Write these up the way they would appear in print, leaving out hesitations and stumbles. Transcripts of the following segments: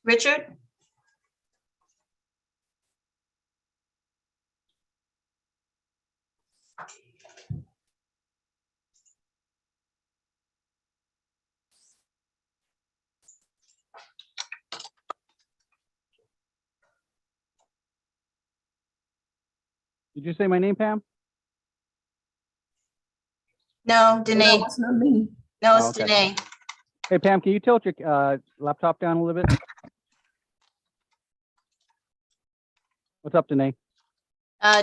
Richard? Did you say my name, Pam? No, Danae. That's not me. No, it's Oh, okay. Danae. Hey, Pam, can you tilt your laptop down a little bit? What's up, Danae?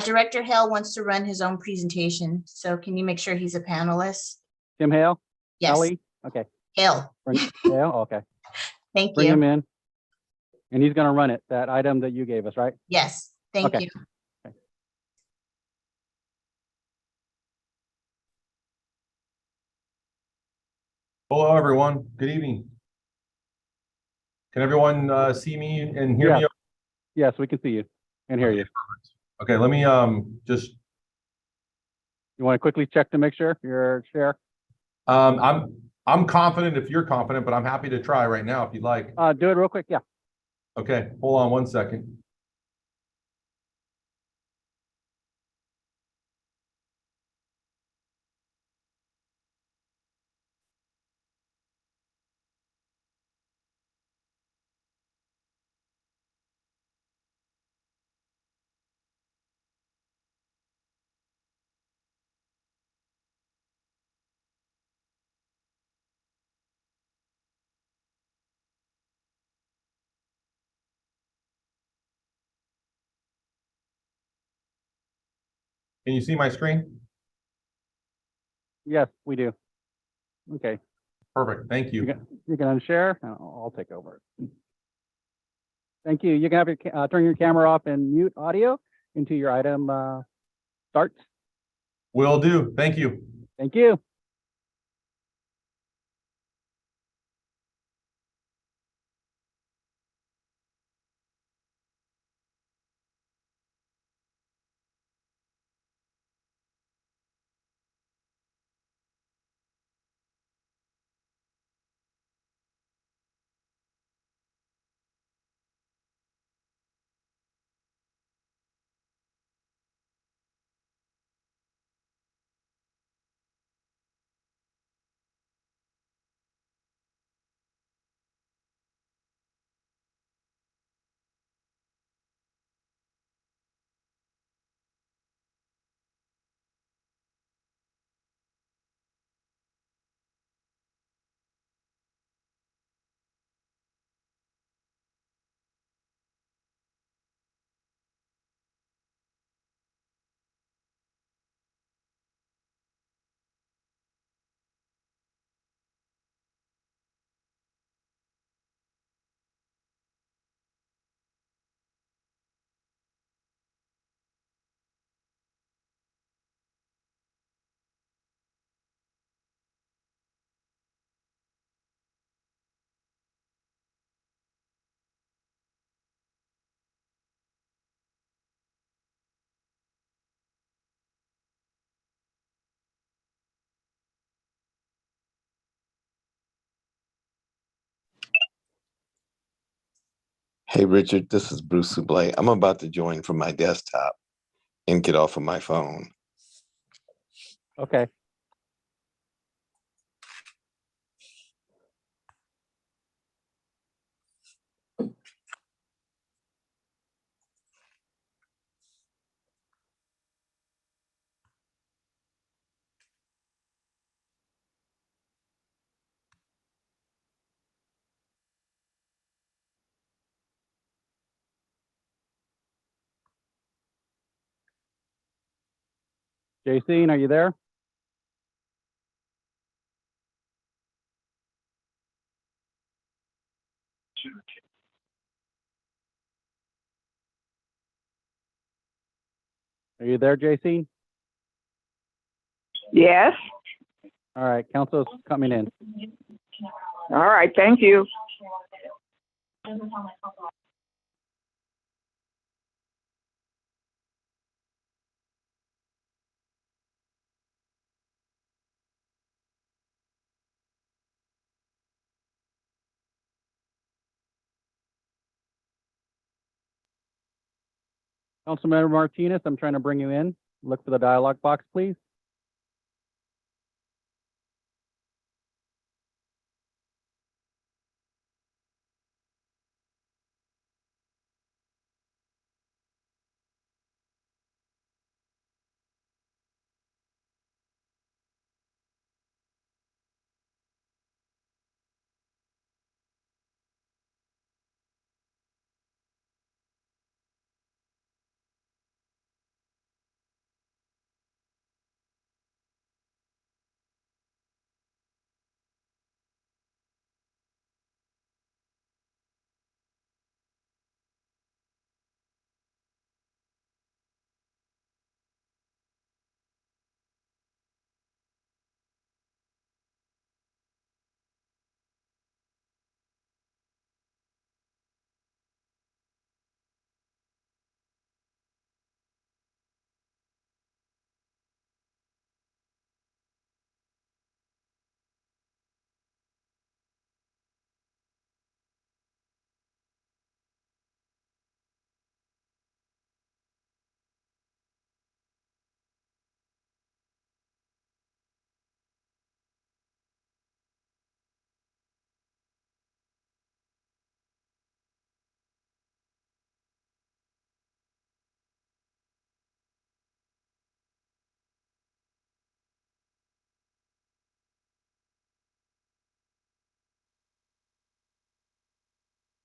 Director Hale wants to run his own presentation. So can you make sure he's a panelist? Tim Hale? Yes, Ellie? Okay. Hale. Hale? Okay. Thank Bring him you. in. And he's going to run it, that item that you gave us, right? Yes, thank Okay. you. Hello, everyone. Good evening. Can everyone see me and hear me? Yes, we can see you and hear you. Okay, let me just You want to quickly check to make sure your share? I'm confident if you're confident, but I'm happy to try right now if you'd like. Do it real quick. Yeah. Okay, hold on one second. Can you see my screen? Yes, we do. Okay. Perfect. Thank you. You can unshare. I'll take over. Thank you. You can have your turn your camera off and mute audio until your item starts. Will do. Thank you. Thank you. Hey, Richard, this is Bruce Soublé. I'm about to join from my desktop and get off of my phone. Okay. JC, are you there? Are you there, JC? Yes. All right. Council's coming in. All right. Thank you. Councilmember Martinez, I'm trying to bring you in. Look for the dialog box, please.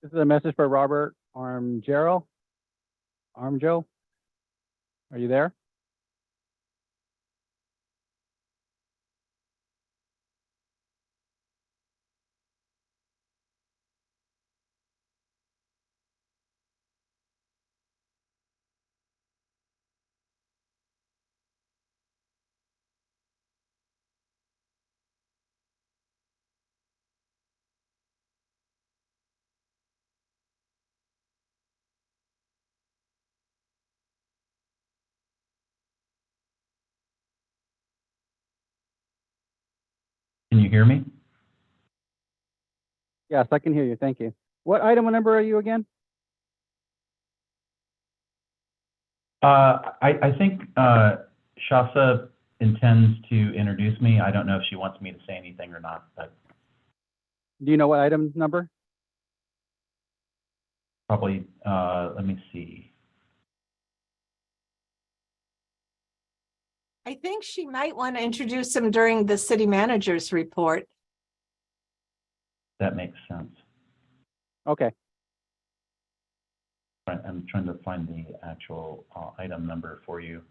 This is a message for Robert Armjo. Armjo, are you there? Can you hear me? Yes, I can hear you. Thank you. What item number are you again? I think Shasa intends to introduce me. I don't know if she wants me to say anything or not, but Do you know what item number? probably, let me see. I think she might want to introduce him during the city manager's report. That makes sense. Okay. I'm trying to find the actual item number for you.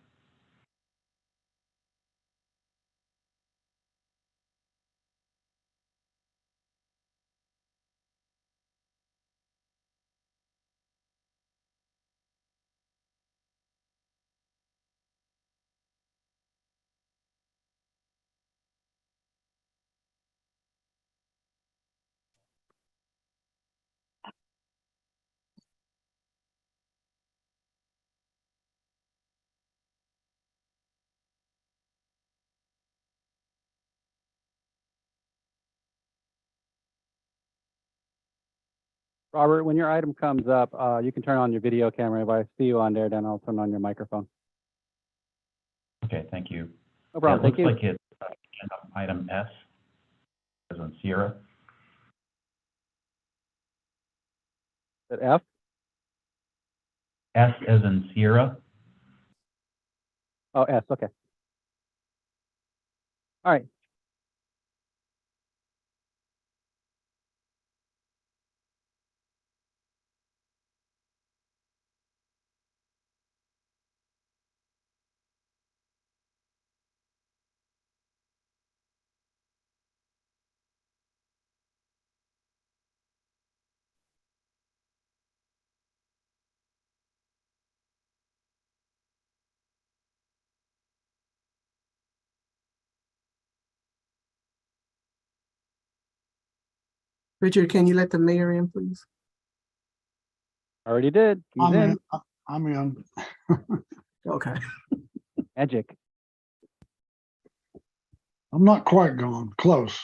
Robert, when your item comes up, you can turn on your video camera. If I see you on there, then I'll turn on your microphone. Okay, thank you. No problem. Yeah, Thank you. looks like it's item S, as in Sierra. Is it F? S as in Sierra. Oh, S. Okay. All right. Richard, can you let the mayor in, please? Already did. He's I'm in. in. I'm in. Okay. Magic. I'm not quite gone. Close.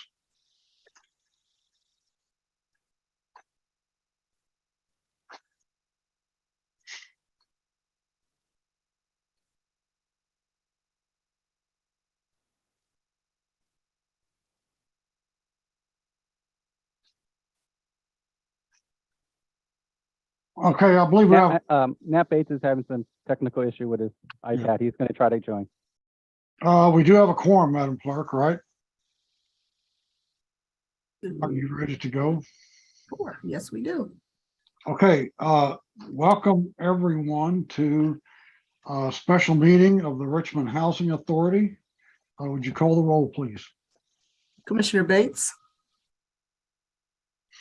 Okay, I believe we have, Nat Bates is having some technical issue with his iPad. He's going to try to join. we do have a quorum, Madam Clerk, right? Are you ready to go? Sure. Yes, we do. Okay, welcome everyone to a special meeting of the Richmond Housing Authority. Would you call the roll, please? Commissioner Bates.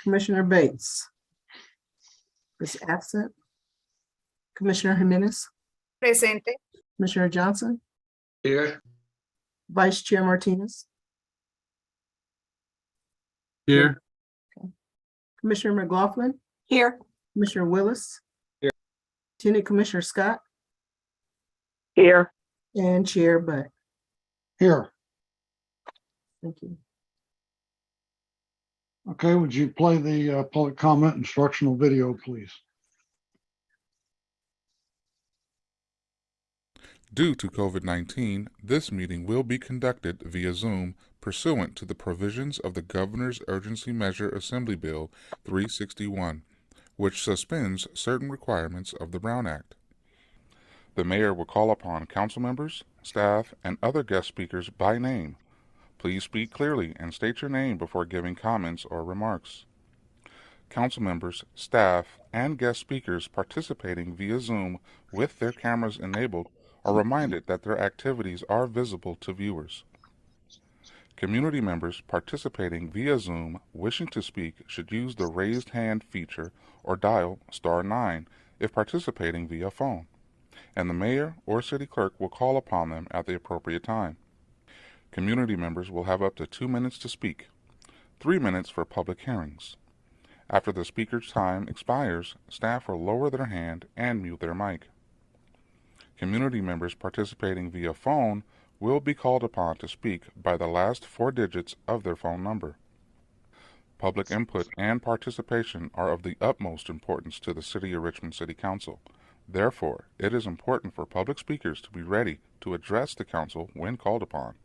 Commissioner Bates is absent. Commissioner Jimenez, Presente. Commissioner Johnson, Here. Vice Chair Martinez, Here. Commissioner McLaughlin, Here. Commissioner Willis. Here. Lieutenant Commissioner Scott, Here. and Chair Butt. Here. Thank you. Okay, would you play the public comment instructional video, please? Due to COVID-19, this meeting will be conducted via Zoom pursuant to the provisions of the Governor's Urgency Measure Assembly Bill 361, which suspends certain requirements of the Brown Act. The mayor will call upon council members, staff, and other guest speakers by name. Please speak clearly and state your name before giving comments or remarks. Council members, staff, and guest speakers participating via Zoom with their cameras enabled are reminded that their activities are visible to viewers. Community members participating via Zoom wishing to speak should use the raised hand feature or dial *9 if participating via phone, and the mayor or city clerk will call upon them at the appropriate time. Community members will have up to 2 minutes to speak, 3 minutes for public hearings. After the speaker's time expires, staff will lower their hand and mute their mic. Community members participating via phone will be called upon to speak by the last 4 digits of their phone number. Public input and participation are of the utmost importance to the City of Richmond City Council. Therefore, it is important for public speakers to be ready to address the council when called upon.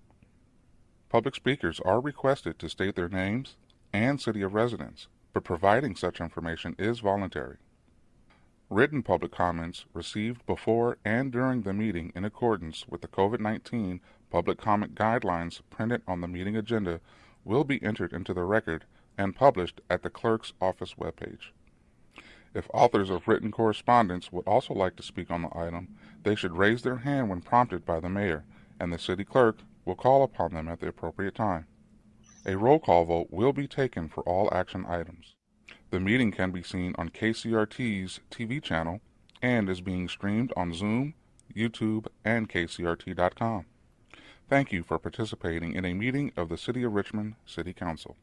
Public speakers are requested to state their names and city of residence, but providing such information is voluntary. Written public comments received before and during the meeting in accordance with the COVID-19 public comment guidelines printed on the meeting agenda will be entered into the record and published at the clerk's office webpage. If authors of written correspondence would also like to speak on the item, they should raise their hand when prompted by the mayor, and the city clerk will call upon them at the appropriate time. A roll call vote will be taken for all action items. The meeting can be seen on KCRT's TV channel and is being streamed on Zoom, YouTube, and KCRT.com. Thank you for participating in a meeting of the City of Richmond City Council.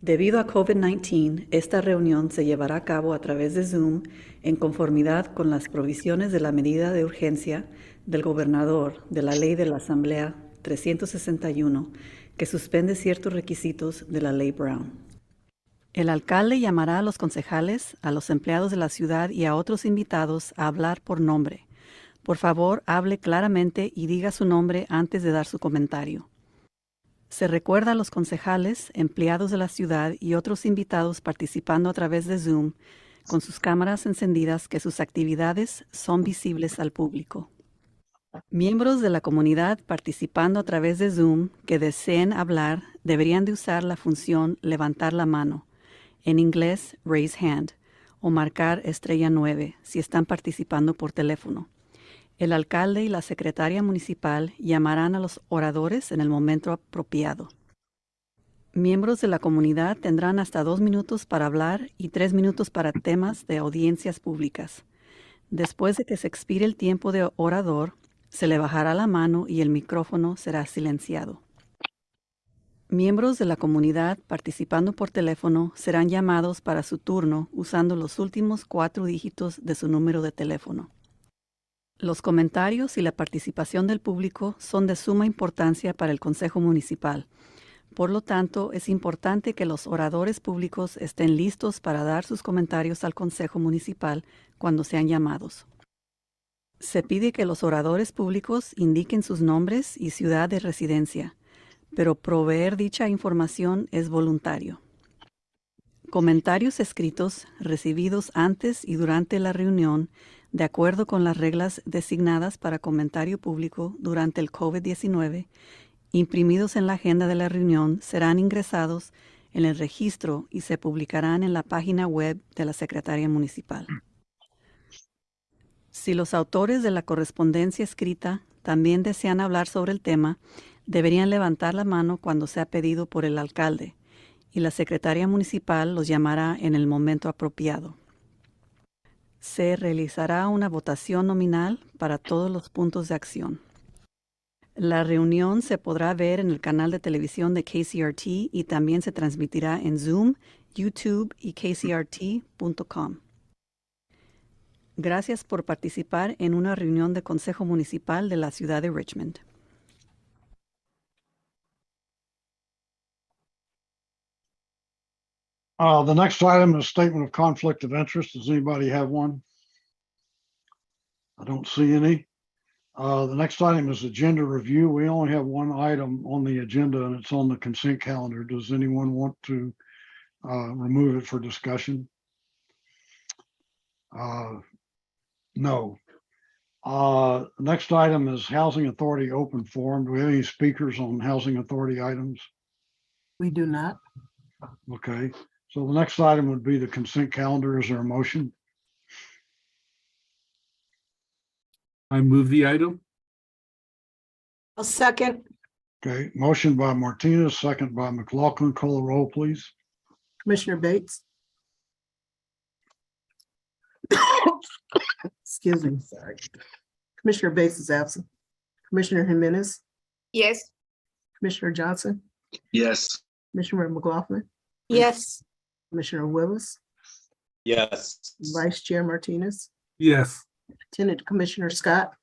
Debido a COVID-19, esta reunión se llevará a cabo a través de Zoom en conformidad con las provisiones de la medida de urgencia del gobernador de la Ley de la Asamblea 361, que suspende ciertos requisitos de la Ley Brown. El alcalde llamará a los concejales, a los empleados de la ciudad y a otros invitados a hablar por nombre. Por favor, hable claramente y diga su nombre antes de dar su comentario. Se recuerda a los concejales, empleados de la ciudad y otros invitados participando a través de Zoom con sus cámaras encendidas que sus actividades son visibles al público. Miembros de la comunidad participando a través de Zoom que deseen hablar deberían de usar la función levantar la mano, en inglés raise hand, o marcar *9 si están participando por teléfono. El alcalde y la secretaria municipal llamarán a los oradores en el momento apropiado. Miembros de la comunidad tendrán hasta 2 minutos para hablar y 3 minutos para temas de audiencias públicas. Después de que se expire el tiempo de orador, se le bajará la mano y el micrófono será silenciado. Miembros de la comunidad participando por teléfono serán llamados para su turno usando los últimos 4 dígitos de su número de teléfono. Los comentarios y la participación del público son de suma importancia para el Consejo Municipal. Por lo tanto, es importante que los oradores públicos estén listos para dar sus comentarios al Consejo Municipal cuando sean llamados. Se pide que los oradores públicos indiquen sus nombres y ciudad de residencia, pero proveer dicha información es voluntario. comentarios escritos recibidos antes y durante la reunión, de acuerdo con las reglas designadas para comentario público durante el COVID-19, imprimidos en la agenda de la reunión, serán ingresados en el registro y se publicarán en la página web de la Secretaría Municipal. Si los autores de la correspondencia escrita también desean hablar sobre el tema, deberían levantar la mano cuando sea pedido por el alcalde, y la Secretaría Municipal los llamará en el momento apropiado. Se realizará una votación nominal para todos los puntos de acción. La reunión se podrá ver en el canal de televisión de KCRT y también se transmitirá en Zoom, YouTube y kcrt.com. Gracias por participar en una reunión de Consejo Municipal de la ciudad de Richmond. The next item is statement of conflict of interest. Does anybody have one? I don't see any. The next item is agenda review. We only have one item on the agenda and it's on the consent calendar. Does anyone want to remove it for discussion? No. Next item is Housing Authority open forum. Do we have any speakers on Housing Authority items? We do not. Okay, so the next item would be the consent calendar. Is there a motion? I move the item. I'll second. Okay, motion by Martinez, second by McLaughlin. Call the roll, please. Commissioner Bates. Excuse me, sorry. Commissioner Bates is absent. Commissioner Jimenez, Yes. Commissioner Johnson, Yes. Commissioner McLaughlin, Yes. Commissioner Willis, Yes. Vice Chair Martinez, Yes. Lieutenant Commissioner Scott,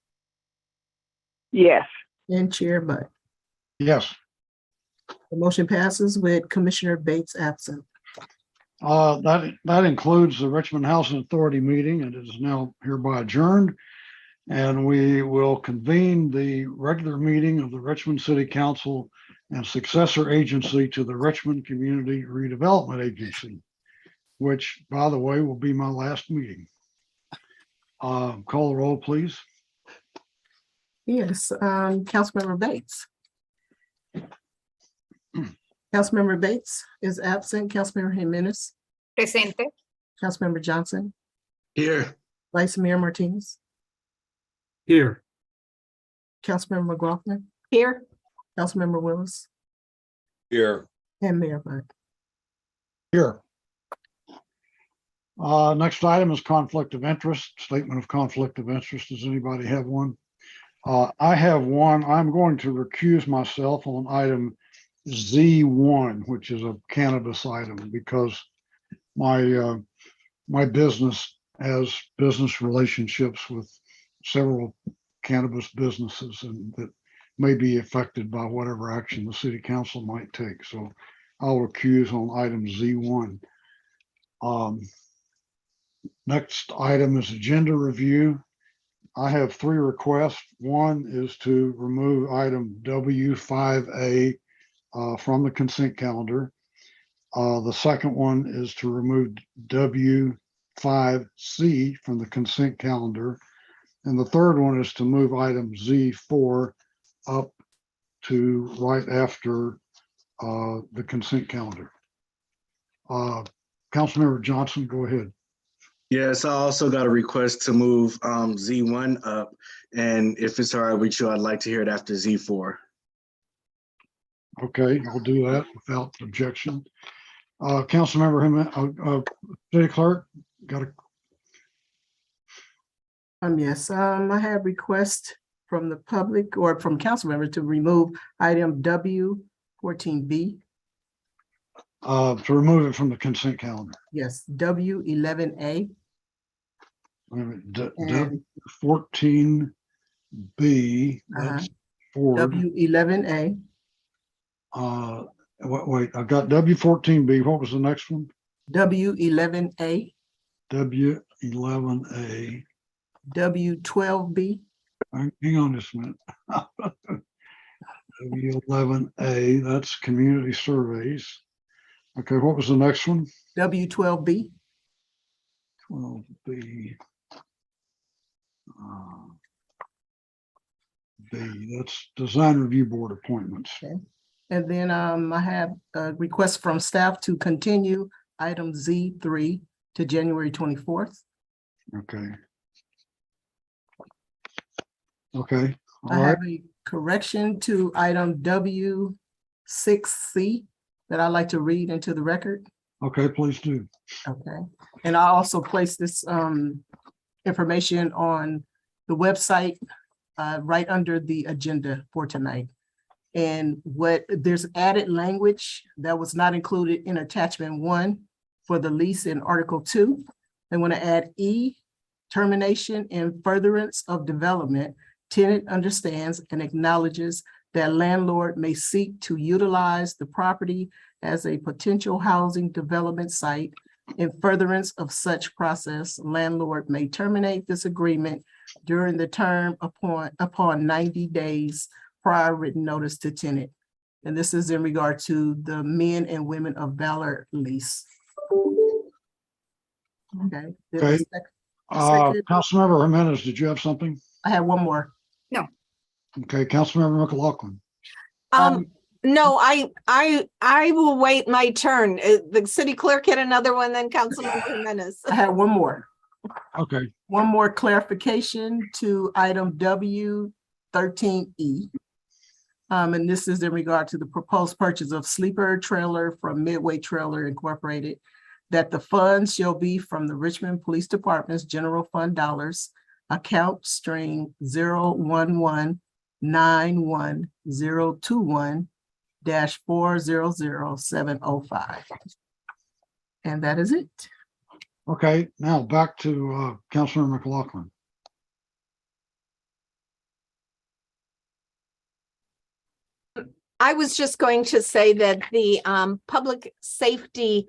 Yes. and Chair Butt. Yes. The motion passes with Commissioner Bates absent. That includes the Richmond Housing Authority meeting, and it is now hereby adjourned. And we will convene the regular meeting of the Richmond City Council and successor agency to the Richmond Community Redevelopment Agency, which, by the way, will be my last meeting. Call the roll, please. Yes, Councilmember Bates. Councilmember Bates is absent. Councilmember Jimenez, Presente. Councilmember Johnson, Here. Vice Mayor Martinez, Here. Councilmember McLaughlin, Here. Councilmember Willis, Here. and Mayor Butt. Here. Next item is conflict of interest, statement of conflict of interest. Does anybody have one? I have one. I'm going to recuse myself on item Z1, which is a cannabis item, because my my business has business relationships with several cannabis businesses and that may be affected by whatever action the city council might take. So I'll recuse on item Z1. Next item is agenda review. I have three requests. One is to remove item W5A from the consent calendar. The second one is to remove W5C from the consent calendar. And the third one is to move item Z4 up to right after the consent calendar. Councilmember Johnson, go ahead. Yes, I also got a request to move Z1 up, and if it's all right with you, I'd like to hear it after Z4. Okay, I'll do that without objection. Councilmember, City Clerk, got a. Yes, I have request from the public or from council members to remove item W14B. To remove it from the consent calendar. Yes, W11A. W14B, that's Ford. W11A. Wait, I've got W14B. What was the next one? W11A. W11A. W12B. Hang on just a minute. W11A, that's community surveys. Okay, what was the next one? W12B. 12B. B, that's Design Review Board appointments. Okay. And then I have a request from staff to continue item Z3 to January 24th. Okay. Okay, I all right. have a correction to item W6C that I'd like to read into the record. Okay, please do. Okay, and I also place this information on the website right under the agenda for tonight. And there's added language that was not included in attachment 1 for the lease in Article 2. They want to add E, termination and furtherance of development. Tenant understands and acknowledges that landlord may seek to utilize the property as a potential housing development site. In furtherance of such process, landlord may terminate this agreement during the term upon 90 days prior written notice to tenant. And this is in regard to the Men and Women of Valor lease. Okay. Okay. Second. Councilmember Jimenez, did you have something? I have one more. Okay, Councilmember McLaughlin. No, I will wait my turn. The city clerk had another one, then Councilmember Jimenez. I have one more. Okay, One more clarification to item W13E. And this is in regard to the proposed purchase of sleeper trailer from Midway Trailer Incorporated, that the funds shall be from the Richmond Police Department's general fund dollars, account string 011-91021-400705. And that is it. okay, now back to Councilmember McLaughlin. I was just going to say that the public safety,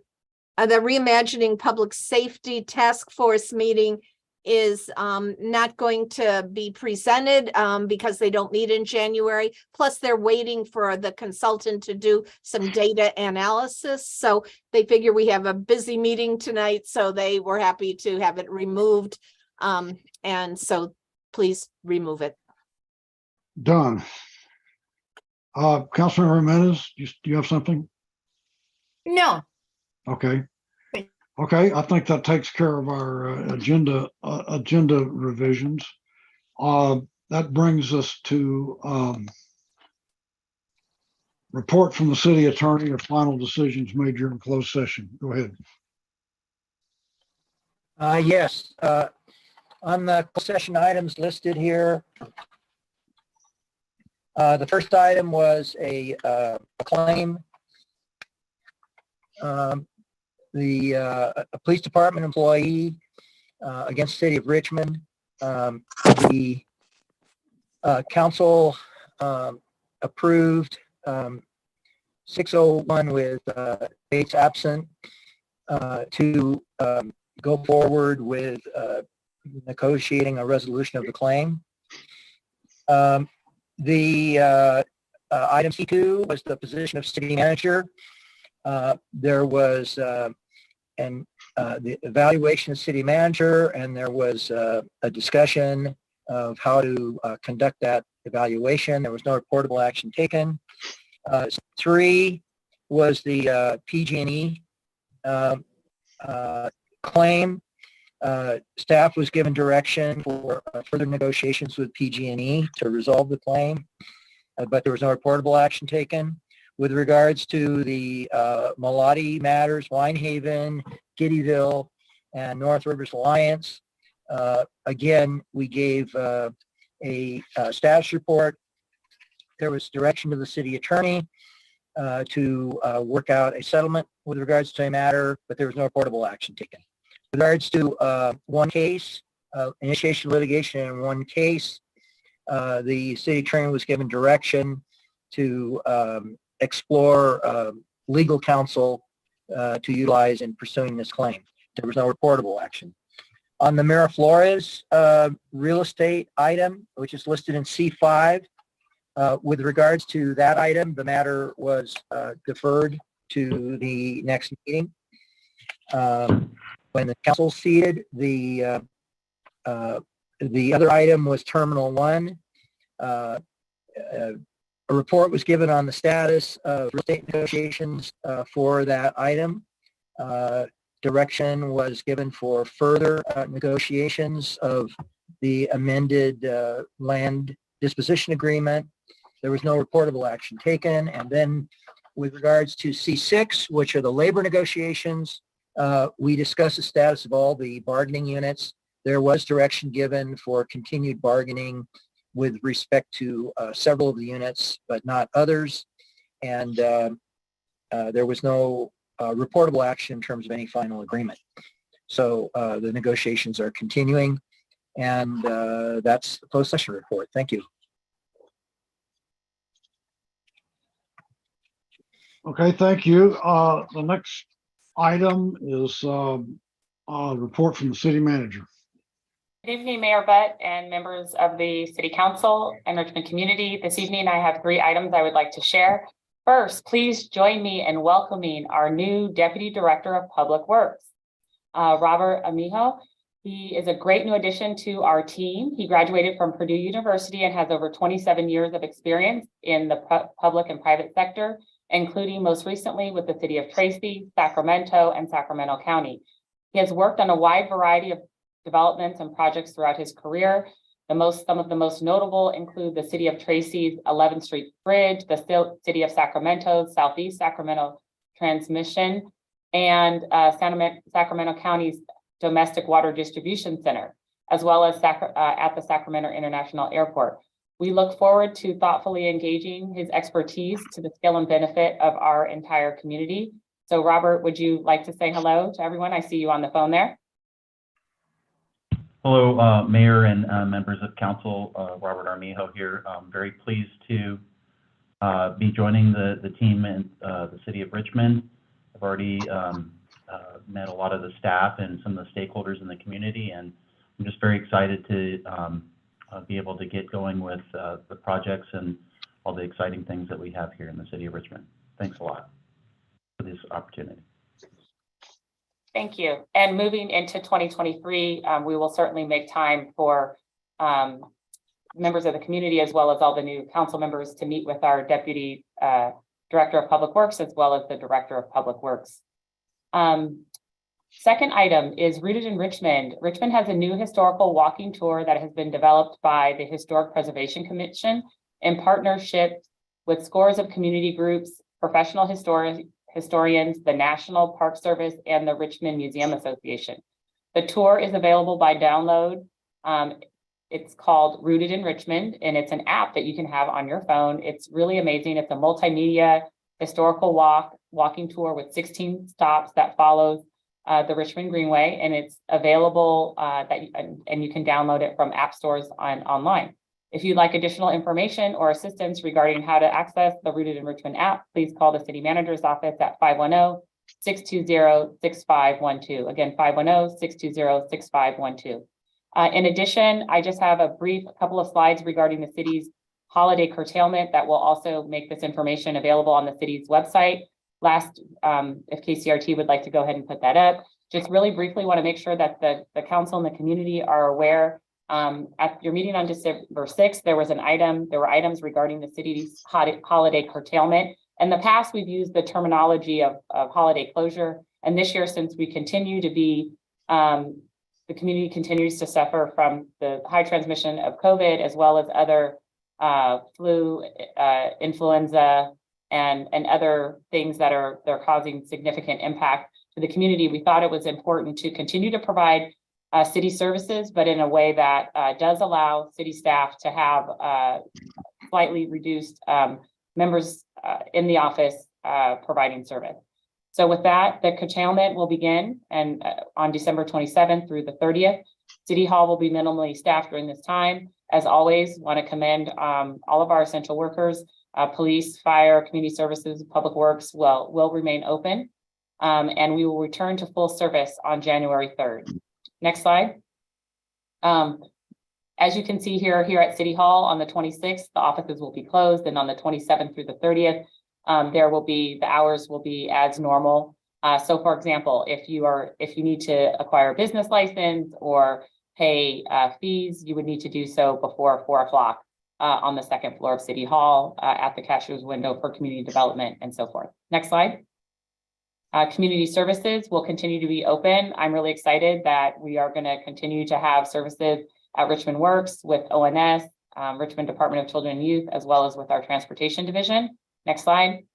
the Reimagining Public Safety Task Force meeting is not going to be presented because they don't meet in January. Plus, they're waiting for the consultant to do some data analysis. So they figure we have a busy meeting tonight, so they were happy to have it removed. And so please remove it. Done. Councilmember Jimenez, do you have something? No. Okay. Okay, I think that takes care of our agenda revisions. That brings us to report from the city attorney of final decisions made during closed session. Go ahead. Yes, on the closed session items listed here, the first item was a claim. A police department employee against the city of Richmond. The council approved 601 with dates absent to go forward with negotiating a resolution of the claim. The item C2 was the position of city manager. There was the evaluation of city manager, and there was a discussion of how to conduct that evaluation. There was no reportable action taken. 3 was the PG&E claim. Staff was given direction for further negotiations with PG&E to resolve the claim, but there was no reportable action taken. With regards to the Malati matters, Winehaven, Giddyville, and North Rivers Alliance, again, we gave a status report. There was direction to the city attorney to work out a settlement with regards to a matter, but there was no reportable action taken. With regards to one case, initiation of litigation in one case, the city attorney was given direction to explore legal counsel to utilize in pursuing this claim. There was no reportable action. On the Miraflores real estate item, which is listed in C5, with regards to that item, the matter was deferred to the next meeting. When the council seated, the other item was Terminal 1. A report was given on the status of real estate negotiations for that item. Direction was given for further negotiations of the amended land disposition agreement. There was no reportable action taken. And then with regards to C6, which are the labor negotiations, we discussed the status of all the bargaining units. There was direction given for continued bargaining with respect to several of the units, but not others. And there was no reportable action in terms of any final agreement. So the negotiations are continuing, and that's the closed session report. Thank you. Okay, thank you. The next item is a report from the city manager. Good evening, Mayor Butt and members of the City Council and Richmond community. This evening, I have 3 items I would like to share. First, please join me in welcoming our new Deputy Director of Public Works, Robert Amijo. He is a great new addition to our team. He graduated from Purdue University and has over 27 years of experience in the public and private sector, including most recently with the City of Tracy, Sacramento, and Sacramento County. He has worked on a wide variety of developments and projects throughout his career. Some of the most notable include the City of Tracy's 11th Street Bridge, the City of Sacramento's Southeast Sacramento Transmission, and Sacramento County's Domestic Water Distribution Center, as well as at the Sacramento International Airport. We look forward to thoughtfully engaging his expertise to the scale and benefit of our entire community. So Robert, would you like to say hello to everyone? I see you on the phone there. Hello, Mayor and members of Council. Robert Armijo here. I'm very pleased to be joining the team in the City of Richmond. I've already met a lot of the staff and some of the stakeholders in the community, and I'm just very excited to be able to get going with the projects and all the exciting things that we have here in the City of Richmond. Thanks a lot for this opportunity. Thank you. And moving into 2023, we will certainly make time for members of the community as well as all the new council members to meet with our Deputy Director of Public Works as well as the Director of Public Works. Second item is rooted in Richmond. Richmond has a new historical walking tour that has been developed by the Historic Preservation Commission in partnership with scores of community groups, professional historians, the National Park Service, and the Richmond Museum Association. The tour is available by download. It's called Rooted in Richmond, and it's an app that you can have on your phone. It's really amazing. It's a multimedia historical walking tour with 16 stops that follows the Richmond Greenway, and it's available and you can download it from app stores online. If you'd like additional information or assistance regarding how to access the Rooted in Richmond app, please call the City Manager's office at 510-620-6512. Again, 510-620-6512. In addition, I just have a couple of slides regarding the city's holiday curtailment that will also make this information available on the city's website. Last, if KCRT would like to go ahead and put that up, just really briefly want to make sure that the council and the community are aware. At your meeting on December 6th, there were items regarding the city's holiday curtailment. In the past, we've used the terminology of holiday closure. And this year, since we continue to be, the community continues to suffer from the high transmission of COVID, as well as other flu, influenza, and other things that they're causing significant impact to the community. We thought it was important to continue to provide city services, but in a way that does allow city staff to have slightly reduced members in the office providing service. So with that, the curtailment will begin and on December 27th through the 30th. City Hall will be minimally staffed during this time. As always, want to commend all of our essential workers, police, fire, community services, public works will remain open. And we will return to full service on January 3rd. Next slide. As you can see here at City Hall on the 26th, the offices will be closed, and on the 27th through the 30th, the hours will be as normal. So for example, if you need to acquire a business license or pay fees, you would need to do so before 4 o'clock on the second floor of City Hall at the cashier's window for community development and so forth. Next slide. Community services will continue to be open. I'm really excited that we are going to continue to have services at Richmond Works with ONS, Richmond Department of Children and Youth, as well as with our transportation division. Next slide.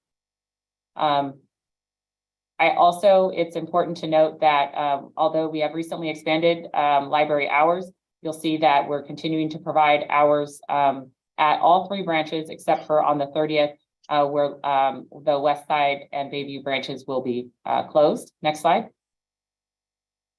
It's important to note that although we have recently expanded library hours, you'll see that we're continuing to provide hours at all 3 branches except for on the 30th, where the West Side and Bayview branches will be closed. Next slide.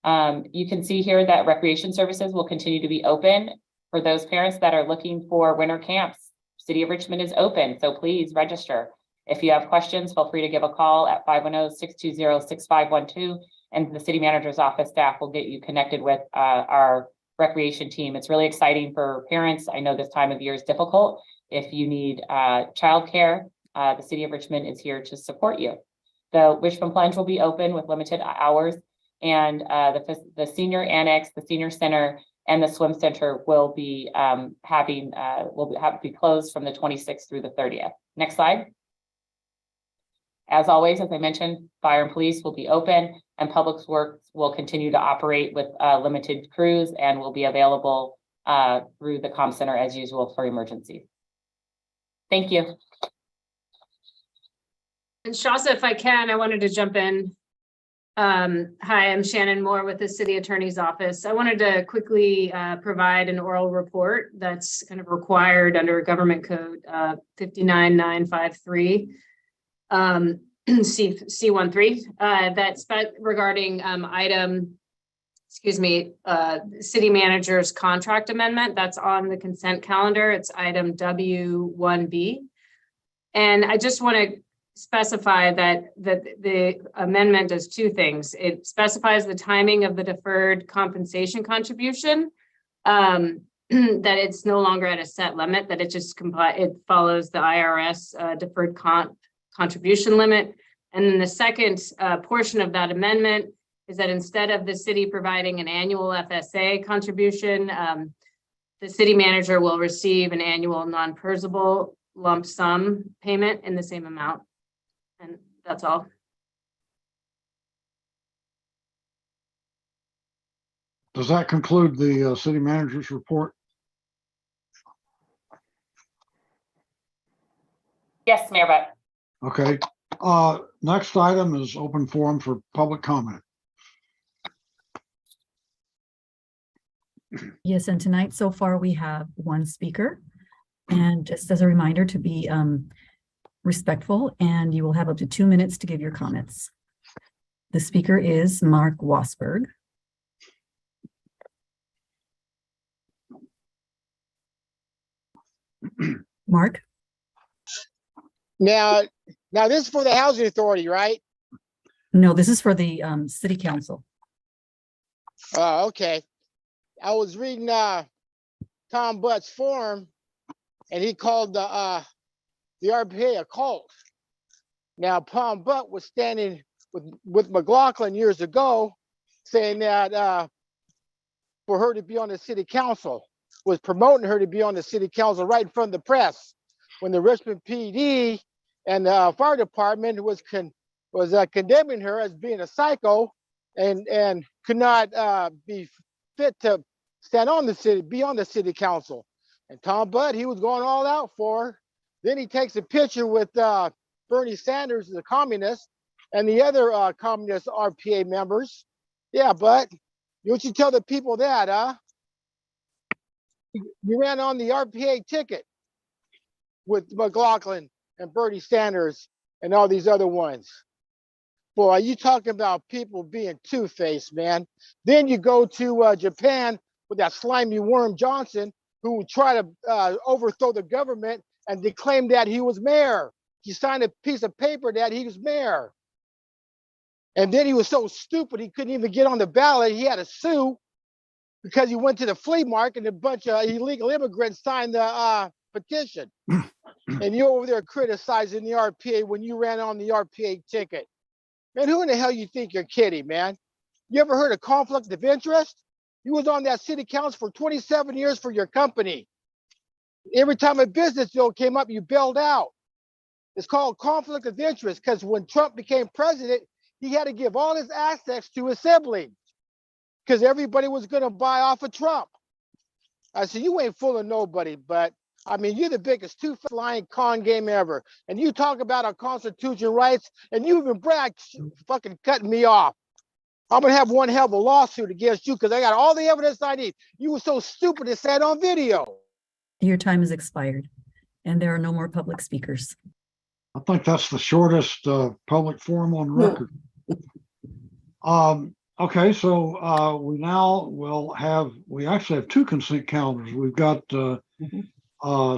You can see here that recreation services will continue to be open for those parents that are looking for winter camps. City of Richmond is open, so please register. If you have questions, feel free to give a call at 510-620-6512, and the city manager's office staff will get you connected with our recreation team. It's really exciting for parents. I know this time of year is difficult. If you need childcare, the city of Richmond is here to support you. The Richmond Plunge will be open with limited hours, and the senior annex, the senior center, and the swim center will be be closed from the 26th through the 30th. Next slide. As always, as I mentioned, fire and police will be open, and public works will continue to operate with limited crews and will be available through the comm center as usual for emergencies. Thank you. And Shasa, if I can, I wanted to jump in. Hi, I'm Shannon Moore with the City Attorney's Office. I wanted to quickly provide an oral report that's kind of required under Government Code 59953. C13 that's regarding city manager's contract amendment that's on the consent calendar. It's item W1B. And I just want to specify that the amendment does 2 things. It specifies the timing of the deferred compensation contribution, that it's no longer at a set limit, that it follows the IRS deferred contribution limit. And then the second portion of that amendment is that instead of the city providing an annual FSA contribution, the city manager will receive an annual non-PERSable lump sum payment in the same amount. And that's all. Does that conclude the city manager's report? Yes, Mayor Butt. Okay. Next item is open forum for public comment. Yes, and tonight so far we have 1 speaker. And just as a reminder to be respectful, and you will have up to 2 minutes to give your comments. The speaker is Mark Wasberg. Mark? Now this is for the housing authority, right? No, this is for the city council. Oh, okay. I was reading Tom Butt's form, and he called the RPA a cult. Now, Tom Butt was standing with McLaughlin years ago, saying that for her to be on the city council, was promoting her to be on the city council right in front of the press, when the Richmond PD and the fire department was condemning her as being a psycho and could not be fit to be on the city council. And Tom Butt, he was going all out for her. Then he takes a picture with Bernie Sanders, the communist, and the other communist RPA members. Yeah, but don't you tell the people that, huh? You ran on the RPA ticket with McLaughlin and Bernie Sanders and all these other ones. Boy, are you talking about people being two-faced, man? Then you go to Japan with that slimy worm Johnson, who tried to overthrow the government and declaimed that he was mayor. He signed a piece of paper that he was mayor. And then he was so stupid he couldn't even get on the ballot. He had to sue because he went to the flea market and a bunch of illegal immigrants signed the petition. and you're over there criticizing the RPA when you ran on the RPA ticket. Man, who in the hell you think you're kidding, man? You ever heard of conflict of interest? You was on that city council for 27 years for your company. Every time a business deal came up, you bailed out. It's called conflict of interest because when Trump became president, he had to give all his assets to his siblings because everybody was going to buy off of Trump. I said, you ain't fooling nobody, but I mean, you're the biggest two-flying con game ever. And you talk about our constitution rights, and you even brag fucking cutting me off. I'm going to have one hell of a lawsuit against you because I got all the evidence I need. You were so stupid to say it on video. Your time has expired, and there are no more public speakers. I think that's the shortest public forum on record. Okay, so we now will have, we actually have two consent calendars. We've got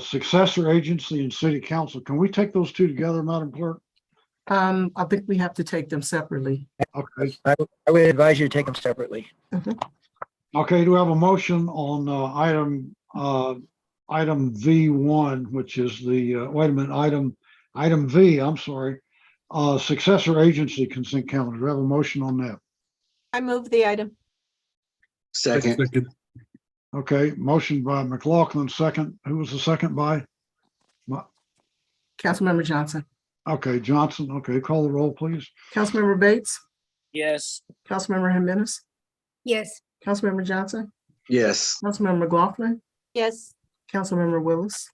successor agency and city council. Can we take those two together, Madam Clerk? I think we have to take them separately. Okay. I would advise you to take them separately. Okay, do we have a motion on item V1, which is the, wait a minute, item V, I'm sorry, successor agency consent calendar. Do we have a motion on that? I move the item. Second. Okay, motion by McLaughlin, second. Who was the second by? Councilmember Johnson. Okay, Johnson. Okay, call the roll, please. Councilmember Bates. Yes. Councilmember Jimenez. Yes. Councilmember Johnson. Yes. Councilmember McLaughlin. Yes. Councilmember Willis.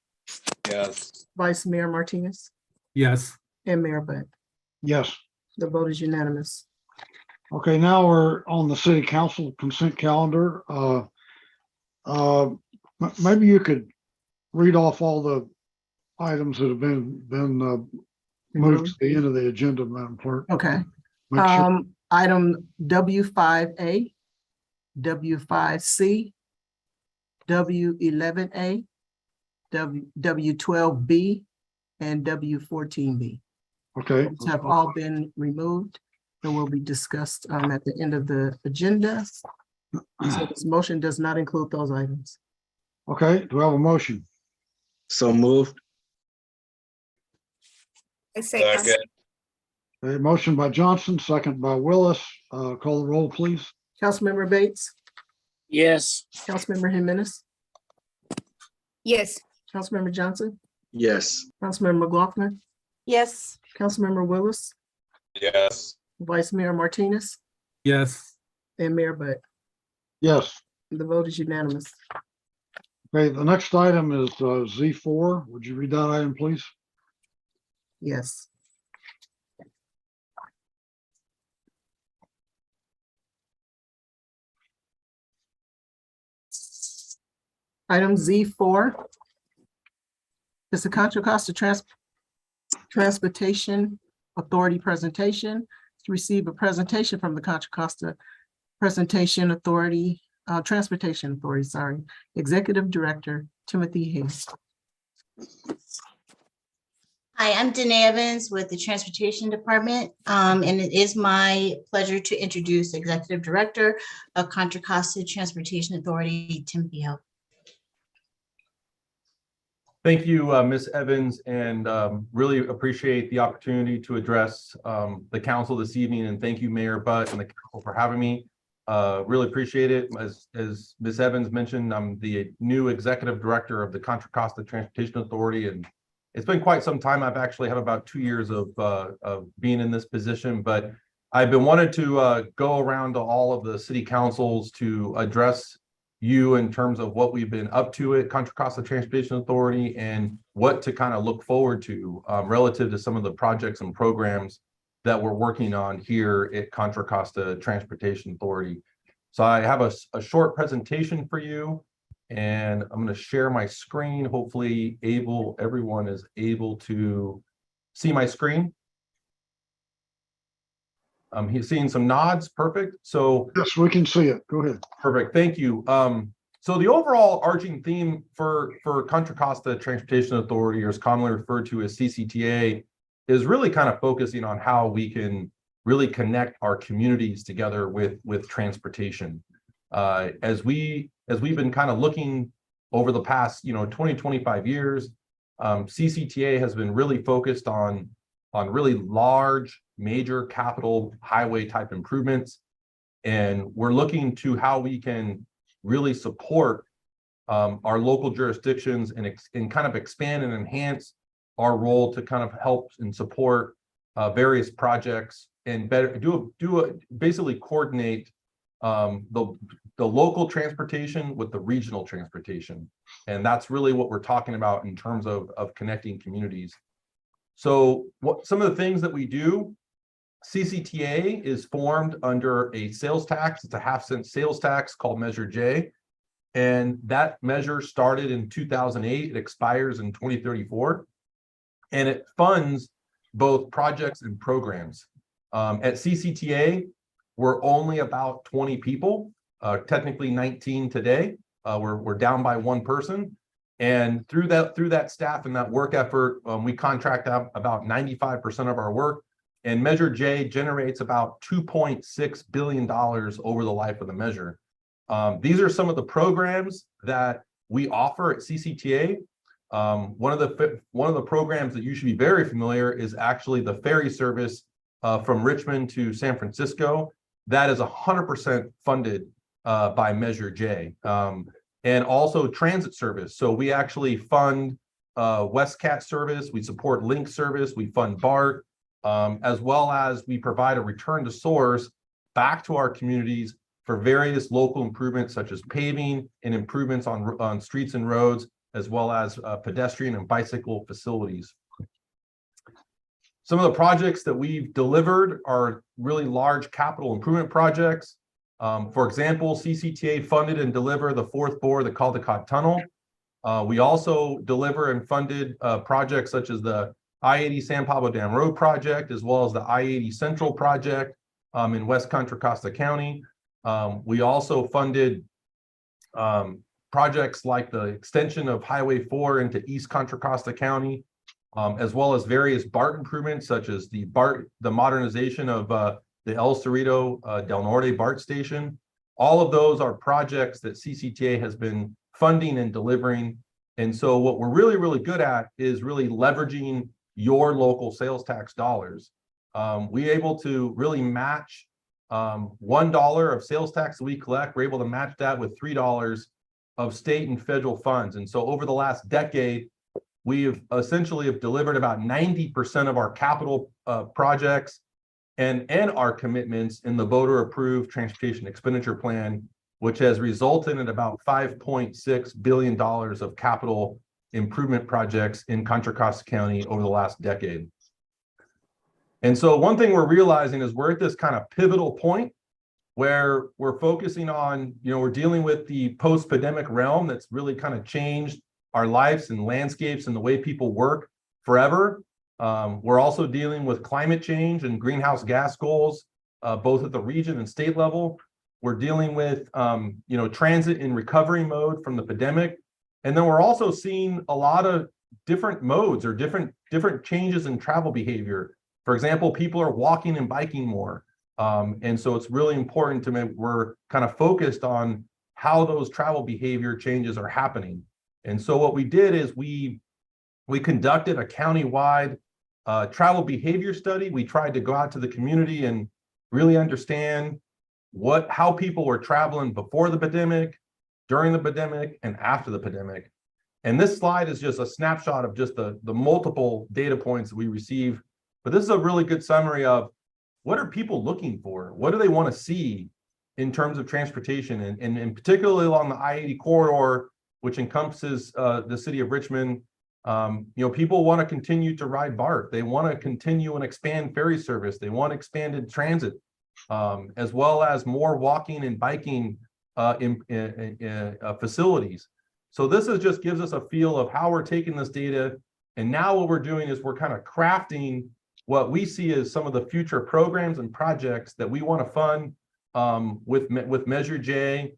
Yes. Vice Mayor Martinez. Yes. And Mayor Butt. Yes. The vote is unanimous. Okay, now we're on the city council consent calendar. Maybe you could read off all the items that have been moved to the end of the agenda, Madam Clerk. Okay. Make sure. Item W5A, W5C, W11A, W12B, and W14B. Okay. Those have all been removed and will be discussed at the end of the agenda. So this motion does not include those items. Okay, do we have a motion? So moved. I say. A motion by Johnson, second by Willis. Call the roll, please. Councilmember Bates. Yes. Councilmember Jimenez. Yes. Councilmember Johnson. Yes. Councilmember McLaughlin. Yes. Councilmember Willis. Yes. Vice Mayor Martinez. Yes. And Mayor Butt. Yes. The vote is unanimous. Okay, the next item is Z4. Would you read that item, please? Yes. Item Z4 is the Contra Costa Transportation Authority presentation. To receive a presentation from the Contra Costa Transportation Authority, Executive Director Timothy Hayes. Hi, I'm Danae Evans with the Transportation Department, and it is my pleasure to introduce Executive Director of Contra Costa Transportation Authority, Timothy Hill. Thank you, Ms. Evans, and really appreciate the opportunity to address the council this evening. And thank you, Mayor Butt and the council for having me. Really appreciate it. As Ms. Evans mentioned, I'm the new executive director of the Contra Costa Transportation Authority, and it's been quite some time. I've actually had about 2 years of being in this position, but I've been wanting to go around to all of the city councils to address you in terms of what we've been up to at Contra Costa Transportation Authority and what to kind of look forward to relative to some of the projects and programs that we're working on here at Contra Costa Transportation Authority. So I have a short presentation for you, and I'm going to share my screen. Hopefully everyone is able to see my screen. He's seeing some nods. Perfect. So yes, we can see it. Go ahead. Perfect. Thank you. So the overall arching theme for Contra Costa Transportation Authority, or is commonly referred to as CCTA, is really kind of focusing on how we can really connect our communities together with transportation. As we've been kind of looking over the past 20, 25 years, CCTA has been really focused on really large, major capital highway type improvements. And we're looking to how we can really support our local jurisdictions and kind of expand and enhance our role to kind of help and support various projects and better basically coordinate the local transportation with the regional transportation. And that's really what we're talking about in terms of connecting communities. So some of the things that we do, CCTA is formed under a sales tax. It's a 1/2-cent sales tax called Measure J. And that measure started in 2008. It expires in 2034. And it funds both projects and programs. At CCTA, we're only about 20 people, technically 19 today. We're down by 1 person. And through that staff and that work effort, we contract out about 95% of our work. And Measure J generates about $2.6 billion over the life of the measure. These are some of the programs that we offer at CCTA. One of the programs that you should be very familiar is actually the ferry service from Richmond to San Francisco. That is 100% funded by Measure J. And also transit service. So we actually fund WestCat service, we support Link service, we fund BART, as well as we provide a return to source back to our communities for various local improvements such as paving and improvements on streets and roads, as well as pedestrian and bicycle facilities. Some of the projects that we've delivered are really large capital improvement projects. For example, CCTA funded and delivered the 4th bore of the Caldecott Tunnel. We also deliver and funded projects such as the I-80 San Pablo Dam Road project, as well as the I-80 Central project in West Contra Costa County. We also funded projects like the extension of Highway 4 into East Contra Costa County, as well as various BART improvements, such as the modernization of the El Cerrito Del Norte BART station. All of those are projects that CCTA has been funding and delivering. And so what we're really, really good at is really leveraging your local sales tax dollars. We're able to really match $1 of sales tax that we collect. We're able to match that with $3 of state and federal funds. And so over the last decade, we have essentially delivered about 90% of our capital projects and our commitments in the voter-approved transportation expenditure plan, which has resulted in about $5.6 billion of capital improvement projects in Contra Costa County over the last decade. And so one thing we're realizing is we're at this kind of pivotal point where we're focusing on, we're dealing with the post-pandemic realm that's really kind of changed our lives and landscapes and the way people work forever. We're also dealing with climate change and greenhouse gas goals, both at the region and state level. We're dealing with, transit in recovery mode from the pandemic. And then we're also seeing a lot of different modes or different changes in travel behavior. For example, people are walking and biking more. And so it's really important to make, we're kind of focused on how those travel behavior changes are happening. And so what we did is we conducted a countywide travel behavior study. We tried to go out to the community and really understand how people were traveling before the pandemic, during the pandemic, and after the pandemic. And this slide is just a snapshot of just the multiple data points that we receive. But this is a really good summary of what are people looking for? What do they want to see in terms of transportation? And particularly along the I-80 corridor, which encompasses the city of Richmond, people want to continue to ride BART. They want to continue and expand ferry service. They want expanded transit, as well as more walking and biking facilities. So this just gives us a feel of how we're taking this data. And now what we're doing is we're kind of crafting what we see as some of the future programs and projects that we want to fund with Measure J.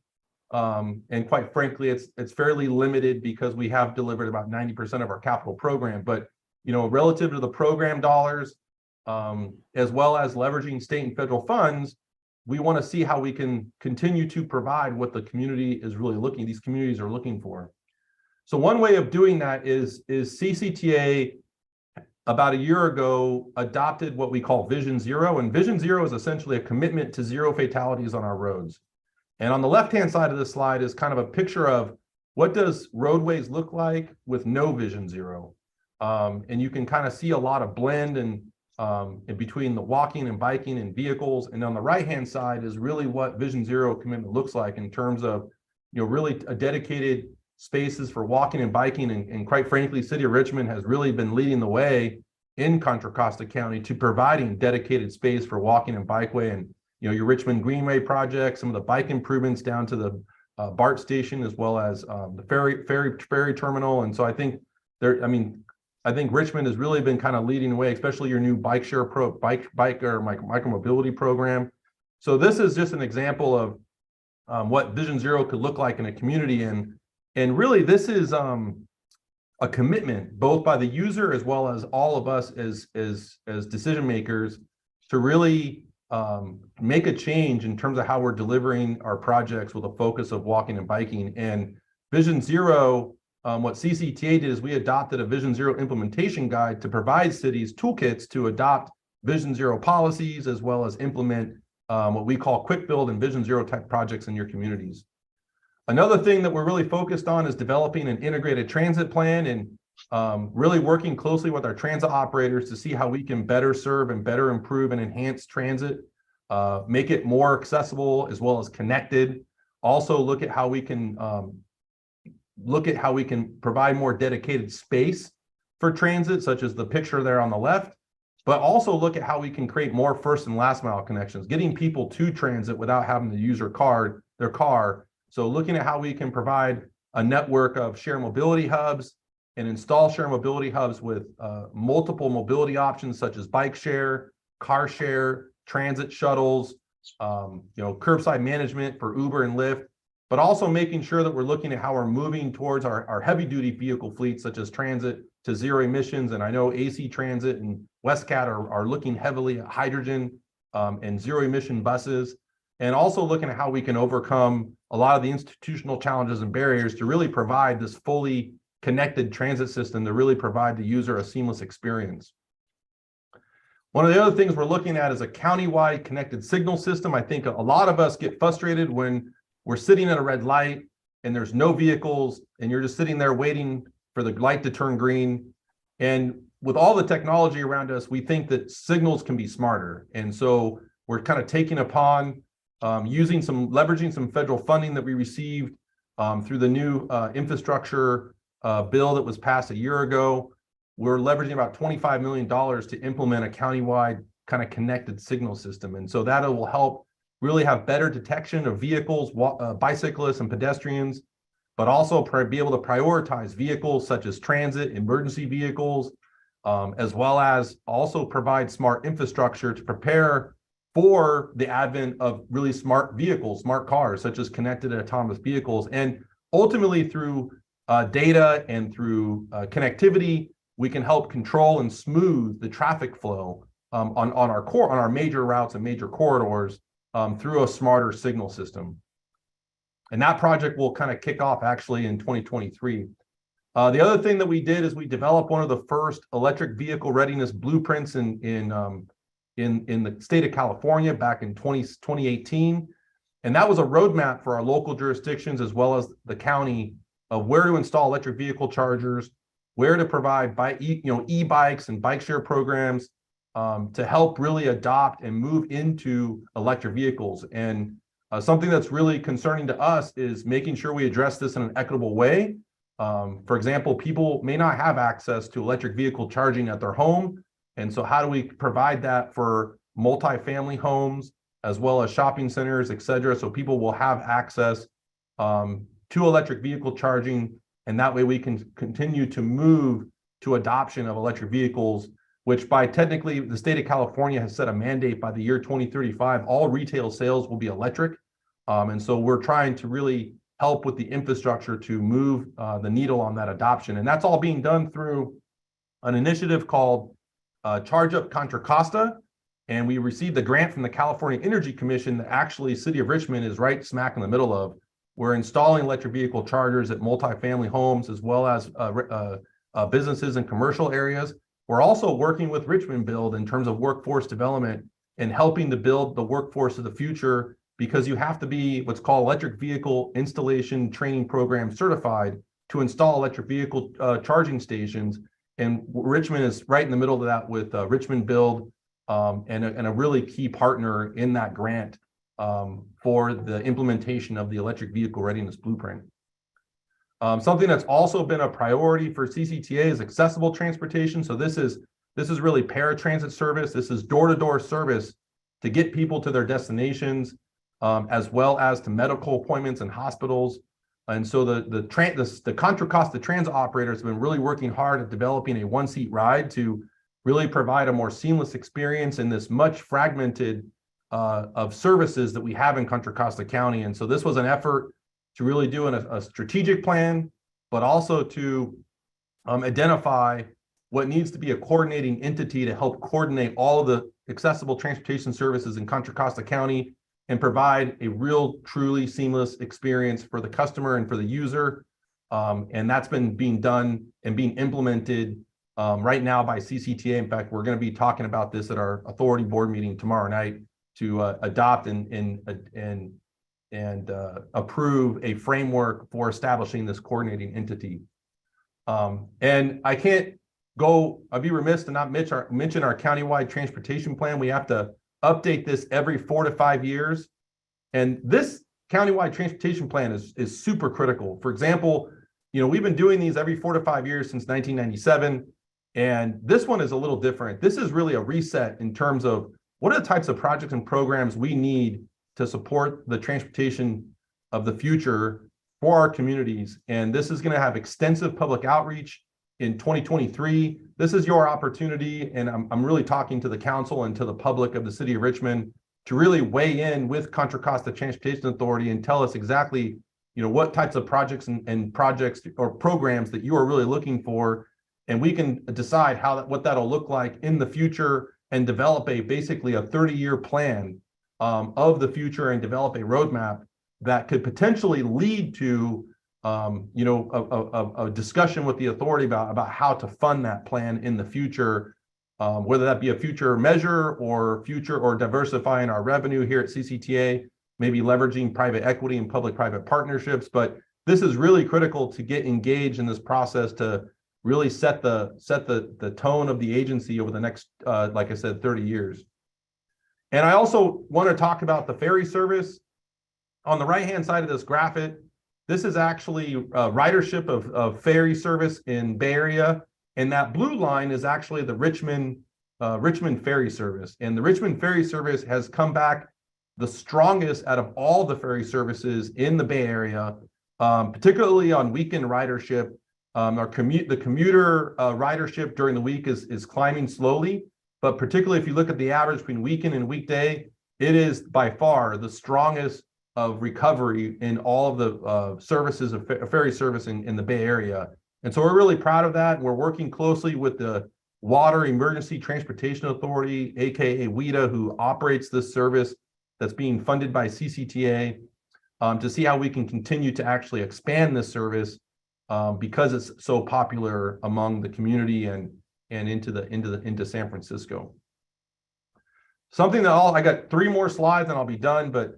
And quite frankly, it's fairly limited because we have delivered about 90% of our capital program. But relative to the program dollars, as well as leveraging state and federal funds, we want to see how we can continue to provide what the community is really these communities are looking for. So one way of doing that is CCTA about a year ago adopted what we call Vision Zero, and Vision Zero is essentially a commitment to zero fatalities on our roads. And on the left-hand side of this slide is kind of a picture of what does roadways look like with no Vision Zero. And you can kind of see a lot of blend and in between the walking and biking and vehicles. And on the right-hand side is really what Vision Zero commitment looks like in terms of, really a dedicated spaces for walking and biking. And quite frankly, City of Richmond has really been leading the way in Contra Costa County to providing dedicated space for walking and bikeway. And, your Richmond Greenway project, some of the bike improvements down to the BART station, as well as the ferry terminal. And so I think I think Richmond has really been kind of leading the way, especially your new bike share micromobility program. So this is just an example of what Vision Zero could look like in a community. And really this is a commitment both by the user as well as all of us as decision makers to really make a change in terms of how we're delivering our projects with a focus of walking and biking. And Vision Zero, what CCTA did is we adopted a Vision Zero implementation guide to provide cities toolkits to adopt Vision Zero policies, as well as implement what we call quick build and Vision Zero type projects in your communities. Another thing that we're really focused on is developing an integrated transit plan and really working closely with our transit operators to see how we can better serve and better improve and enhance transit, make it more accessible as well as connected. Also look at how we can provide more dedicated space for transit, such as the picture there on the left, but also look at how we can create more first and last mile connections, getting people to transit without having to use their car. So looking at how we can provide a network of shared mobility hubs and install shared mobility hubs with multiple mobility options such as bike share, car share, transit shuttles, curbside management for Uber and Lyft, but also making sure that we're looking at how we're moving towards our heavy duty vehicle fleets such as transit to zero emissions. And I know AC Transit and Westcat are looking heavily at hydrogen and zero emission buses, and also looking at how we can overcome a lot of the institutional challenges and barriers to really provide this fully connected transit system to really provide the user a seamless experience. One of the other things we're looking at is a countywide connected signal system. I think a lot of us get frustrated when we're sitting at a red light and there's no vehicles and you're just sitting there waiting for the light to turn green. And with all the technology around us, we think that signals can be smarter. And so we're kind of taking upon leveraging some federal funding that we received through the new infrastructure bill that was passed a year ago. We're leveraging about $25 million to implement a countywide kind of connected signal system. And so that will help really have better detection of vehicles, bicyclists and pedestrians, but also be able to prioritize vehicles such as transit, emergency vehicles, as well as also provide smart infrastructure to prepare for the advent of really smart vehicles, smart cars, such as connected and autonomous vehicles. And ultimately through data and through connectivity, we can help control and smooth the traffic flow on our major routes and major corridors through a smarter signal system. And that project will kind of kick off actually in 2023. The other thing that we did is we developed one of the first electric vehicle readiness blueprints in the state of California back in 2018. And that was a roadmap for our local jurisdictions as well as the county of where to install electric vehicle chargers, where to provide e-bikes and bike share programs to help really adopt and move into electric vehicles. And something that's really concerning to us is making sure we address this in an equitable way. For example, people may not have access to electric vehicle charging at their home. And so how do we provide that for multifamily homes as well as shopping centers, et cetera, so people will have access to electric vehicle charging, and that way we can continue to move to adoption of electric vehicles, which by technically the state of California has set a mandate by the year 2035, all retail sales will be electric. And so we're trying to really help with the infrastructure to move the needle on that adoption. And that's all being done through an initiative called Charge Up Contra Costa. And we received a grant from the California Energy Commission that actually City of Richmond is right smack in the middle of. We're installing electric vehicle chargers at multifamily homes as well as businesses and commercial areas. We're also working with Richmond Build in terms of workforce development and helping to build the workforce of the future, because you have to be what's called electric vehicle installation training program certified to install electric vehicle charging stations. And Richmond is right in the middle of that with Richmond Build and a really key partner in that grant for the implementation of the electric vehicle readiness blueprint. Something that's also been a priority for CCTA is accessible transportation. So this is really paratransit service. This is door-to-door service to get people to their destinations, as well as to medical appointments and hospitals. And so the Contra Costa transit operators have been really working hard at developing a one-seat ride to really provide a more seamless experience in this much fragmented of services that we have in Contra Costa County. And so this was an effort to really do a strategic plan, but also to identify what needs to be a coordinating entity to help coordinate all of the accessible transportation services in Contra Costa County and provide a real, truly seamless experience for the customer and for the user. And that's been being done and being implemented right now by CCTA. In fact, we're going to be talking about this at our authority board meeting tomorrow night to adopt and approve a framework for establishing this coordinating entity. And I can't go, I'd be remiss to not mention our countywide transportation plan. We have to update this every 4 to 5 years. And this countywide transportation plan is super critical. For example, we've been doing these every 4 to 5 years since 1997. And this one is a little different. This is really a reset in terms of what are the types of projects and programs we need to support the transportation of the future for our communities. And this is going to have extensive public outreach in 2023. This is your opportunity, and I'm really talking to the council and to the public of the city of Richmond to really weigh in with Contra Costa Transportation Authority and tell us exactly, what types of projects and projects or programs that you are really looking for, and we can decide what that'll look like in the future and develop basically a 30-year plan of the future and develop a roadmap that could potentially lead to a discussion with the authority about how to fund that plan in the future, whether that be a future measure or diversifying our revenue here at CCTA, maybe leveraging private equity and public-private partnerships. But this is really critical to get engaged in this process to really set the tone of the agency over the next, like I said, 30 years. And I also want to talk about the ferry service. On the right-hand side of this graphic, this is actually ridership of ferry service in Bay Area. And that blue line is actually the Richmond ferry service. And the Richmond ferry service has come back the strongest out of all the ferry services in the Bay Area, particularly on weekend ridership. The commuter ridership during the week is climbing slowly, but particularly if you look at the average between weekend and weekday, it is by far the strongest of recovery in all of the services of ferry service in the Bay Area. And so we're really proud of that. We're working closely with the Water Emergency Transportation Authority, aka WETA, who operates this service that's being funded by CCTA, to see how we can continue to actually expand this service because it's so popular among the community and into San Francisco. I got 3 more slides and I'll be done, but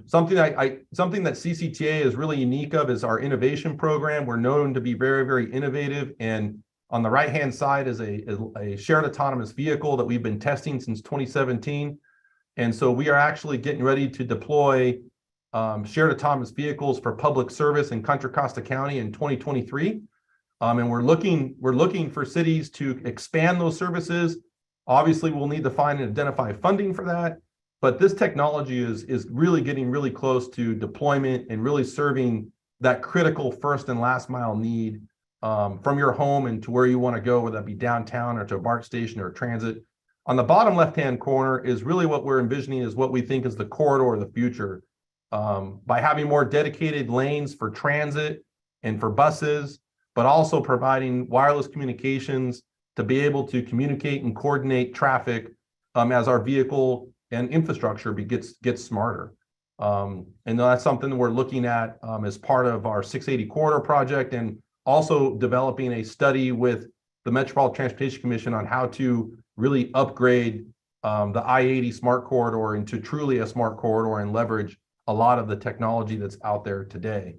something that CCTA is really unique of is our innovation program. We're known to be very, very innovative. And on the right-hand side is a shared autonomous vehicle that we've been testing since 2017. And so we are actually getting ready to deploy shared autonomous vehicles for public service in Contra Costa County in 2023. And we're looking for cities to expand those services. Obviously, we'll need to find and identify funding for that. But this technology is really getting really close to deployment and really serving that critical first and last mile need from your home and to where you want to go, whether that be downtown or to a BART station or transit. On the bottom left-hand corner is really what we're envisioning is what we think is the corridor of the future. By having more dedicated lanes for transit and for buses, but also providing wireless communications to be able to communicate and coordinate traffic as our vehicle and infrastructure gets smarter. And that's something that we're looking at as part of our 680 corridor project, and also developing a study with the Metropolitan Transportation Commission on how to really upgrade the I-80 smart corridor into truly a smart corridor and leverage a lot of the technology that's out there today.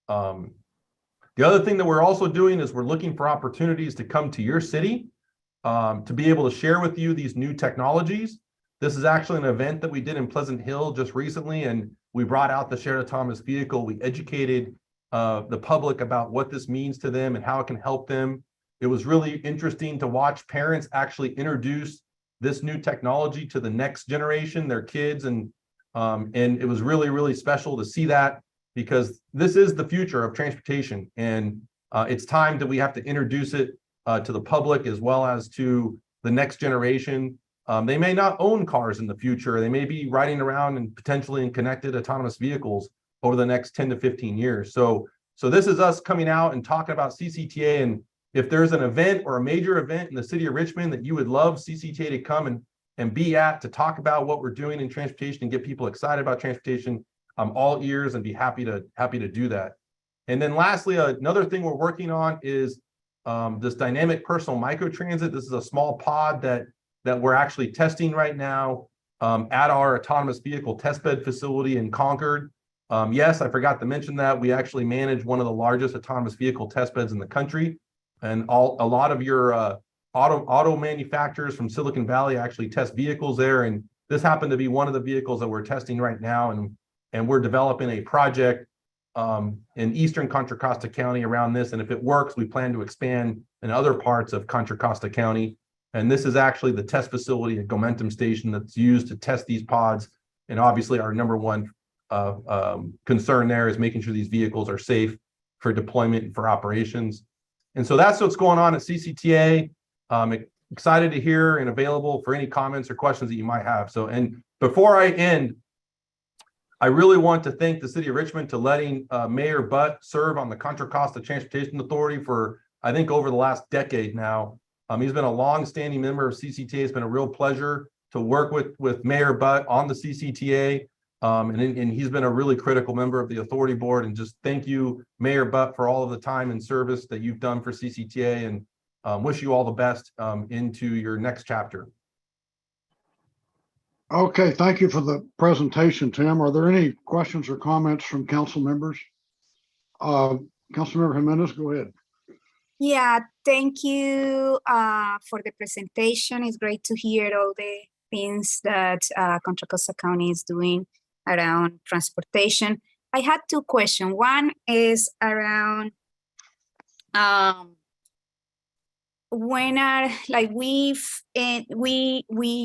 The other thing that we're also doing is we're looking for opportunities to come to your city to be able to share with you these new technologies. This is actually an event that we did in Pleasant Hill just recently, and we brought out the shared autonomous vehicle. We educated the public about what this means to them and how it can help them. It was really interesting to watch parents actually introduce this new technology to the next generation, their kids, and it was really, really special to see that, because this is the future of transportation, and it's time that we have to introduce it to the public as well as to the next generation. They may not own cars in the future. They may be riding around and potentially in connected autonomous vehicles over the next 10 to 15 years. So this is us coming out and talking about CCTA, and if there's an event or a major event in the city of Richmond that you would love CCTA to come and be at to talk about what we're doing in transportation and get people excited about transportation, I'm all ears and be happy to do that. And then lastly, another thing we're working on is this dynamic personal microtransit. This is a small pod that we're actually testing right now at our autonomous vehicle testbed facility in Concord. Yes, I forgot to mention that we actually manage one of the largest autonomous vehicle testbeds in the country, and a lot of your auto manufacturers from Silicon Valley actually test vehicles there. And this happened to be one of the vehicles that we're testing right now, and we're developing a project in eastern Contra Costa County around this. And if it works, we plan to expand in other parts of Contra Costa County. And this is actually the test facility at Gomentum Station that's used to test these pods. And obviously our number one concern there is making sure these vehicles are safe for deployment and for operations. And so that's what's going on at CCTA. Excited to hear and available for any comments or questions that you might have. So, and before I end, I really want to thank the city of Richmond to letting Mayor Butt serve on the Contra Costa Transportation Authority for, I think, over the last decade now. He's been a long-standing member of CCTA. It's been a real pleasure to work with Mayor Butt on the CCTA. And he's been a really critical member of the authority board. And just thank you, Mayor Butt, for all of the time and service that you've done for CCTA, and wish you all the best into your next chapter. Okay, thank you for the presentation, Tim. Are there any questions or comments from council members? Councilmember Jimenez, go ahead. Yeah, thank you for the presentation. It's great to hear all the things that Contra Costa County is doing around transportation. I had two questions. One is around when are, like, we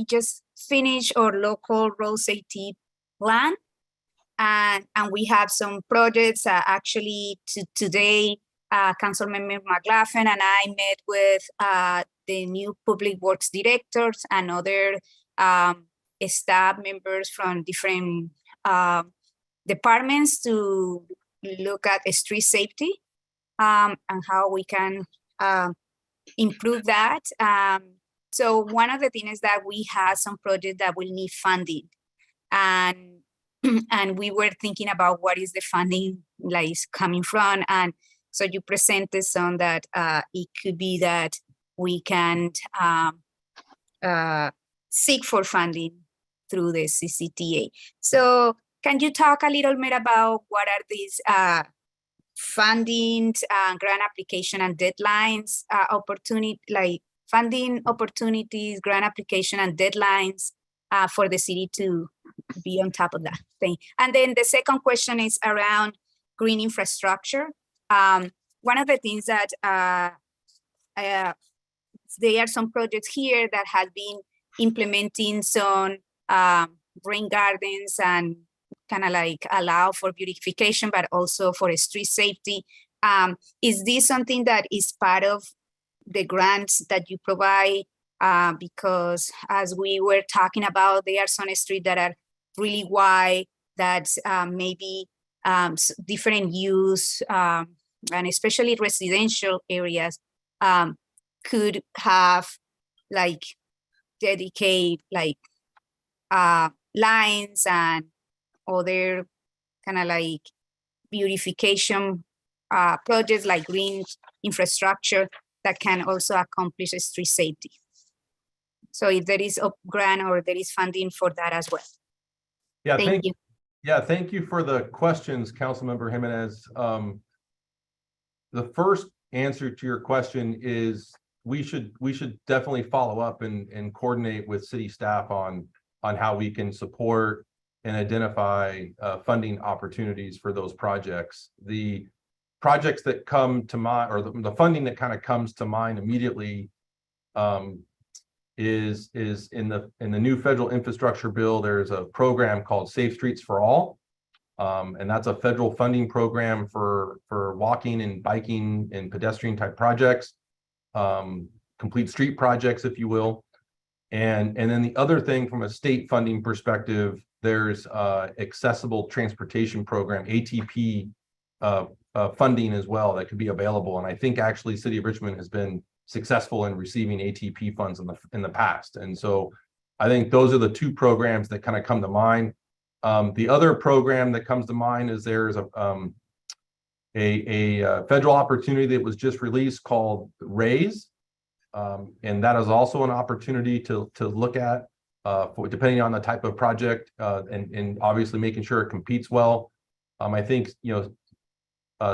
just finished our local road safety plan, and we have some projects. Actually, today, Councilmember McLaughlin and I met with the new public works directors and other staff members from different departments to look at street safety and how we can improve that. So one of the things is that we have some projects that will need funding, and we were thinking about what is the funding like is coming from. And so you presented some that it could be that we can seek for funding through the CCTA. So can you talk a little bit about what are these funding, grant application and deadlines, funding opportunities, grant application and deadlines for the city to be on top of that thing? And then the second question is around green infrastructure. One of the things that there are some projects here that have been implementing some rain gardens and kind of like allow for beautification, but also for street safety. Is this something that is part of the grants that you provide? Because as we were talking about, there are some streets that are really wide that maybe different use, and especially residential areas, could have like dedicated like lines and other kind of like beautification projects like green infrastructure that can also accomplish street safety. So if there is a grant or there is funding for that as well. Yeah, Thank you. Yeah, thank you for the questions, Councilmember Jimenez. The first answer to your question is we should definitely follow up and coordinate with city staff on how we can support and identify funding opportunities for those projects. The projects that come to mind, or the funding that kind of comes to mind immediately, is in the new federal infrastructure bill. There's a program called Safe Streets for All, and that's a federal funding program for walking and biking and pedestrian type projects, complete street projects, if you will. And then the other thing from a state funding perspective, there's accessible transportation program, ATP funding as well, that could be available. And I think actually City of Richmond has been successful in receiving ATP funds in the past. And so I think those are the two programs that kind of come to mind. The other program that comes to mind is there's a federal opportunity that was just released called RAISE. And that is also an opportunity to look at for depending on the type of project and obviously making sure it competes well. I think,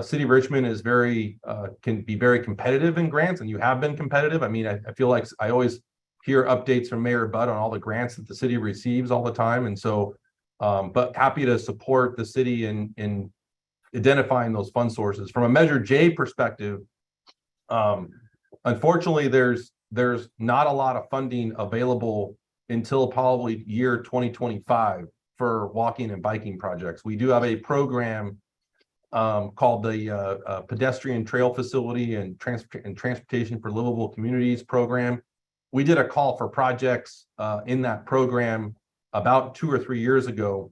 City of Richmond is can be very competitive in grants, and you have been competitive. I mean, I feel like I always hear updates from Mayor Butt on all the grants that the city receives all the time. And so, but happy to support the city in identifying those fund sources. From a Measure J perspective, unfortunately, there's not a lot of funding available until probably year 2025 for walking and biking projects. We do have a program called the Pedestrian Trail Facility and Transportation for Livable Communities program. We did a call for projects in that program about 2 or 3 years ago.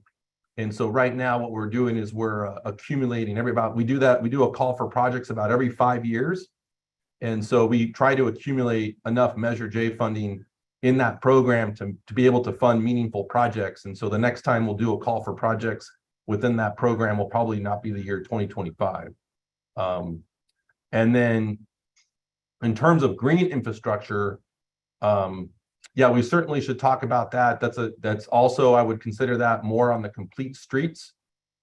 And so right now what we're doing is we're accumulating we do a call for projects about every 5 years. And so we try to accumulate enough Measure J funding in that program to be able to fund meaningful projects. And so the next time we'll do a call for projects within that program will probably not be the year 2025. And then in terms of green infrastructure, yeah, we certainly should talk about that. That's also, I would consider that more on the complete streets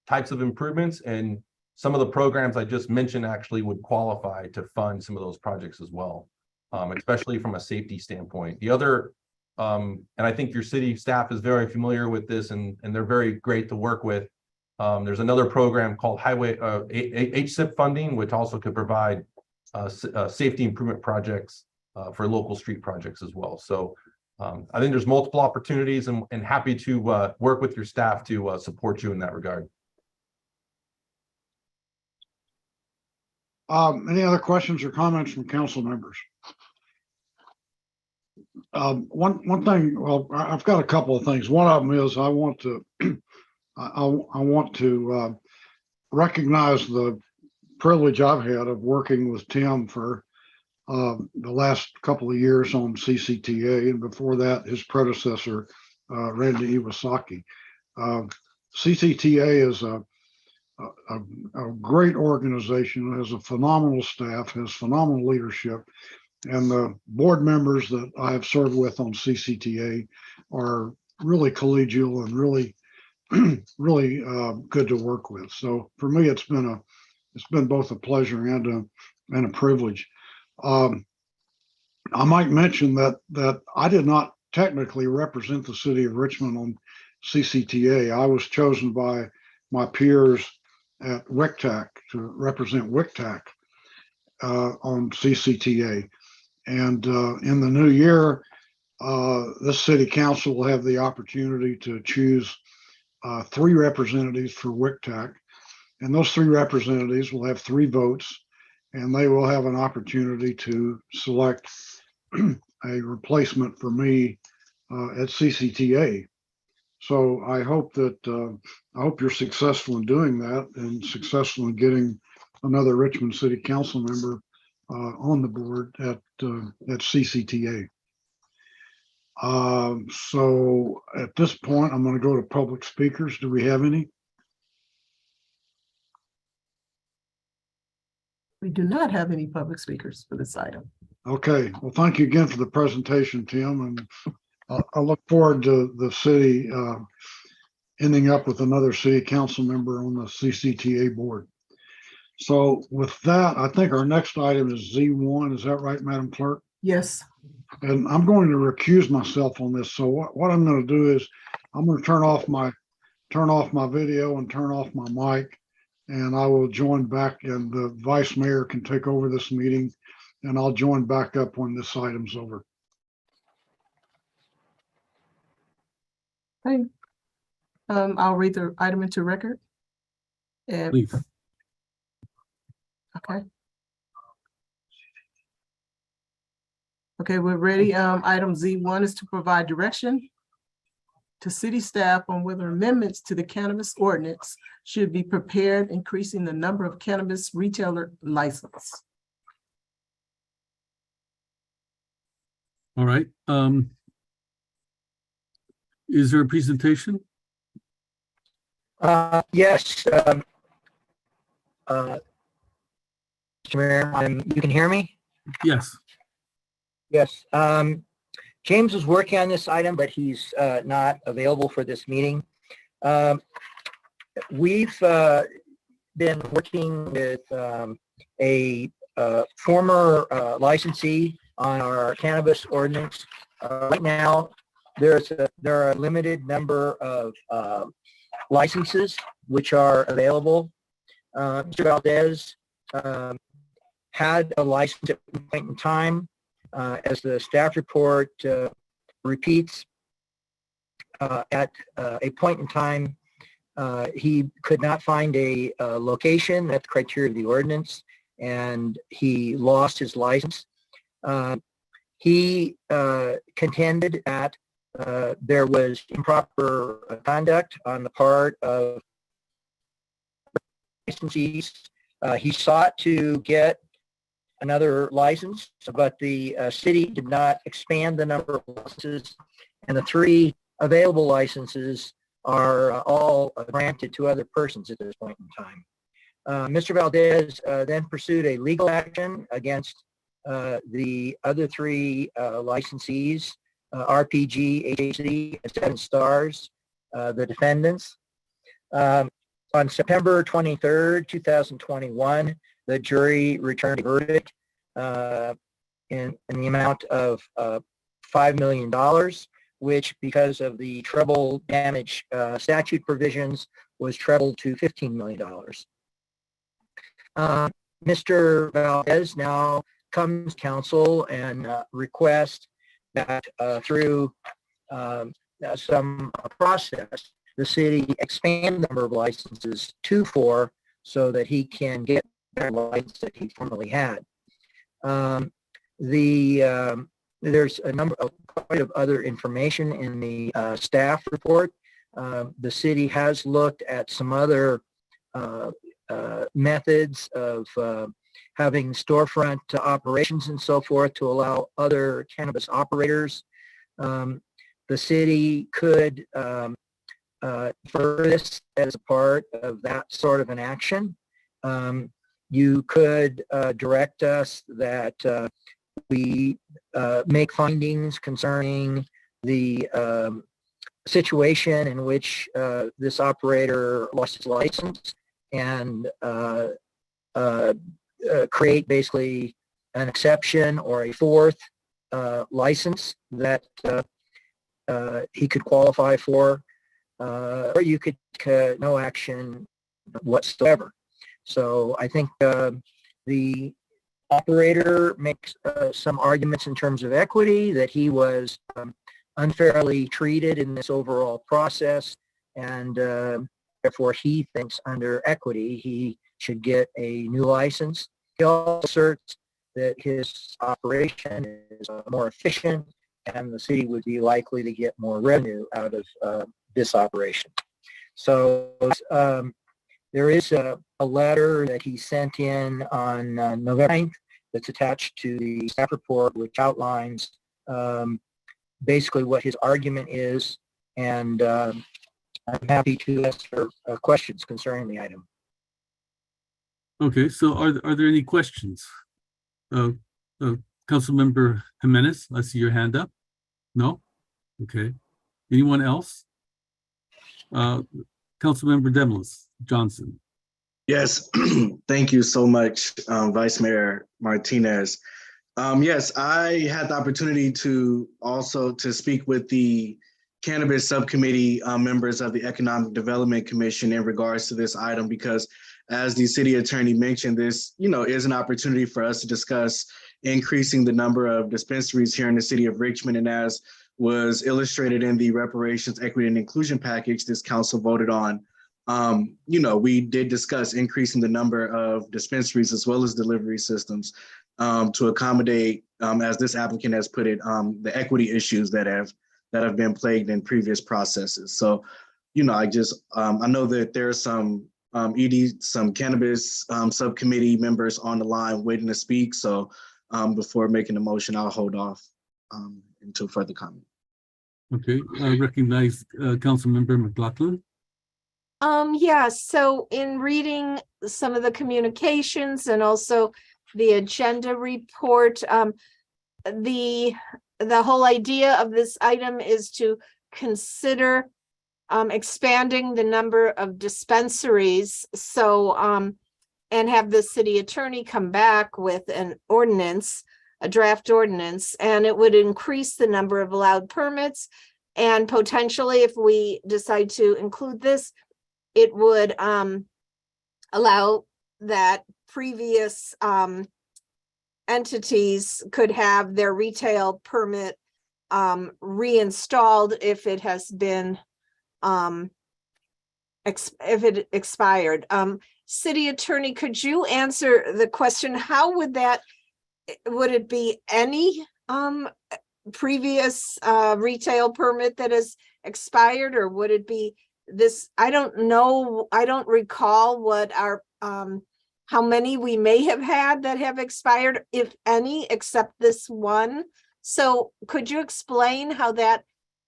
types of improvements. And some of the programs I just mentioned actually would qualify to fund some of those projects as well, especially from a safety standpoint. The other, and I think your city staff is very familiar with this, and they're very great to work with. There's another program called Highway HSIP funding, which also could provide safety improvement projects for local street projects as well. So I think there's multiple opportunities, and happy to work with your staff to support you in that regard. Any other questions or comments from council members? One thing, well, I've got a couple of things. One of them is I want to recognize the privilege I've had of working with Tim for the last couple of years on CCTA, and before that, his predecessor, Randy Iwasaki. CCTA is a great organization, has a phenomenal staff, has phenomenal leadership, and the board members that I have served with on CCTA are really collegial and really good to work with. So for me, it's been both a pleasure and a privilege. I might mention that I did not technically represent the city of Richmond on CCTA. I was chosen by my peers at WICTAC to represent WICTAC on CCTA. And in the new year, this city council will have the opportunity to choose 3 representatives for WICTAC. And those 3 representatives will have 3 votes, and they will have an opportunity to select a replacement for me at CCTA. So I hope you're successful in doing that and successful in getting another Richmond City Council member on the board at CCTA. So at this point, I'm going to go to public speakers. Do we have any? We do not have any public speakers for this item. Okay, well, thank you again for the presentation, Tim, and I look forward to the city ending up with another city council member on the CCTA board. So with that, I think our next item is Z1. Is that right, Madam Clerk? Yes. And I'm going to recuse myself on this. So what I'm going to do is I'm going to turn off my video and turn off my mic, and I will join back, and the vice mayor can take over this meeting, and I'll join back up when this item's over. Okay. I'll read the item into record. Please. Okay. Okay, we're ready. Item Z1 is to provide direction to city staff on whether amendments to the cannabis ordinance should be prepared, increasing the number of cannabis retailer license. All right. Is there a presentation? Yes. Mr. Mayor, you can hear me? Yes. Yes. James is working on this item, but he's not available for this meeting. We've been working with a former licensee on our cannabis ordinance. Right now, there are a limited number of licenses which are available. Mr. Valdez had a license at one point in time. As the staff report repeats, at a point in time, he could not find a location at the criteria of the ordinance, and he lost his license. He contended that there was improper conduct on the part of licensees. He sought to get another license, but the city did not expand the number of licenses, and the 3 available licenses are all granted to other persons at this point in time. Mr. Valdez then pursued a legal action against the other 3 licensees, RPG, HAC, and 7 Stars, the defendants. On September 23rd, 2021, the jury returned a verdict in the amount of $5 million, which, because of the treble damage statute provisions, was trebled to $15 million. Mr. Valdez now comes to council and requests that through some process, the city expand the number of licenses to 4 so that he can get the license that he formerly had. There's a number of quite of other information in the staff report. The city has looked at some other methods of having storefront operations and so forth to allow other cannabis operators. The city could for this as a part of that sort of an action. You could direct us that we make findings concerning the situation in which this operator lost his license, and create basically an exception or a 4th license that he could qualify for, or you could no action whatsoever. So I think the operator makes some arguments in terms of equity, that he was unfairly treated in this overall process, and therefore he thinks under equity he should get a new license. He also asserts that his operation is more efficient and the city would be likely to get more revenue out of this operation. So there is a letter that he sent in on November 9th that's attached to the staff report, which outlines basically what his argument is, and I'm happy to answer questions concerning the item. Okay, so are there any questions? Councilmember Jimenez, I see your hand up. No? Okay. Anyone else? Councilmember Demlis Johnson. Yes, thank you so much, Vice Mayor Martinez. Yes, I had the opportunity to also to speak with the Cannabis Subcommittee members of the Economic Development Commission in regards to this item, because as the city attorney mentioned, this, is an opportunity for us to discuss increasing the number of dispensaries here in the city of Richmond. And as was illustrated in the reparations, equity, and inclusion package this council voted on, we did discuss increasing the number of dispensaries as well as delivery systems to accommodate, as this applicant has put it, the equity issues that have been plagued in previous processes. So, I know that there are some some cannabis subcommittee members on the line waiting to speak. So before making a motion, I'll hold off until further comment. Okay, I recognize Councilmember McLaughlin. Yeah, so in reading some of the communications and also the agenda report, the whole idea of this item is to consider expanding the number of dispensaries. So, and have the city attorney come back with an ordinance, a draft ordinance, and it would increase the number of allowed permits. And potentially, if we decide to include this, it would allow that previous entities could have their retail permit reinstalled if it has been if it expired. City attorney, could you answer the question? How would it be any previous retail permit that is expired, or would it be this? I don't know. I don't recall what our how many we may have had that have expired, if any, except this one. So could you explain how that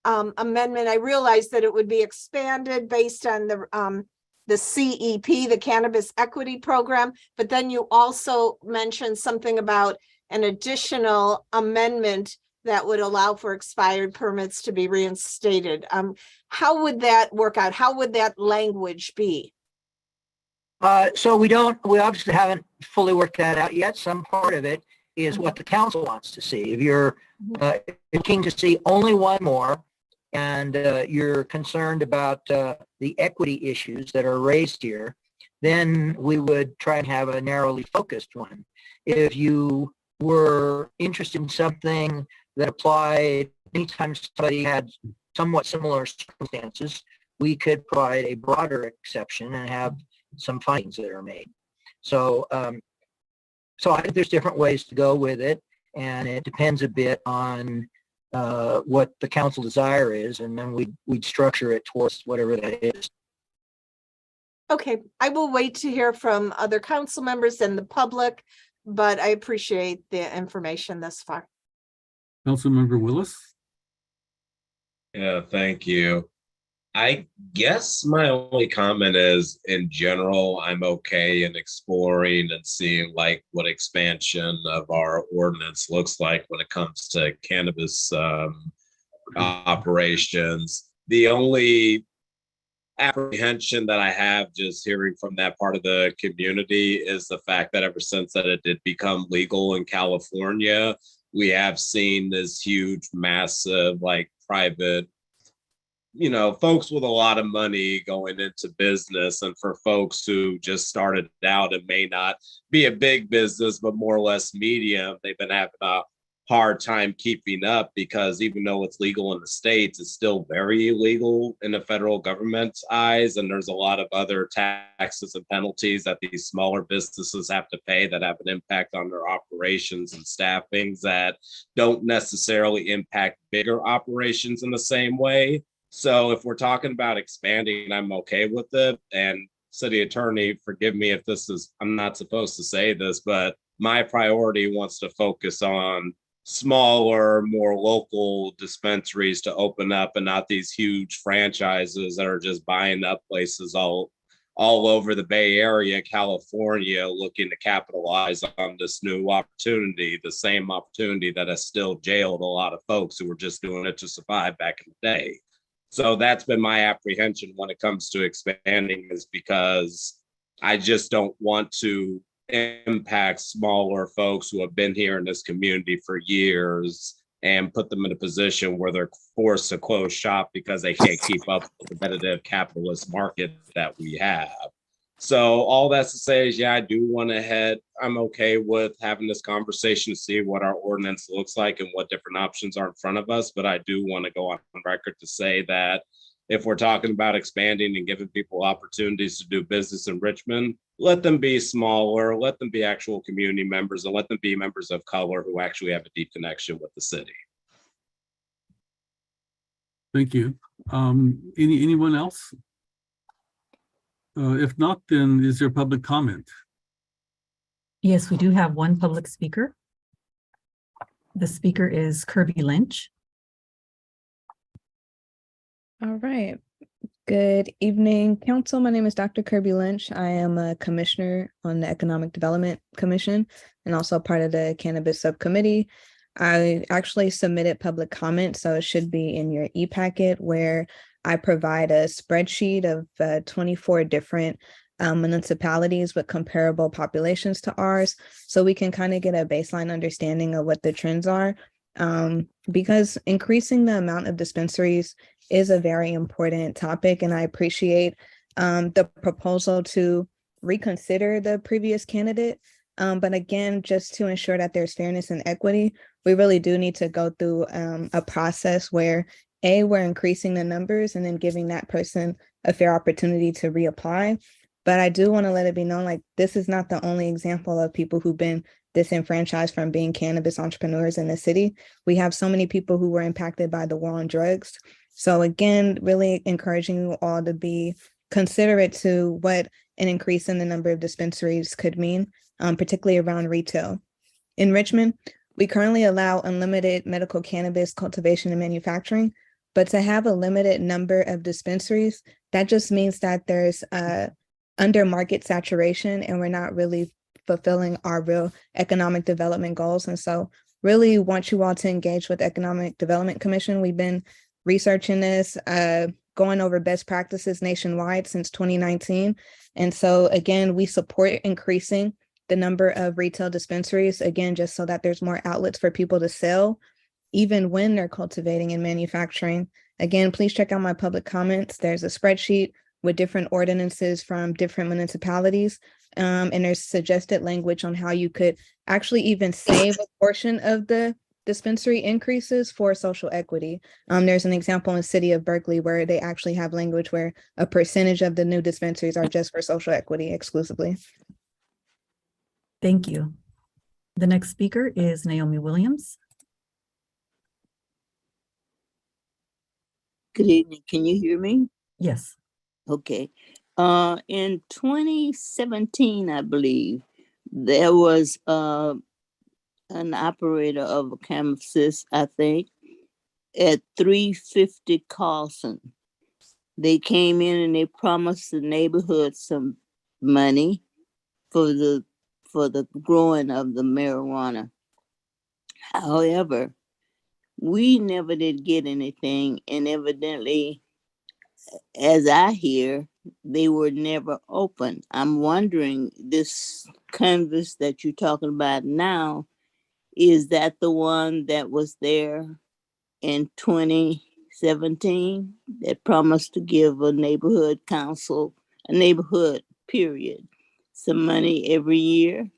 amendment, I realized that it would be expanded based on the CEP, the Cannabis Equity Program, but then you also mentioned something about an additional amendment that would allow for expired permits to be reinstated. How would that work out? How would that language be? So we obviously haven't fully worked that out yet. Some part of it is what the council wants to see. If you're keen to see only one more, and you're concerned about the equity issues that are raised here, then we would try and have a narrowly focused one. If you were interested in something that applied anytime somebody had somewhat similar circumstances, we could provide a broader exception and have some findings that are made. So, so I think there's different ways to go with it, and it depends a bit on what the council desire is, and then we'd structure it towards whatever that is. Okay, I will wait to hear from other council members and the public, but I appreciate the information thus far. Councilmember Willis. Yeah, thank you. I guess my only comment is, in general, I'm okay in exploring and seeing like what expansion of our ordinance looks like when it comes to cannabis operations. The only apprehension that I have just hearing from that part of the community is the fact that ever since that it did become legal in California, we have seen this huge, massive, like private, folks with a lot of money going into business. And for folks who just started out and may not be a big business, but more or less medium, they've been having a hard time keeping up, because even though it's legal in the states, it's still very illegal in the federal government's eyes. And there's a lot of other taxes and penalties that these smaller businesses have to pay that have an impact on their operations and staffings that don't necessarily impact bigger operations in the same way. So if we're talking about expanding, I'm okay with it. And city attorney, forgive me if I'm not supposed to say this, but my priority wants to focus on smaller, more local dispensaries to open up, and not these huge franchises that are just buying up places all all over the Bay Area, California, looking to capitalize on this new opportunity, the same opportunity that has still jailed a lot of folks who were just doing it to survive back in the day. So that's been my apprehension when it comes to expanding, is because I just don't want to impact smaller folks who have been here in this community for years and put them in a position where they're forced to close shop because they can't keep up with the competitive capitalist market that we have. So all that's to say is, yeah, I do want to head. I'm okay with having this conversation to see what our ordinance looks like and what different options are in front of us. But I do want to go on record to say that if we're talking about expanding and giving people opportunities to do business in Richmond, let them be smaller, let them be actual community members, and let them be members of color who actually have a deep connection with the city. Thank you. Anyone else? If not, then is there public comment? Yes, we do have one public speaker. The speaker is Kirby Lynch. All right. Good evening, Council. My name is Dr. Kirby Lynch. I am a commissioner on the Economic Development Commission and also part of the Cannabis Subcommittee. I actually submitted public comment, so it should be in your e-packet, where I provide a spreadsheet of 24 different municipalities with comparable populations to ours, so we can kind of get a baseline understanding of what the trends are. Because increasing the amount of dispensaries is a very important topic, and I appreciate the proposal to reconsider the previous candidate. But again, just to ensure that there's fairness and equity, we really do need to go through a process where we're increasing the numbers and then giving that person a fair opportunity to reapply. But I do want to let it be known, like, this is not the only example of people who've been disenfranchised from being cannabis entrepreneurs in the city. We have so many people who were impacted by the war on drugs. So again, really encouraging you all to be considerate to what an increase in the number of dispensaries could mean, particularly around retail. In Richmond, we currently allow unlimited medical cannabis cultivation and manufacturing, but to have a limited number of dispensaries, that just means that there's under market saturation and we're not really fulfilling our real economic development goals. And so really want you all to engage with Economic Development Commission. We've been researching this, going over best practices nationwide since 2019. And so again, we support increasing the number of retail dispensaries, again, just so that there's more outlets for people to sell, even when they're cultivating and manufacturing. Again, please check out my public comments. There's a spreadsheet with different ordinances from different municipalities. And there's suggested language on how you could actually even save a portion of the dispensary increases for social equity. There's an example in the city of Berkeley where they actually have language where a percentage of the new dispensaries are just for social equity exclusively. Thank you. The next speaker is Naomi Williams. Good evening. Can you hear me? Yes. Okay. In 2017, I believe, there was an operator of a campuses, I think, at 350 Carlson. They came in and they promised the neighborhood some money for the growing of the marijuana. However, we never did get anything, and evidently, as I hear, they were never open. I'm wondering, this canvas that you're talking about now, is that the one that was there in 2017 that promised to give a neighborhood council, a neighborhood period, some money every year?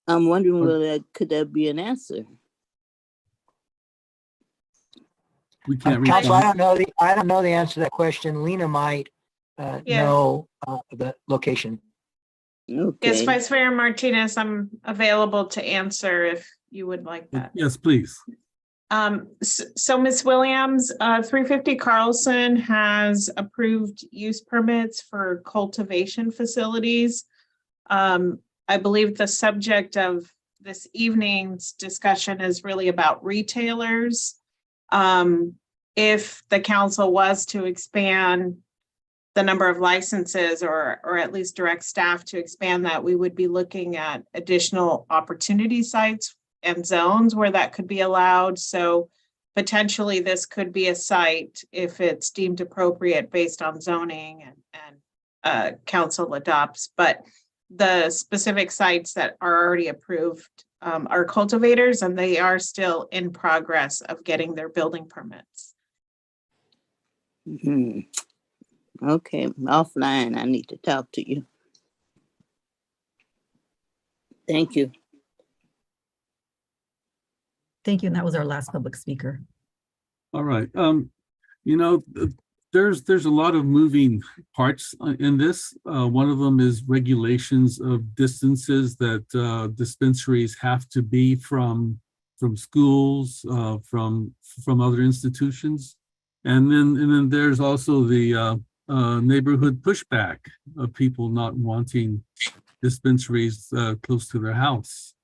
I'm wondering whether could that be an answer? We can't Council, I don't know the answer to that question. Lena might know the location. Okay. Yes, Vice Mayor Martinez, I'm available to answer if you would like that. Yes, please. So Ms. Williams, 350 Carlson has approved use permits for cultivation facilities. I believe the subject of this evening's discussion is really about retailers. If the council was to expand the number of licenses or at least direct staff to expand that, we would be looking at additional opportunity sites and zones where that could be allowed. So potentially this could be a site if it's deemed appropriate based on zoning and council adopts. But the specific sites that are already approved are cultivators, and they are still in progress of getting their building permits. Okay, offline, I need to talk to you. Thank you. Thank you. And that was our last public speaker. All right. You know, there's a lot of moving parts in this. One of them is regulations of distances that dispensaries have to be from schools, from other institutions. And then there's also the neighborhood pushback of people not wanting dispensaries close to their house.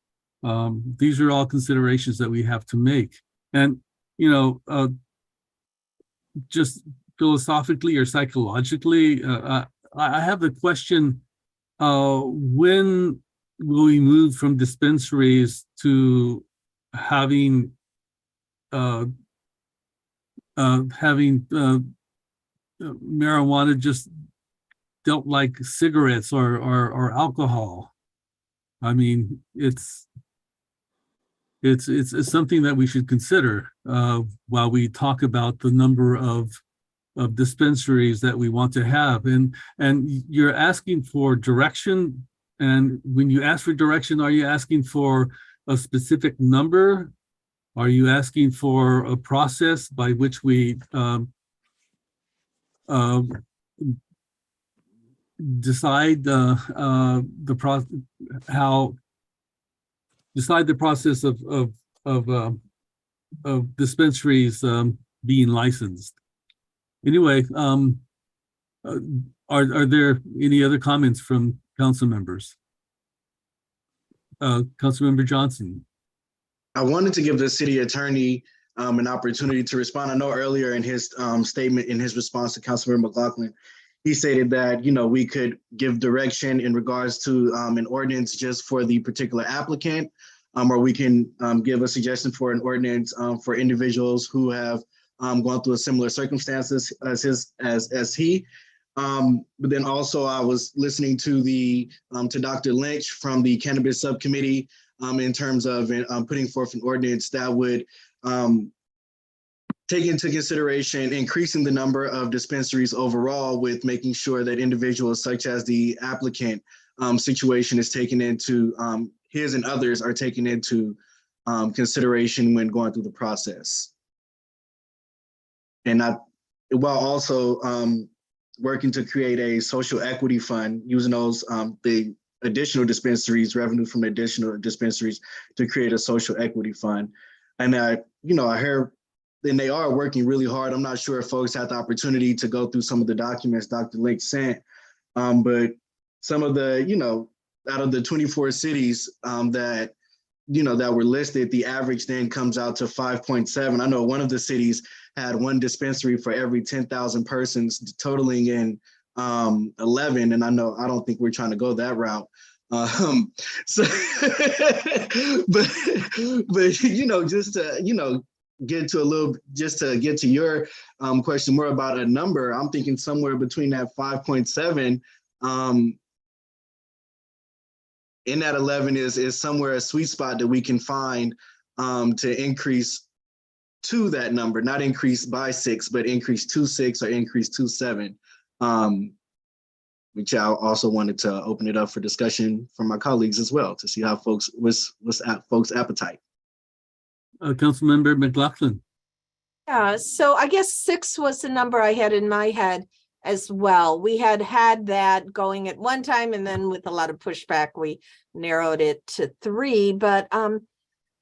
These are all considerations that we have to make. And, you know, just philosophically or psychologically, I have the question, when will we move from dispensaries to having marijuana just dealt like cigarettes or alcohol? I mean, it's something that we should consider while we talk about the number of dispensaries that we want to have. And you're asking for direction. And when you ask for direction, are you asking for a specific number? Are you asking for a process by which we decide the process of dispensaries being licensed? Anyway, are there any other comments from council members? Councilmember Johnson. I wanted to give the city attorney an opportunity to respond. I know earlier in his statement, in his response to Councilmember McLaughlin, he stated that, you know, we could give direction in regards to an ordinance just for the particular applicant, or we can give a suggestion for an ordinance for individuals who have gone through a similar circumstances as he. But then also I was listening to to Dr. Lynch from the Cannabis Subcommittee in terms of putting forth an ordinance that would take into consideration increasing the number of dispensaries overall, with making sure that individuals such as the applicant situation is taken into, his and others are taken into consideration when going through the process. And while also working to create a social equity fund, using those the additional dispensaries, revenue from additional dispensaries, to create a social equity fund. And you know, I hear, and they are working really hard. I'm not sure if folks had the opportunity to go through some of the documents Dr. Lake sent, but some of the, you know, out of the 24 cities that, you know, that were listed, the average then comes out to 5.7. I know one of the cities had one dispensary for every 10,000 persons, totaling in 11. And I don't think we're trying to go that route. So, but you know, just to, you know, get to your question more about a number, I'm thinking somewhere between that 5.7 in that 11 is somewhere a sweet spot that we can find to increase to that number, not increase by 6, but increase to 6 or increase to 7. Which I also wanted to open it up for discussion from my colleagues as well, to see how folks, what's folks' appetite. Councilmember McLaughlin. Yeah, so I guess 6 was the number I had in my head as well. We had that going at one time, and then with a lot of pushback, we narrowed it to 3. But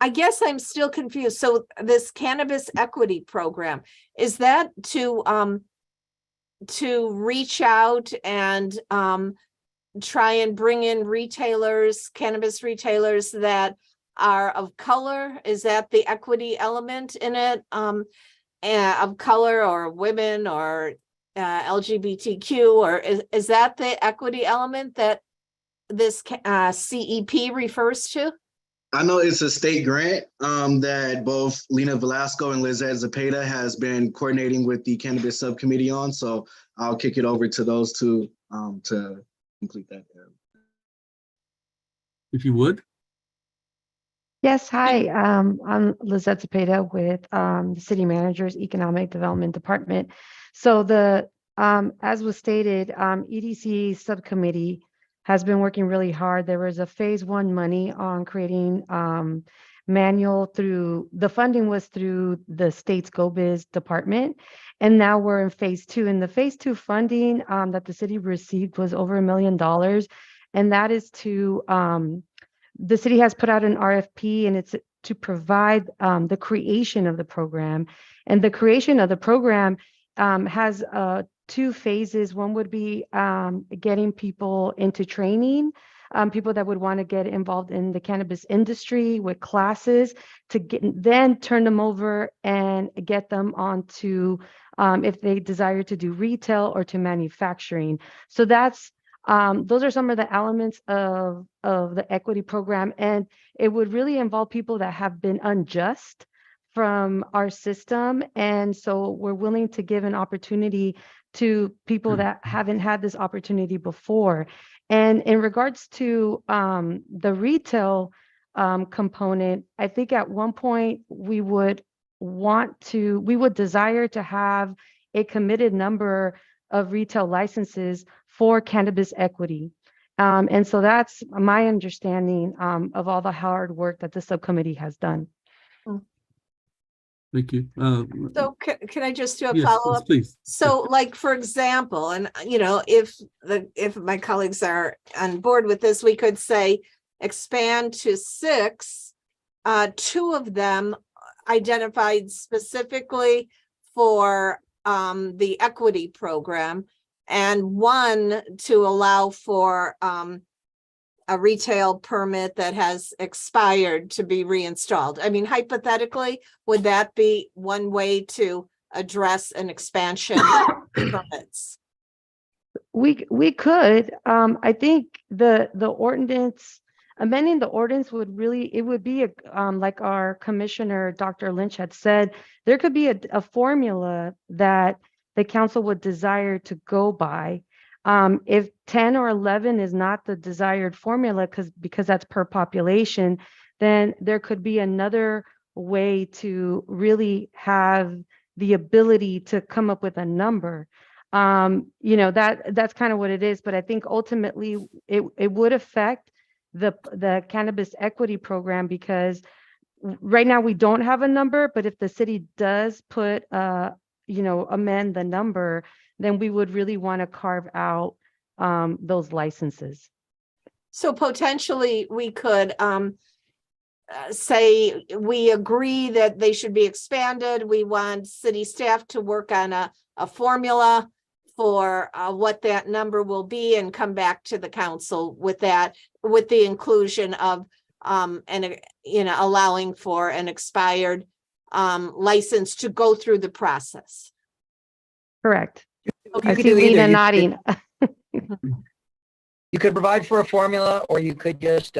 I guess I'm still confused. So this cannabis equity program, is that to reach out and try and bring in retailers, cannabis retailers that are of color? Is that the equity element in it? of color or women or LGBTQ, or is that the equity element that this CEP refers to? I know it's a state grant that both Lena Velasco and Lizette Zepeda has been coordinating with the cannabis subcommittee on. So I'll kick it over to those two to complete that. If you would. Yes, hi. I'm Lizette Zepeda with the City Manager's Economic Development Department. So as was stated, EDC subcommittee has been working really hard. There was a phase 1 money on creating manual through, the funding was through the state's GoBiz department. And now we're in phase 2. And the phase 2 funding that the city received was over $1 million. And that is to, the city has put out an RFP, and it's to provide the creation of the program. And the creation of the program has 2 phases. One would be getting people into training, people that would want to get involved in the cannabis industry with classes, to then turn them over and get them onto if they desire to do retail or to manufacturing. So that's those are some of the elements of the equity program, and it would really involve people that have been unjust from our system. And so we're willing to give an opportunity to people that haven't had this opportunity before. And in regards to the retail component, I think at one point we would desire to have a committed number of retail licenses for cannabis equity. And so that's my understanding of all the hard work that the subcommittee has done. Thank you. So can I just do a yes, follow-up? please. So like, for example, and if my colleagues are on board with this, we could say expand to 6, 2 of them identified specifically for the equity program, and 1 to allow for a retail permit that has expired to be reinstalled. I mean, hypothetically, would that be one way to address an expansion of permits? We could. I think the ordinance, amending the ordinance would be like our commissioner, Dr. Lynch, had said, there could be a formula that the council would desire to go by. If 10 or 11 is not the desired formula, because that's per population, then there could be another way to really have the ability to come up with a number. That's kind of what it is. But I think ultimately it would affect the cannabis equity program, because right now we don't have a number, but if the city does put amend the number, then we would really want to carve out those licenses. So potentially we could say we agree that they should be expanded. We want city staff to work on a formula for what that number will be, and come back to the council with that, with the inclusion of allowing for an expired license to go through the process. Correct. Okay. I see Lena nodding. You could provide for a formula, or you could just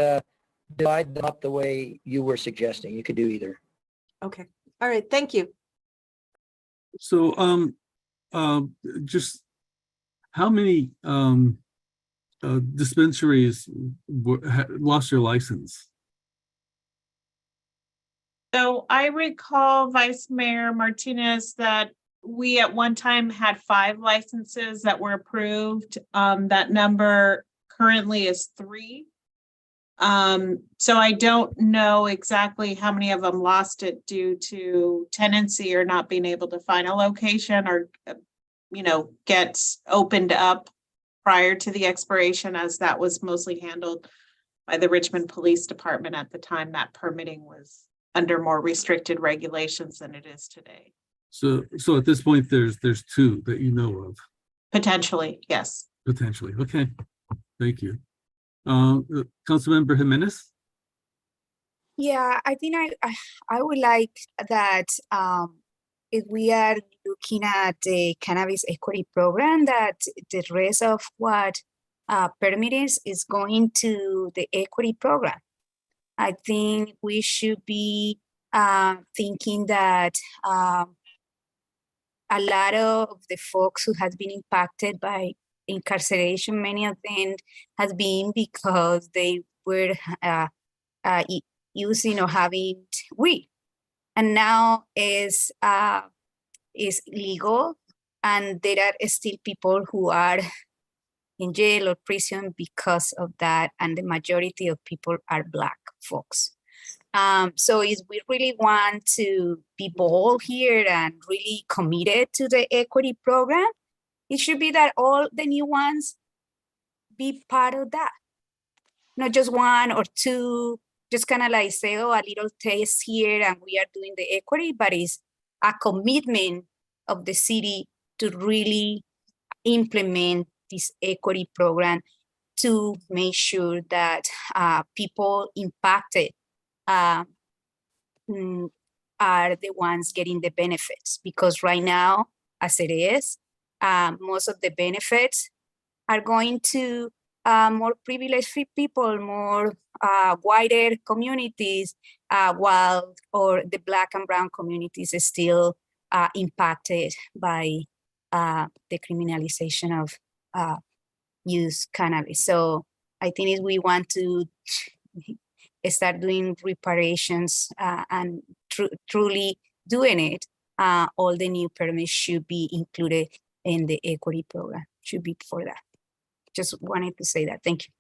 divide them up the way you were suggesting. You could do either. Okay. All right. Thank you. So, just how many dispensaries lost their license? So I recall, Vice Mayor Martinez, that we at one time had 5 licenses that were approved. That number currently is 3. So I don't know exactly how many of them lost it due to tenancy or not being able to find a location, or get opened up prior to the expiration, as that was mostly handled by the Richmond Police Department at the time that permitting was under more restricted regulations than it is today. So at this point, there's 2 that you know of. Potentially, yes. Potentially. Okay. Thank you. Councilmember Jimenez? Yeah, I think I would like that if we are looking at the cannabis equity program, that the rest of what permitting is going to the equity program. I think we should be thinking that a lot of the folks who has been impacted by incarceration, many of them has been because they were using or having weed, and now is legal, and there are still people who are in jail or prison because of that, and the majority of people are Black folks. So if we really want to be bold here and really committed to the equity program, it should be that all the new ones be part of that. Not just one or two, just kind of like say, oh, a little taste here and we are doing the equity, but it's a commitment of the city to really implement this equity program to make sure that people impacted are the ones getting the benefits. Because right now, as it is, most of the benefits are going to more privileged people, more wider communities, while the Black and brown communities is still impacted by the criminalization of use cannabis. So I think if we want to start doing reparations and truly doing it, all the new permits should be included in the equity program, should be for that. Just wanted to say that. Thank you.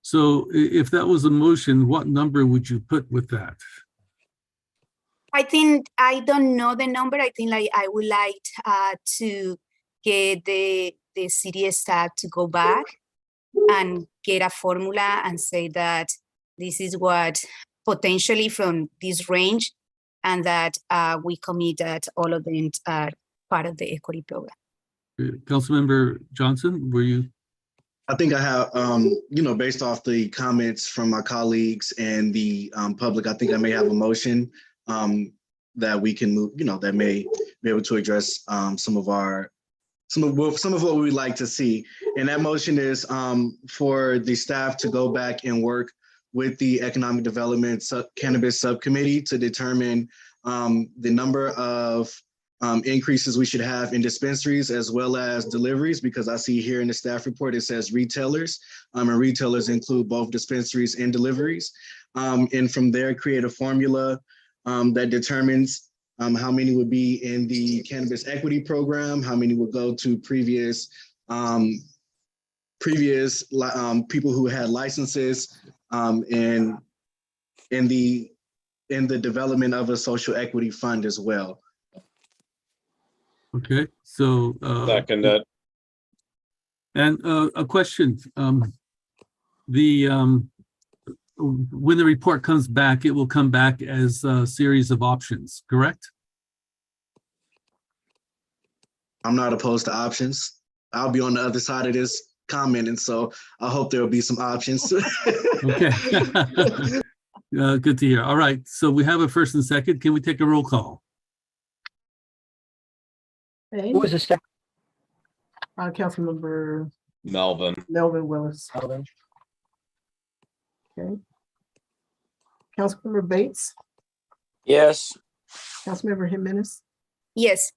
So if that was a motion, what number would you put with that? I think, I don't know the number. I think like I would like to get the city staff to go back and get a formula and say that this is what potentially from this range, and that we commit that all of them are part of the equity program. Councilmember Johnson, were you? I think I have, based off the comments from my colleagues and the public, I think I may have a motion that we can move, that may be able to address some of what we would like to see. And that motion is for the staff to go back and work with the Economic Development Cannabis Subcommittee to determine the number of increases we should have in dispensaries as well as deliveries, because I see here in the staff report, it says retailers, and retailers include both dispensaries and deliveries. And from there, create a formula that determines how many would be in the cannabis equity program, how many would go to previous people who had licenses, and in the development of a social equity fund as well. Okay, so. Second that. And a question, when the report comes back, it will come back as a series of options, correct? I'm not opposed to options. I'll be on the other side of this comment, and so I hope there will be some options. Okay. Good to hear. All right, so we have a first and second. Can we take a roll call? Who was the second? Councilmember Melvin. Willis. Melvin. Okay. Councilmember Bates. Yes. Councilmember Jimenez. Yes.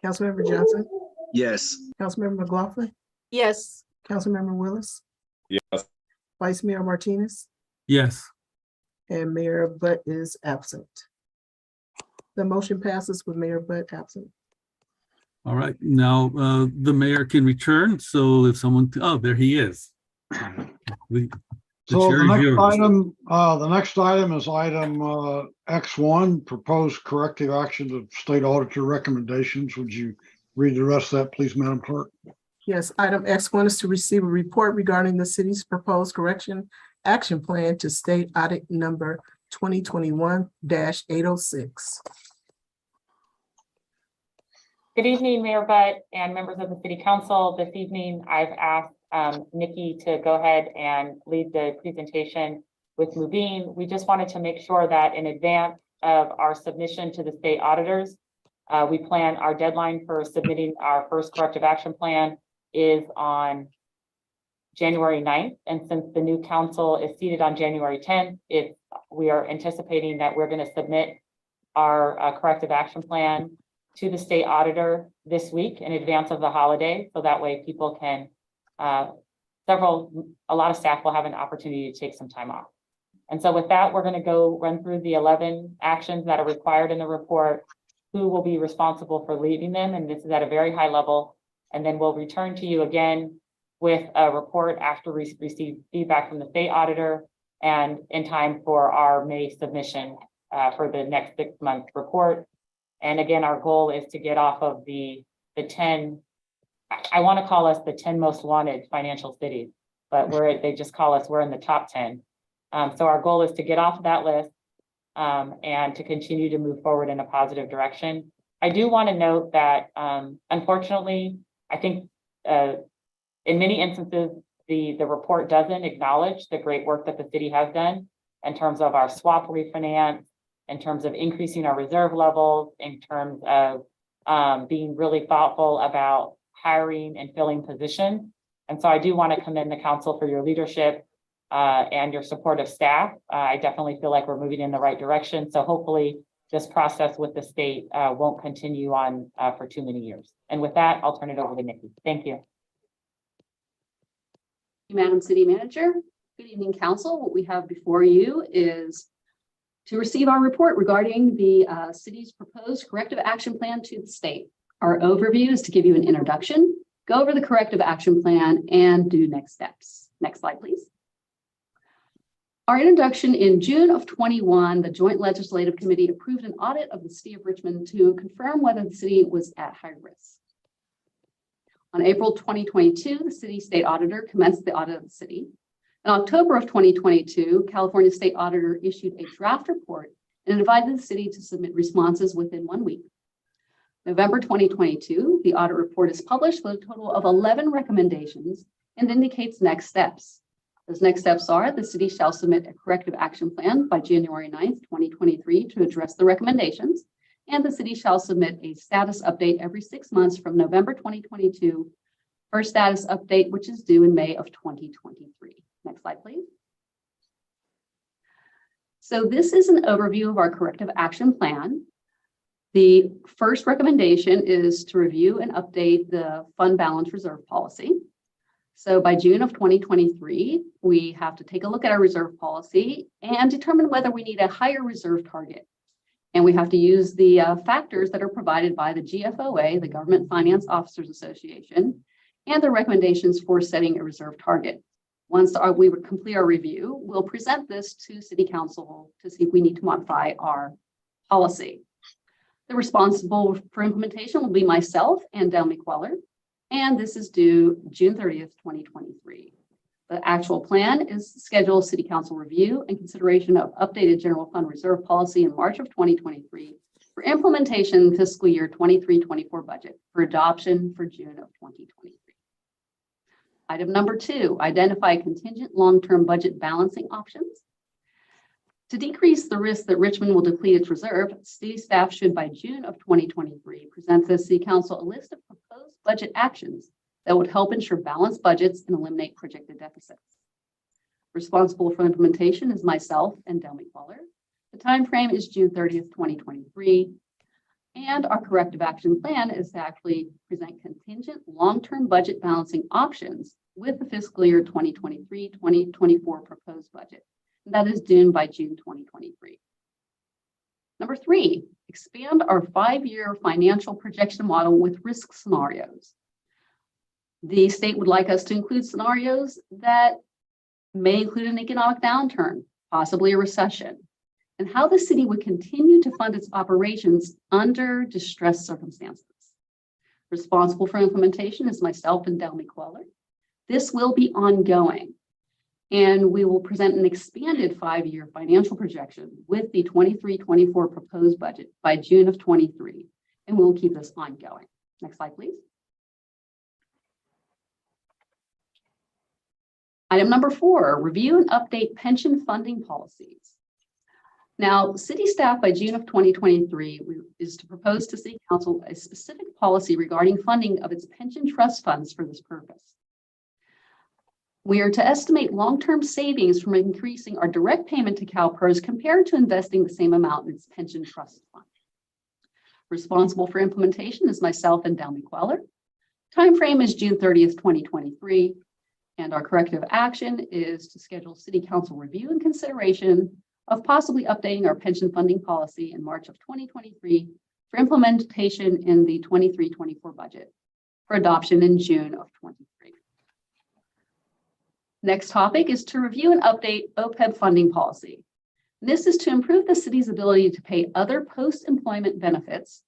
Councilmember Johnson. Yes. Councilmember McLaughlin. Yes. Councilmember Willis. Yes. Vice Mayor Martinez. Yes. And Mayor Butt is absent. The motion passes with Mayor Butt absent. All right, now the mayor can return. So if someone, oh, there he is. So the next item is item X1, proposed corrective action to state auditor recommendations. Would you read the rest of that, please, Madam Clerk? Yes, item X1 is to receive a report regarding the city's proposed correction action plan to state audit number 2021-806. Good evening, Mayor Butt and members of the City Council. This evening, I've asked Nikki to go ahead and lead the presentation with Mubin. We just wanted to make sure that in advance of our submission to the state auditors, We plan, our deadline for submitting our first corrective action plan is on January 9th. And since the new council is seated on January 10th, we are anticipating that we're going to submit our corrective action plan to the state auditor this week in advance of the holiday. So that way people can, a lot of staff will have an opportunity to take some time off. And so with that, we're going to go run through the 11 actions that are required in the report, who will be responsible for leading them. And this is at a very high level. And then we'll return to you again with a report after we receive feedback from the state auditor and in time for our May submission for the next 6-month report. And again, our goal is to get off of the 10, I want to call us the 10 most wanted financial cities, but they just call us, we're in the top 10. So our goal is to get off of that list and to continue to move forward in a positive direction. I do want to note that unfortunately, I think in many instances, the report doesn't acknowledge the great work that the city has done in terms of our swap refinance, in terms of increasing our reserve levels, in terms of being really thoughtful about hiring and filling positions. And so I do want to commend the council for your leadership and your support of staff. I definitely feel like we're moving in the right direction. So hopefully this process with the state won't continue on for too many years. And with that, I'll turn it over to Nikki. Thank you. Madam City Manager, good evening, Council. What we have before you is to receive our report regarding the city's proposed corrective action plan to the state. Our overview is to give you an introduction, go over the corrective action plan, and do next steps. Next slide, please. Our introduction: in June of 21, the Joint Legislative Committee approved an audit of the city of Richmond to confirm whether the city was at high risk. On April 2022, the city state auditor commenced the audit of the city. In October of 2022, California State Auditor issued a draft report and invited the city to submit responses within 1 week. November 2022, the audit report is published with a total of 11 recommendations and indicates next steps. Those next steps are: the city shall submit a corrective action plan by January 9th, 2023 to address the recommendations, and the city shall submit a status update every 6 months from November 2022 for a status update, which is due in May of 2023. Next slide, please. So this is an overview of our corrective action plan. The first recommendation is to review and update the fund balance reserve policy. So by June of 2023, we have to take a look at our reserve policy and determine whether we need a higher reserve target. And we have to use the factors that are provided by the GFOA, the Government Finance Officers Association, and the recommendations for setting a reserve target. Once we would complete our review, we'll present this to City Council to see if we need to modify our policy. The responsible for implementation will be myself and Delmy Queller, and this is due June 30th, 2023. The actual plan is scheduled City Council review and consideration of updated general fund reserve policy in March of 2023 for implementation fiscal year 23-24 budget for adoption for June of 2023. Item number 2, identify contingent long-term budget balancing options. To decrease the risk that Richmond will deplete its reserve, city staff should by June of 2023 present to the City Council a list of proposed budget actions that would help ensure balanced budgets and eliminate projected deficits. Responsible for implementation is myself and Delmy Queller. The time frame is June 30th, 2023. And our corrective action plan is to actually present contingent long-term budget balancing options with the fiscal year 2023-2024 proposed budget. And that is due by June 2023. Number 3, expand our 5-year financial projection model with risk scenarios. The state would like us to include scenarios that may include an economic downturn, possibly a recession, and how the city would continue to fund its operations under distressed circumstances. Responsible for implementation is myself and Delmy Queller. This will be ongoing, and we will present an expanded 5-year financial projection with the 23-24 proposed budget by June of 23, and we will keep this ongoing. Next slide, please. Item number 4, review and update pension funding policies. Now, city staff by June of 2023 is to propose to City Council a specific policy regarding funding of its pension trust funds for this purpose. We are to estimate long-term savings from increasing our direct payment to CalPERS compared to investing the same amount in its pension trust fund. Responsible for implementation is myself and Dalmy Queller. Timeframe is June 30th, 2023. And our corrective action is to schedule City Council review and consideration of possibly updating our pension funding policy in March of 2023 for implementation in the 23-24 budget for adoption in June of 23. Next topic is to review and update OPEB funding policy. This is to improve the city's ability to pay other post-employment benefits.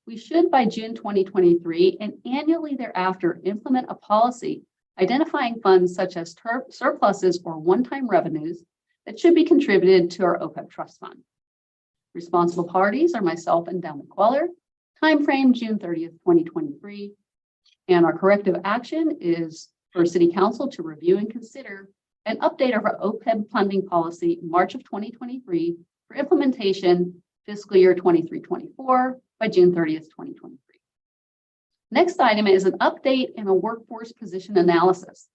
We should, by June 2023 and annually thereafter, implement a policy identifying funds such as surpluses or one-time revenues that should be contributed to our OPEB trust fund. Responsible parties are myself and Dalmy Queller. Timeframe June 30th, 2023. And our corrective action is for City Council to review and consider an update of our OPEB funding policy March of 2023 for implementation fiscal year 23-24 by June 30th, 2023. Next item is an update and a workforce position analysis.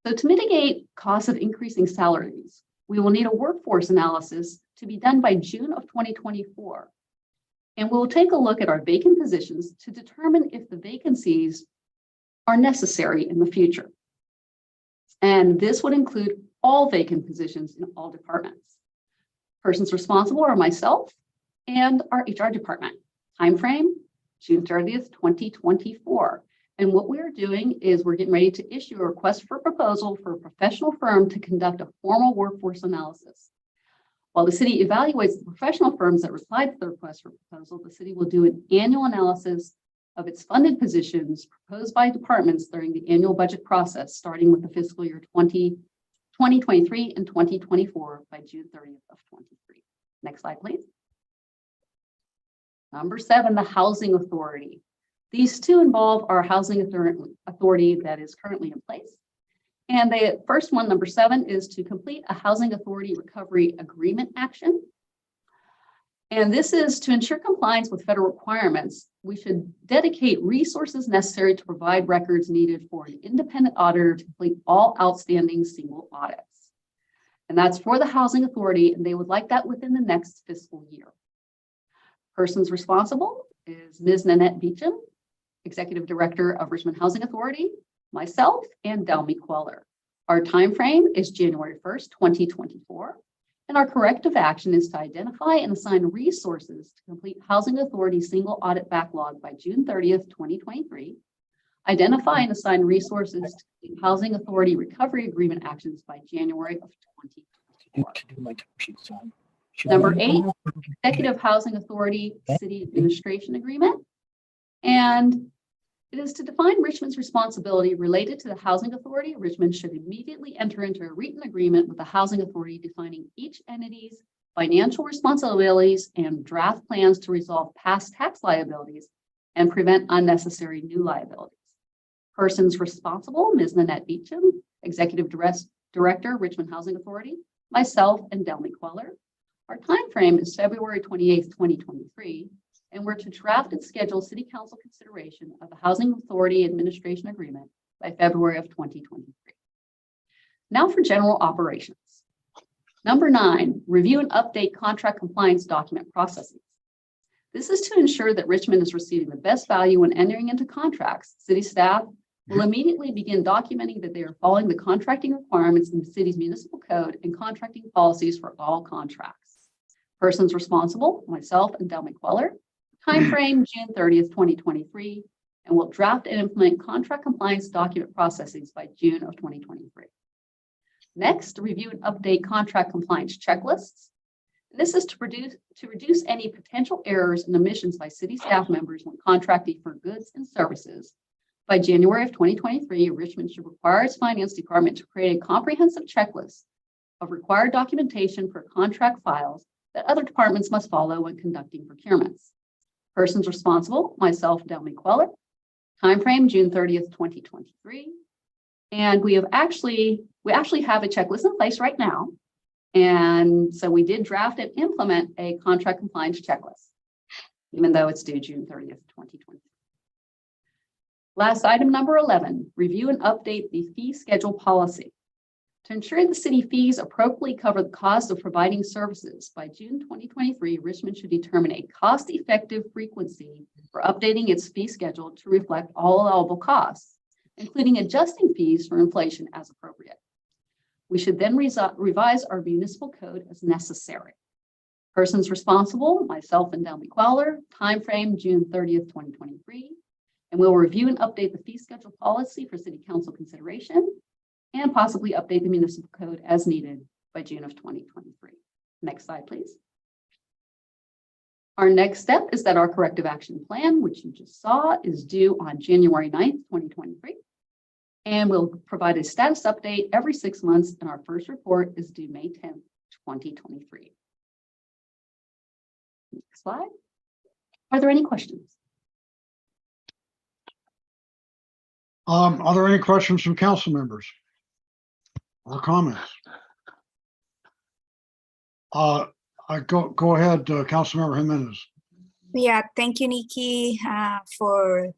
So to mitigate costs of increasing salaries, we will need a workforce analysis to be done by June of 2024. And we'll take a look at our vacant positions to determine if the vacancies are necessary in the future. And this would include all vacant positions in all departments. Persons responsible are myself and our HR department. Timeframe, June 30th, 2024. And what we are doing is we're getting ready to issue a request for proposal for a professional firm to conduct a formal workforce analysis. While the city evaluates the professional firms that replied to the request for proposal, the city will do an annual analysis of its funded positions proposed by departments during the annual budget process, starting with the fiscal year 2023 and 2024 by June 30th of 23. Next slide, please. Number 7, the Housing Authority. These two involve our housing authority that is currently in place. And the first one, number 7, is to complete a housing authority recovery agreement action. And this is to ensure compliance with federal requirements. We should dedicate resources necessary to provide records needed for an independent auditor to complete all outstanding single audits. And that's for the housing authority, and they would like that within the next fiscal year. Persons responsible is Ms. Nanette Beecham, Executive Director of Richmond Housing Authority, myself, and Dalmy Queller. Our time frame is January 1st, 2024, and our corrective action is to identify and assign resources to complete Housing Authority single audit backlog by June 30th, 2023, identify and assign resources to complete Housing Authority recovery agreement actions by January of 2024. Number 8, Executive Housing Authority City Administration Agreement. And it is to define Richmond's responsibility related to the Housing Authority. Richmond should immediately enter into a written agreement with the Housing Authority defining each entity's financial responsibilities and draft plans to resolve past tax liabilities and prevent unnecessary new liabilities. Persons responsible, Ms. Nanette Beecham, Executive Director, Richmond Housing Authority, myself, and Dalmy Queller. Our time frame is February 28th, 2023, and we're to draft and schedule City Council consideration of the Housing Authority Administration Agreement by February of 2023. Now for general operations. Number 9, review and update contract compliance document processes. This is to ensure that Richmond is receiving the best value when entering into contracts. City staff will immediately begin documenting that they are following the contracting requirements in the city's municipal code and contracting policies for all contracts. Persons responsible, myself and Dalmy Queller. Time frame June 30th, 2023, and will draft and implement contract compliance document processes by June of 2023. Next, review and update contract compliance checklists. This is to reduce any potential errors and omissions by city staff members when contracting for goods and services. By January of 2023, Richmond should require its finance department to create a comprehensive checklist of required documentation for contract files that other departments must follow when conducting procurements. Persons responsible, myself, Dalmy Queller. Time frame June 30th, 2023. And we actually have a checklist in place right now. And so we did draft and implement a contract compliance checklist, even though it's due June 30th, 2020. Last item, number 11, review and update the fee schedule policy. To ensure the city fees appropriately cover the cost of providing services, by June 2023, Richmond should determine a cost-effective frequency for updating its fee schedule to reflect all allowable costs, including adjusting fees for inflation as appropriate. We should then revise our municipal code as necessary. Persons responsible, myself and Delmy Queller, timeframe June 30th, 2023, and we'll review and update the fee schedule policy for city council consideration and possibly update the municipal code as needed by June of 2023. Next slide, please. Our next step is that our corrective action plan, which you just saw, is due on January 9th, 2023. And we'll provide a status update every 6 months, and our first report is due May 10th, 2023. Next slide. Are there any questions? Are there any questions from council members or comments? Go ahead, Councilmember Jimenez. Yeah, thank you, Nikki, for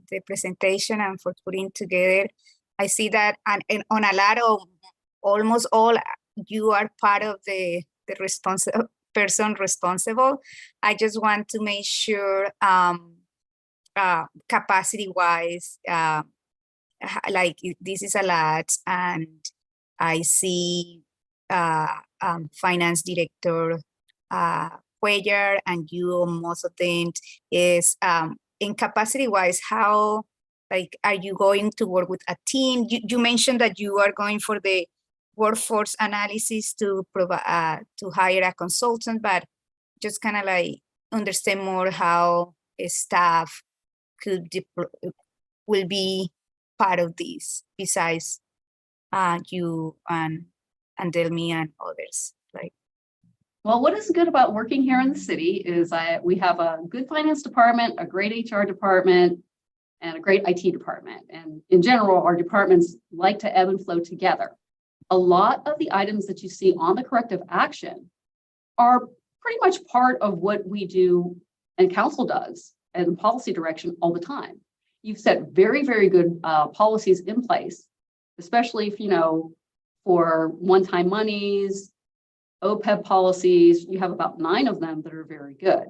the presentation and for putting together. I see that on a lot of, almost all, you are part of the person responsible. I just want to make sure capacity-wise, like this is a lot, and I see finance director Cuellar and you, most of them is in capacity-wise, how are you going to work with a team? You mentioned that you are going for the workforce analysis to provide to hire a consultant, but just kind of understand more how a staff will be part of this besides you and Delmy and others. Well, what is good about working here in the city is we have a good finance department, a great HR department, and a great IT department. And in general, our departments like to ebb and flow together. A lot of the items that you see on the corrective action are pretty much part of what we do and council does and policy direction all the time. You've set very, very good policies in place, especially if, for one-time monies, OPEB policies. You have about 9 of them that are very good.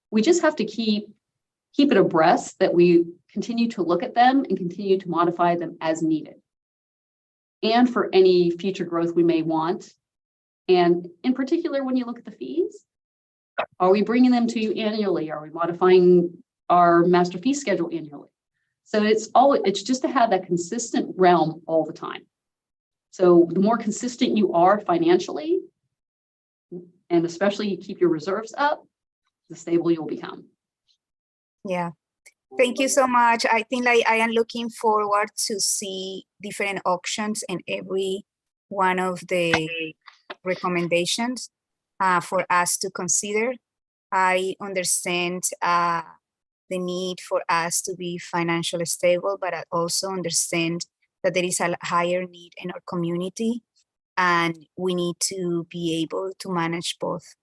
We just have to keep it abreast that we continue to look at them and continue to modify them as needed. And for any future growth we may want. And in particular, when you look at the fees, are we bringing them to you annually? Are we modifying our master fee schedule annually? So it's just to have that consistent realm all the time. So the more consistent you are financially, and especially you keep your reserves up, the stable you'll become. Yeah, thank you so much. I think I am looking forward to see different options in every one of the recommendations for us to consider. I understand the need for us to be financially stable, but I also understand that there is a higher need in our community and we need to be able to manage both.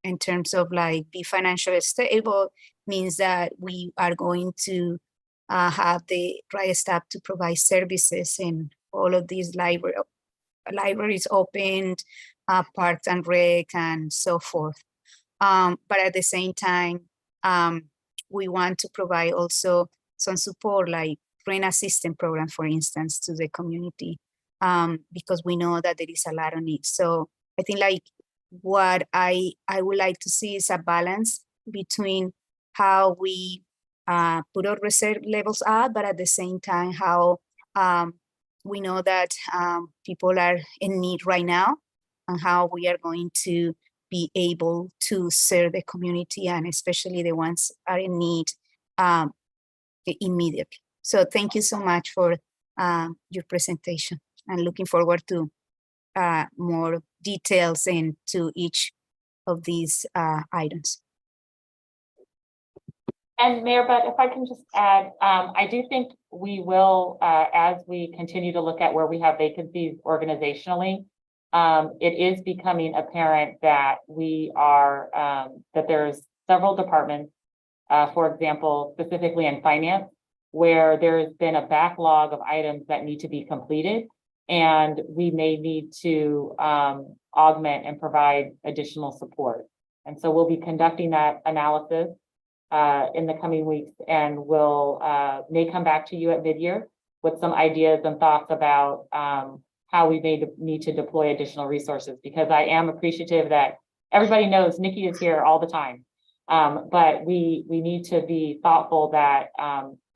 In terms of be financially stable means that we are going to have the right staff to provide services in all of these libraries opened, parks and rec and so forth. But at the same time, we want to provide also some support like rent assistance program, for instance, to the community, because we know that there is a lot of need. So I think what I would like to see is a balance between how we put our reserve levels up, but at the same time, how we know that people are in need right now and how we are going to be able to serve the community and especially the ones are in need immediately. So thank you so much for your presentation and looking forward to more details into each of these items. And Mayor Butt, if I can just add, I do think we will, as we continue to look at where we have vacancies organizationally, it is becoming apparent that we are, that there's several departments, for example, specifically in finance, where there's been a backlog of items that need to be completed, and we may need to augment and provide additional support. And so we'll be conducting that analysis in the coming weeks, and we'll may come back to you at mid-year with some ideas and thoughts about how we may need to deploy additional resources, because I am appreciative that everybody knows Nikki is here all the time. But we need to be thoughtful that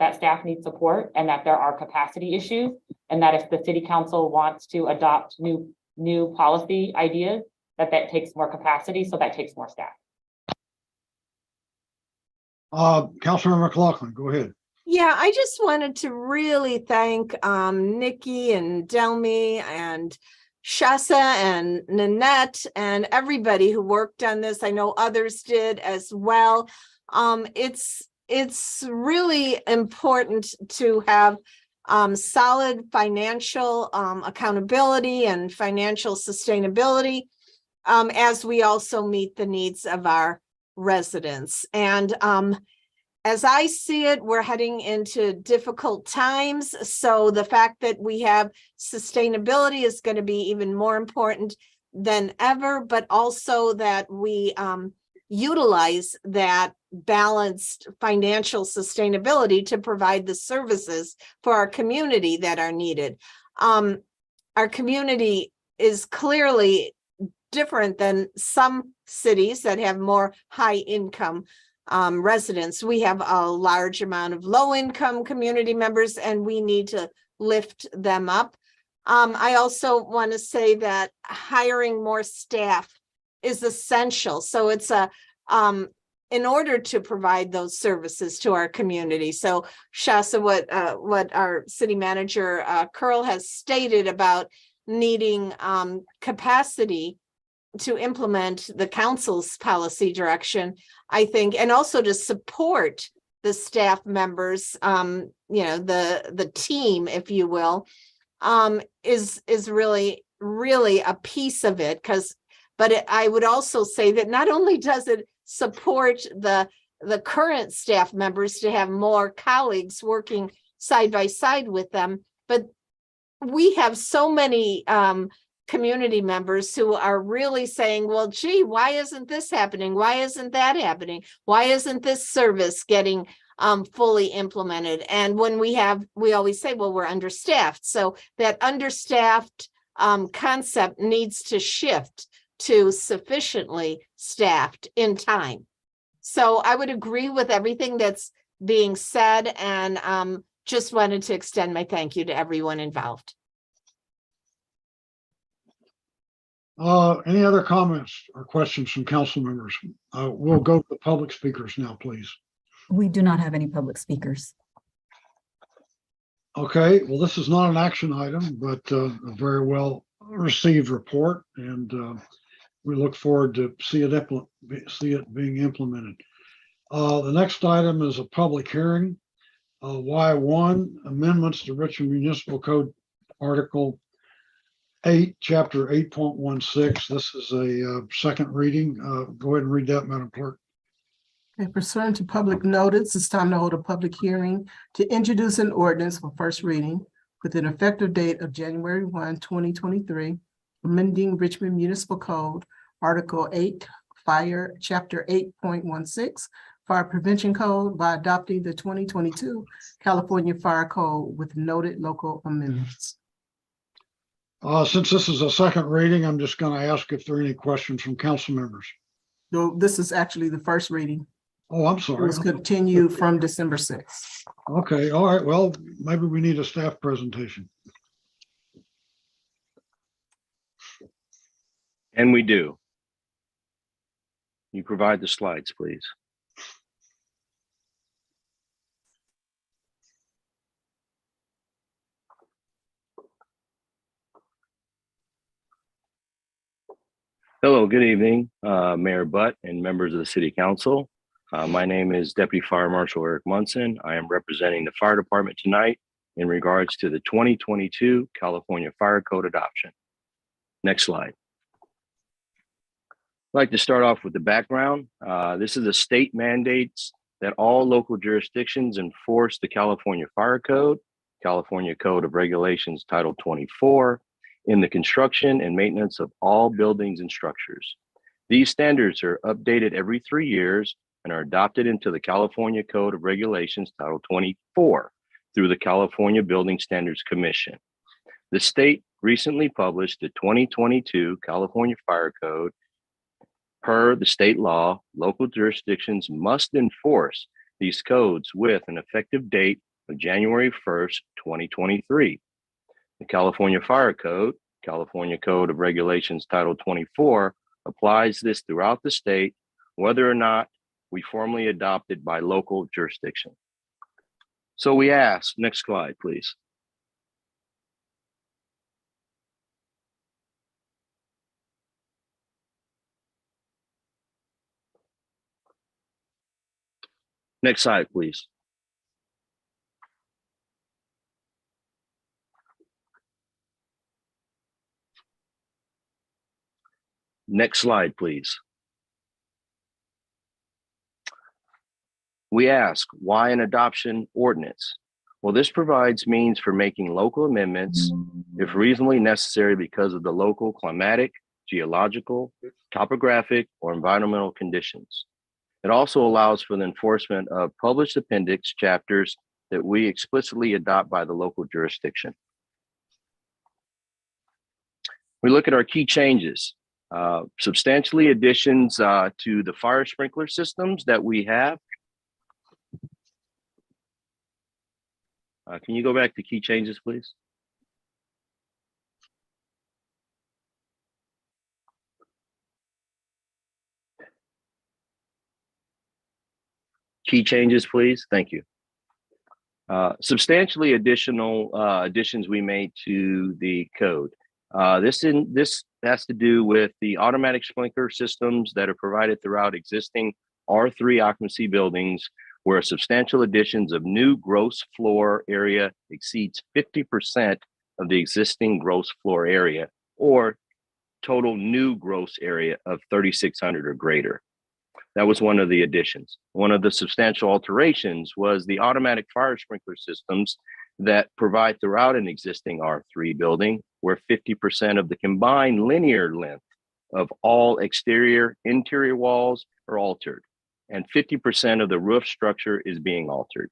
that staff needs support, and that there are capacity issues, and that if the city council wants to adopt new policy ideas, that takes more capacity, so that takes more staff. Councilmember McLaughlin, go ahead. Yeah, I just wanted to really thank Nikki and Delmy and Shasa and Nanette and everybody who worked on this. I know others did as well. It's really important to have solid financial accountability and financial sustainability as we also meet the needs of our residents. And as I see it, we're heading into difficult times. So the fact that we have sustainability is going to be even more important than ever, but also that we utilize that balanced financial sustainability to provide the services for our community that are needed. Our community is clearly different than some cities that have more high income residents. We have a large amount of low-income community members, and we need to lift them up. I also want to say that hiring more staff is essential. So it's in order to provide those services to our community. So Shasa, what our city manager Curl has stated about needing capacity to implement the council's policy direction, I think, and also to support the staff members, the team, if you will, is really a piece of it. I would also say that not only does it support the current staff members to have more colleagues working side by side with them, but we have so many community members who are really saying, well, gee, why isn't this happening? Why isn't that happening? Why isn't this service getting fully implemented? And when we always say, well, we're understaffed. So that understaffed concept needs to shift to sufficiently staffed in time. So I would agree with everything that's being said, and just wanted to extend my thank you to everyone involved. Any other comments or questions from council members? We'll go to the public speakers now, please. We do not have any public speakers. Okay, well, this is not an action item, but a very well received report, and we look forward to see it being implemented. The next item is a public hearing. Y1 amendments to Richmond Municipal Code Article 8, Chapter 8.16. This is a second reading. Go ahead and read that, Madam Clerk. Okay, pursuant to public notice, it's time to hold a public hearing to introduce an ordinance for first reading with an effective date of January 1, 2023, amending Richmond Municipal Code, Article 8, Fire, Chapter 8.16, Fire Prevention Code by adopting the 2022 California Fire Code with noted local amendments. Since this is a second reading, I'm just going to ask if there are any questions from council members. No, this is actually the first reading. Oh, I'm sorry. Let's continue from December 6th. Okay, all right. Well, maybe we need a staff presentation. And we do. You provide the slides, please. Hello, good evening, Mayor Butt and members of the City Council. My name is Deputy Fire Marshal Eric Munson. I am representing the Fire Department tonight in regards to the 2022 California Fire Code adoption. Next slide. I'd like to start off with the background. This is a state mandates that all local jurisdictions enforce the California Fire Code, California Code of Regulations, Title 24, in the construction and maintenance of all buildings and structures. These standards are updated every 3 years and are adopted into the California Code of Regulations, Title 24, through the California Building Standards Commission. The state recently published the 2022 California Fire Code. Per the state law, local jurisdictions must enforce these codes with an effective date of January 1st, 2023. The California Fire Code, California Code of Regulations, Title 24, applies this throughout the state, whether or not we formally adopt it by local jurisdiction. So we ask, next slide, please. Next slide, please. Next slide, please. We ask, why an adoption ordinance? Well, this provides means for making local amendments if reasonably necessary because of the local climatic, geological, topographic, or environmental conditions. It also allows for the enforcement of published appendix chapters that we explicitly adopt by the local jurisdiction. We look at our key changes. Substantially additions to the fire sprinkler systems that we have. Can you go back to key changes, please? Key changes, please. Thank you. Substantially additional additions we made to the code. This has to do with the automatic sprinkler systems that are provided throughout existing R3 occupancy buildings where substantial additions of new gross floor area exceeds 50% of the existing gross floor area, or total new gross area of 3,600 or greater. That was one of the additions. One of the substantial alterations was the automatic fire sprinkler systems that provide throughout an existing R3 building, where 50% of the combined linear length of all exterior, interior walls are altered, and 50% of the roof structure is being altered.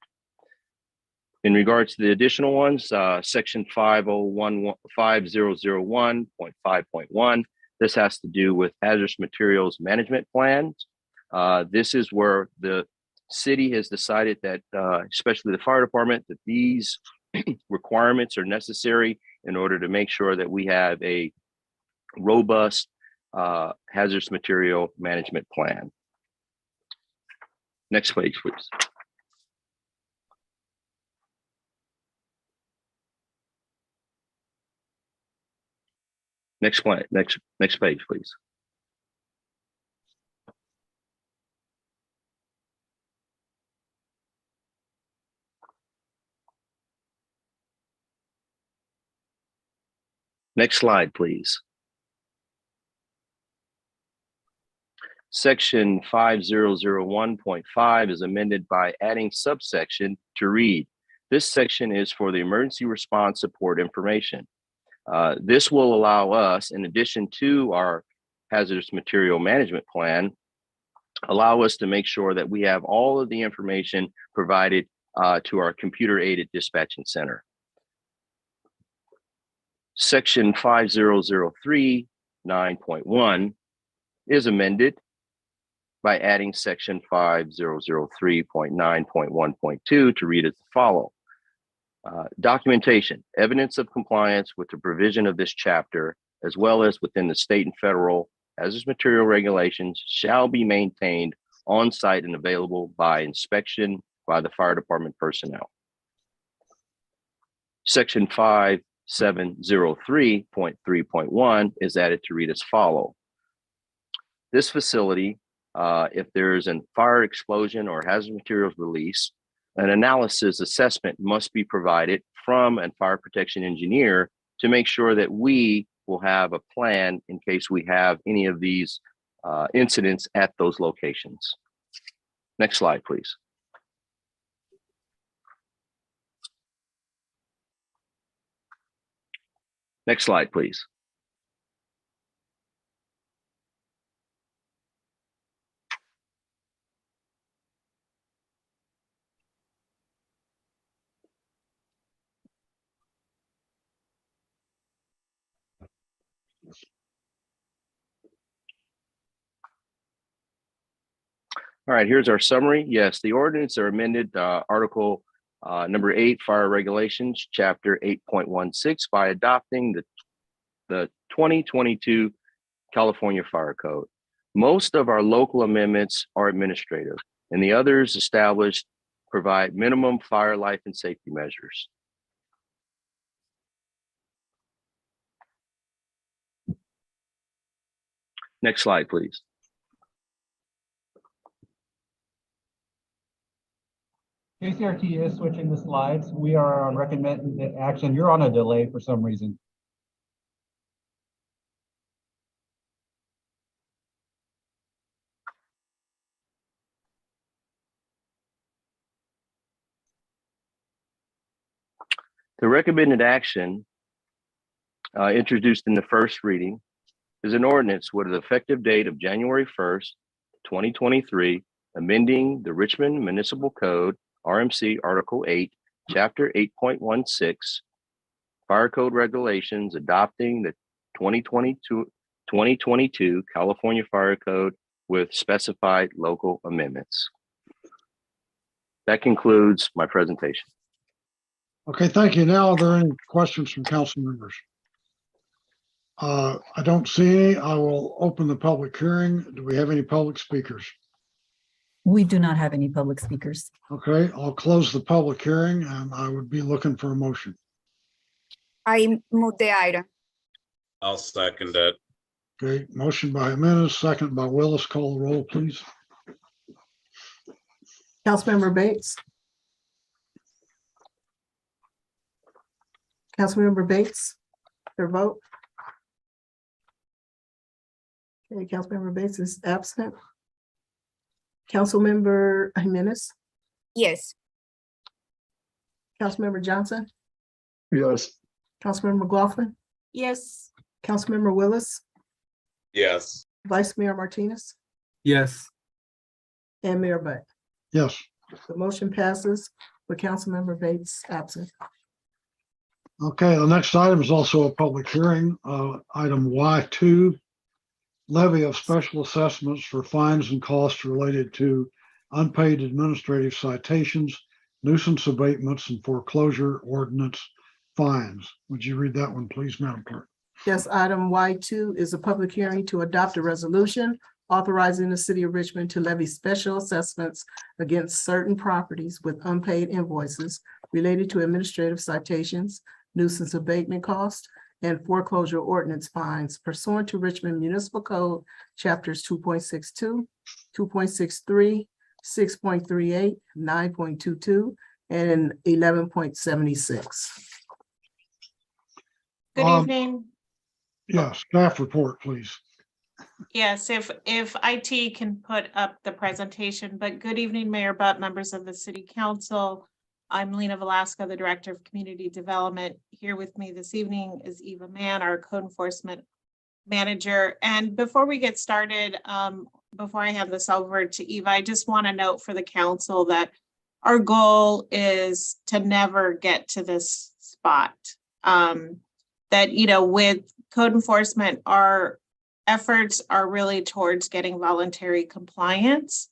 In regards to the additional ones, section 5001.5.1, this has to do with hazardous materials management plans. This is where the city has decided that, especially the fire department, that these requirements are necessary in order to make sure that we have a robust hazardous material management plan. Next page, please. Next page, please. Next slide, please. Section 5001.5 is amended by adding subsection to read. This section is for the emergency response support information. This will allow us, in addition to our hazardous material management plan, allow us to make sure that we have all of the information provided to our computer-aided dispatching center. Section 5003.9.1 is amended by adding section 5003.9.1.2 to read as follows. Documentation, evidence of compliance with the provision of this chapter, as well as within the state and federal hazardous material regulations, shall be maintained on site and available by inspection by the fire department personnel. Section 5703.3.1 is added to read as follows. This facility, if there is a fire explosion or hazardous materials release, an analysis assessment must be provided from a fire protection engineer to make sure that we we'll have a plan in case we have any of these incidents at those locations. Next slide, please. Next slide, please. All right, here's our summary. Yes, the ordinance are amended Article number 8, Fire Regulations, Chapter 8.16 by adopting the 2022 California Fire Code. Most of our local amendments are administrative, and the others established provide minimum fire life and safety measures. Next slide, please. KCRT is switching the slides. We are on recommended action. You're on a delay for some reason. The recommended action introduced in the first reading is an ordinance with an effective date of January 1st, 2023, amending the Richmond Municipal Code, RMC Article 8, Chapter 8.16, Fire Code Regulations, adopting the 2022 California Fire Code with specified local amendments. That concludes my presentation. Okay, thank you. Now, are there any questions from council members? I don't see any. I will open the public hearing. Do we have any public speakers? We do not have any public speakers. Okay, I'll close the public hearing and I would be looking for a motion. I move the item. I'll second it. Okay, motion by Jimenez, second by Willis. Call the roll, please. Councilmember Bates. Councilmember Bates, your vote. Okay, Councilmember Bates is absent. Councilmember Jimenez, Yes. Councilmember Johnson, Yes. Councilmember McLaughlin, Yes. Councilmember Willis, Yes. Vice Mayor Martinez, Yes. and Mayor Butt. Yes. The motion passes with Councilmember Bates absent. Okay, the next item is also a public hearing. Item Y2, levy of special assessments for fines and costs related to unpaid administrative citations, nuisance abatements, and foreclosure ordinance fines. Would you read that one, please, Madam Clerk? Yes, item Y2 is a public hearing to adopt a resolution authorizing the city of Richmond to levy special assessments against certain properties with unpaid invoices related to administrative citations, nuisance abatement costs, and foreclosure ordinance fines pursuant to Richmond Municipal Code, chapters 2.62, 2.63, 6.38, 9.22, and 11.76. Good Um, evening. Yes, staff report, please. Yes, if IT can put up the presentation, but good evening, Mayor Butt, members of the City Council. I'm Lena Velasco, the Director of Community Development. Here with me this evening is Eva Mann, our Code Enforcement Manager. And before we get started, before I hand this over to Eva, I just want to note for the council that our goal is to never get to this spot. That, you know, with code enforcement, our efforts are really towards getting voluntary compliance.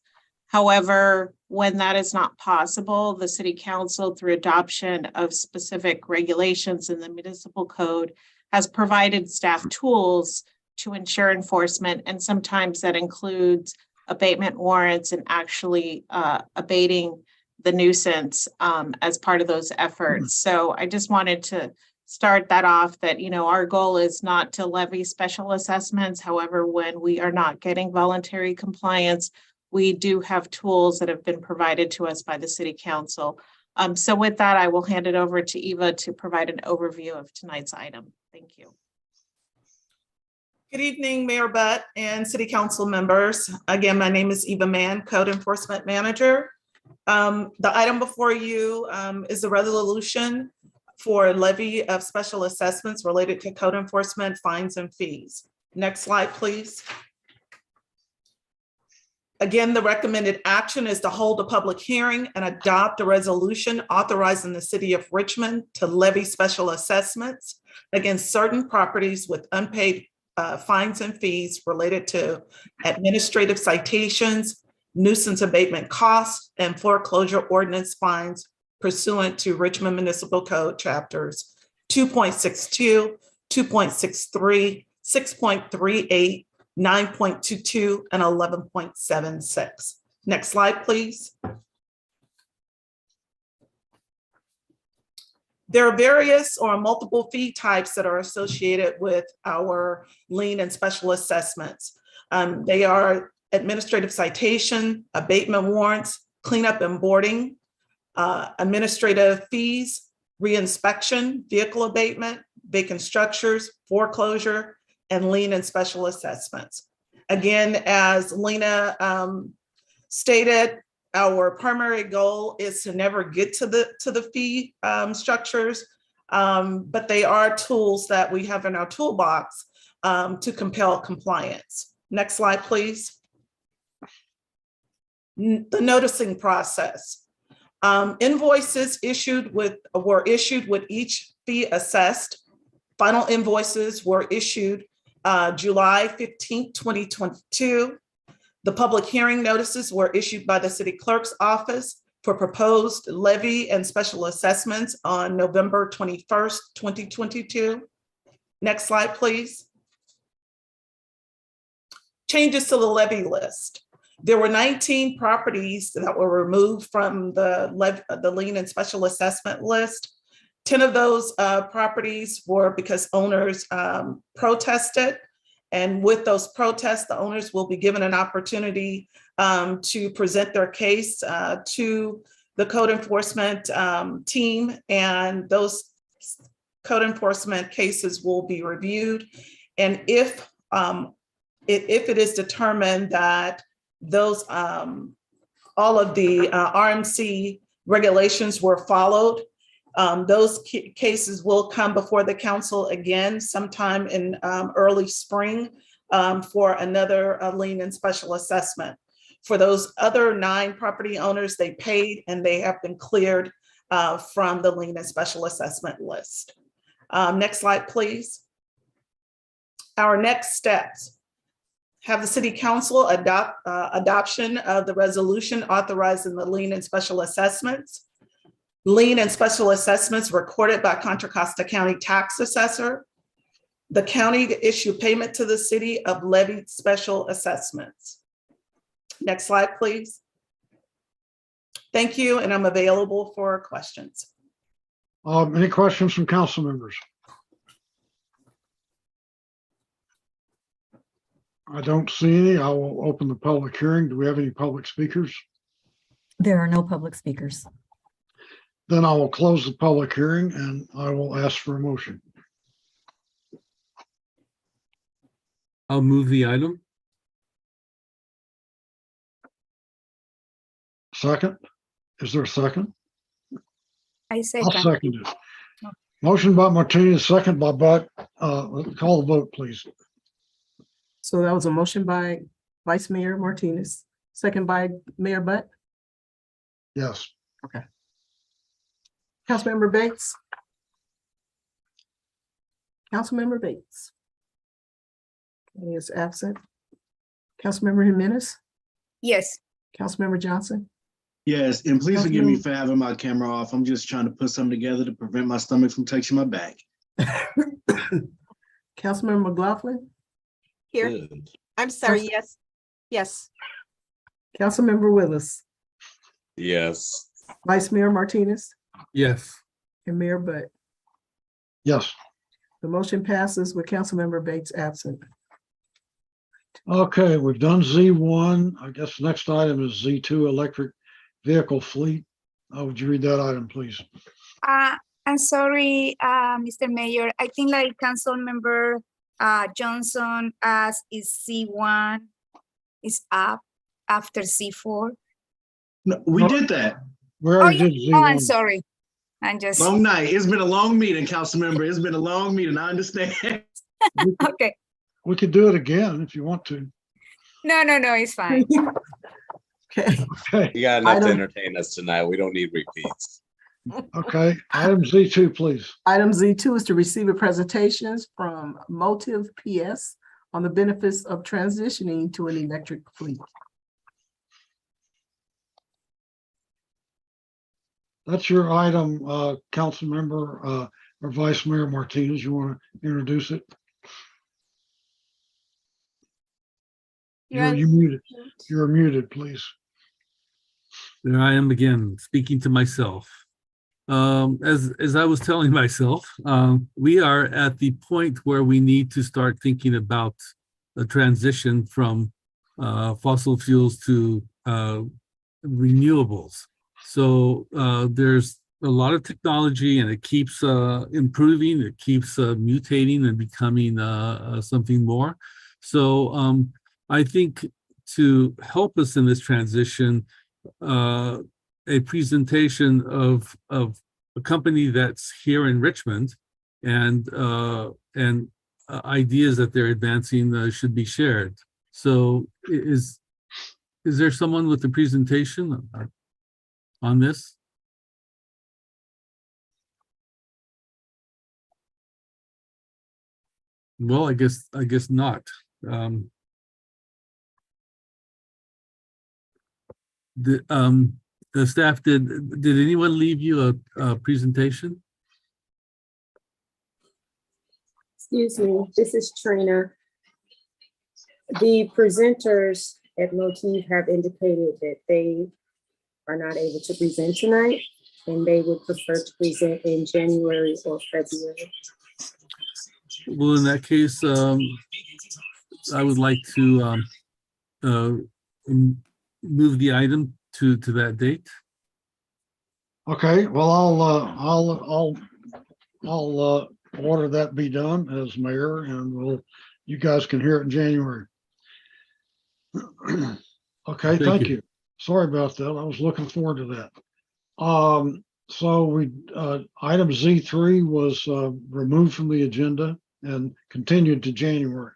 However, when that is not possible, the City Council, through adoption of specific regulations in the municipal code, has provided staff tools to ensure enforcement. And sometimes that includes abatement warrants and actually abating the nuisance as part of those efforts. So I just wanted to start that off that, you know, our goal is not to levy special assessments. However, when we are not getting voluntary compliance, we do have tools that have been provided to us by the City Council. So with that, I will hand it over to Eva to provide an overview of tonight's item. Thank you. Good evening, Mayor Butt and City Council members. Again, my name is Eva Mann, Code Enforcement Manager. The item before you is a resolution for levy of special assessments related to code enforcement, fines, and fees. Next slide, please. Again, the recommended action is to hold a public hearing and adopt a resolution authorizing the city of Richmond to levy special assessments against certain properties with unpaid fines and fees related to administrative citations, nuisance abatement costs, and foreclosure ordinance fines pursuant to Richmond Municipal Code chapters 2.62, 2.63, 6.38, 9.22, and 11.76. Next slide, please. There are various or multiple fee types that are associated with our lien and special assessments. They are administrative citation, abatement warrants, cleanup and boarding, administrative fees, reinspection, vehicle abatement, vacant structures, foreclosure, and lien and special assessments. Again, as Lena stated, our primary goal is to never get to the fee structures, but they are tools that we have in our toolbox to compel compliance. Next slide, please. The noticing process. Invoices were issued with each fee assessed. Final invoices were issued July 15th, 2022. The public hearing notices were issued by the city clerk's office for proposed levy and special assessments on November 21st, 2022. Next slide, please. Changes to the levy list. There were 19 properties that were removed from the lien and special assessment list. 10 of those properties were because owners protested. And with those protests, the owners will be given an opportunity to present their case to the code enforcement team. And those code enforcement cases will be reviewed. And if it is determined that those all of the RMC regulations were followed, those cases will come before the council again sometime in early spring for another lien and special assessment. For those other 9 property owners, they paid and they have been cleared from the lien and special assessment list. Next slide, please. Our next steps. Have the city council adoption of the resolution authorizing the lien and special assessments. Lien and special assessments recorded by Contra Costa County tax assessor. The county to issue payment to the city of levied special assessments. Next slide, please. Thank you, and I'm available for questions. Any questions from council members? I don't see any. I will open the public hearing. Do we have any public speakers? There are no public speakers. Then I will close the public hearing and I will ask for a motion. I'll move the item. Second? Is there a second? I second. I'll second it. Motion by Martinez, second by Butt. Call the vote, please. So that was a motion by Vice Mayor Martinez, second by Mayor Butt. Yes. Okay. Councilmember Bates. Councilmember Bates. He is absent. Councilmember Jimenez. Yes. Councilmember Johnson. Yes, and please forgive me for having my camera off. I'm just trying to put something together to prevent my stomach from touching my back. Councilmember McLaughlin. Here. Good. I'm sorry. Yes. Yes. Councilmember Willis. Yes. Vice Mayor Martinez. Yes. And Mayor Butt. Yes. The motion passes with Councilmember Bates absent. Okay, we've done Z1. I guess the next item is Z2, electric vehicle fleet. Would you read that item, please? I'm sorry, Mr. Mayor. I think like Councilmember Johnson as is C1 is up after C4. No, we did that. We already did Oh, I'm Z1. sorry. I'm just, Long night. It's been a long meeting, council member. It's been a long meeting. I understand. okay. We could do it again if you want to. No, it's fine. Okay. Okay, You got enough to Item- entertain us tonight. We don't need repeats. okay. Item Z2, please. Item Z2 is to receive a presentations from Motive PS on the benefits of transitioning to an electric fleet. That's your item, council member, or Vice Mayor Martinez. You want to introduce it? You're muted. You're muted, please. There I am again, speaking to myself. As I was telling myself, we are at the point where we need to start thinking about the transition from fossil fuels to renewables. So there's a lot of technology, and it keeps improving. It keeps mutating and becoming something more. So I think to help us in this transition, a presentation of a company that's here in Richmond and ideas that they're advancing should be shared. So is there someone with the presentation on this? Well, I guess not. The staff, did anyone leave you a presentation? Excuse me, this is Trina. The presenters at Motif have indicated that they are not able to present tonight, and they would prefer to present in January or February. Well, in that case, I would like to move the item to that date. Okay, well, I'll order that be done as mayor, and you guys can hear it in January. Okay, thank you. Sorry about that. I was looking forward to that. So item Z3 was removed from the agenda and continued to January.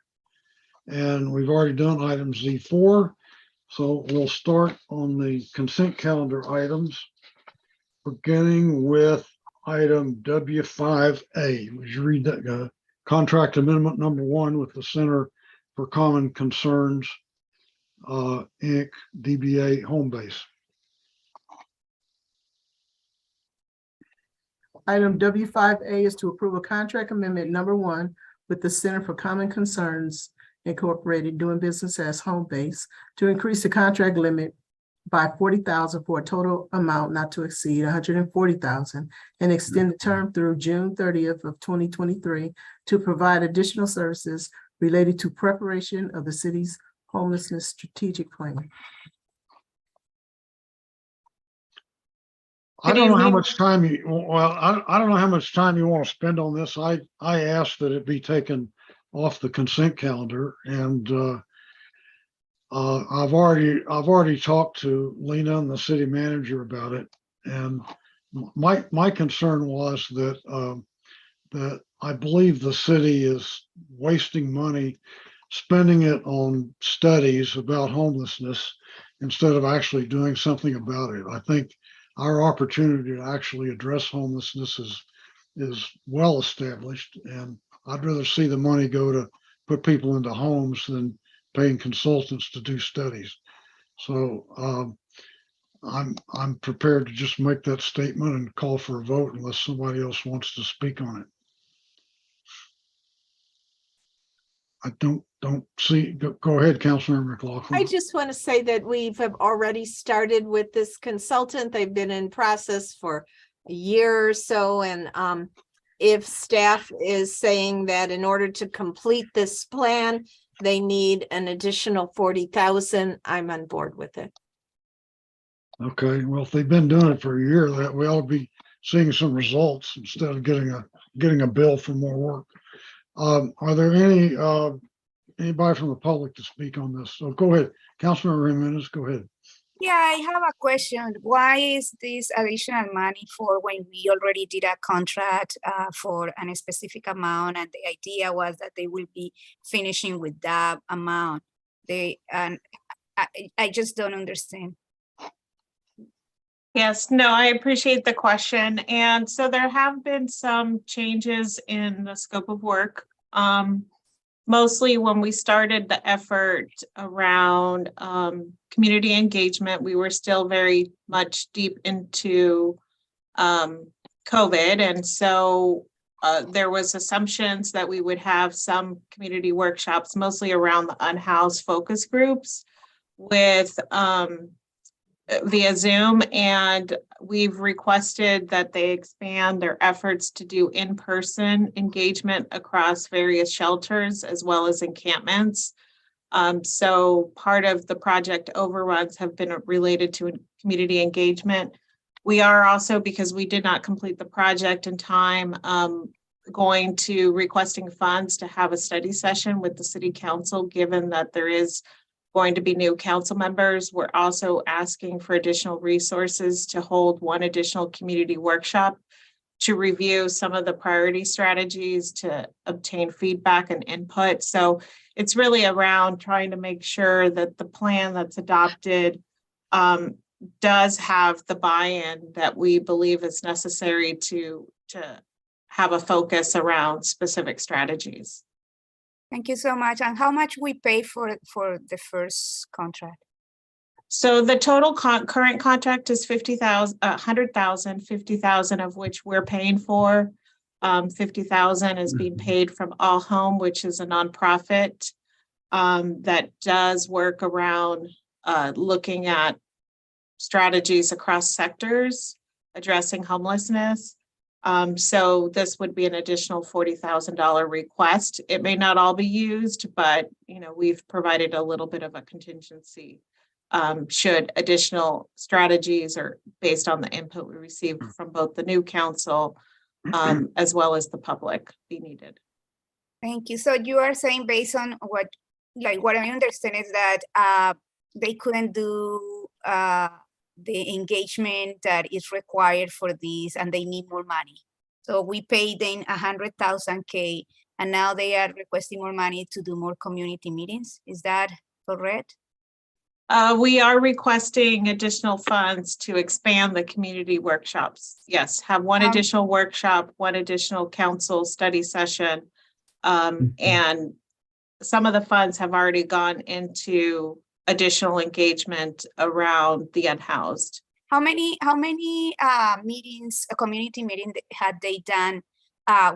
And we've already done item Z4. So we'll start on the consent calendar items, beginning with item W5A. Would you read that? Contract amendment number 1 with the Center for Common Concerns, Inc., DBA Home Base. Item W5A is to approve a contract amendment number 1 with the Center for Common Concerns Incorporated, doing business as Home Base, to increase the contract limit by $40,000 for a total amount not to exceed $140,000, and extend the term through June 30th of 2023 to provide additional services related to preparation of the city's homelessness strategic plan. I don't know how much time I don't know how much time you want to spend on this. I asked that it be taken off the consent calendar, and I've already talked to Lena and the city manager about it. And my concern was that that I believe the city is wasting money spending it on studies about homelessness instead of actually doing something about it. I think our opportunity to actually address homelessness is well established, and I'd rather see the money go to put people into homes than paying consultants to do studies. So I'm prepared to just make that statement and call for a vote unless somebody else wants to speak on it. I don't see. Go ahead, Councilmember McLaughlin. I just want to say that we've already started with this consultant. They've been in process for a year or so. And if staff is saying that in order to complete this plan, they need an additional 40,000, I'm on board with it. Okay, well, if they've been doing it for a year, that we ought to be seeing some results instead of getting a bill for more work. Are there anybody from the public to speak on this? So go ahead, Councilmember Jimenez, go ahead. Yeah, I have a question. Why is this additional money for when we already did a contract for a specific amount, and the idea was that they will be finishing with that amount? I just don't understand. Yes, no, I appreciate the question. And so there have been some changes in the scope of work. Mostly when we started the effort around community engagement, we were still very much deep into COVID. And so there was assumptions that we would have some community workshops, mostly around the unhoused focus groups with via Zoom, and we've requested that they expand their efforts to do in-person engagement across various shelters as well as encampments. So part of the project overruns have been related to community engagement. We are also, because we did not complete the project in time, going to requesting funds to have a study session with the city council, given that there is going to be new council members. We're also asking for additional resources to hold one additional community workshop to review some of the priority strategies, to obtain feedback and input. So it's really around trying to make sure that the plan that's adopted does have the buy-in that we believe is necessary to have a focus around specific strategies. Thank you so much. And how much we pay for the first contract? So the total current contract is 50,000, 100,000, 50,000 of which we're paying for. 50,000 is being paid from All Home, which is a nonprofit that does work around looking at strategies across sectors, addressing homelessness. So this would be an additional $40,000 request. It may not all be used, but we've provided a little bit of a contingency should additional strategies or based on the input we received from both the new council as well as the public be needed. Thank you. So you are saying, based on what I understand, is that they couldn't do the engagement that is required for these, and they need more money. So we paid them 100,000 K, and now they are requesting more money to do more community meetings. Is that correct? We are requesting additional funds to expand the community workshops. Yes, have one additional workshop, one additional council study session. And some of the funds have already gone into additional engagement around the unhoused. How many meetings, community meeting had they done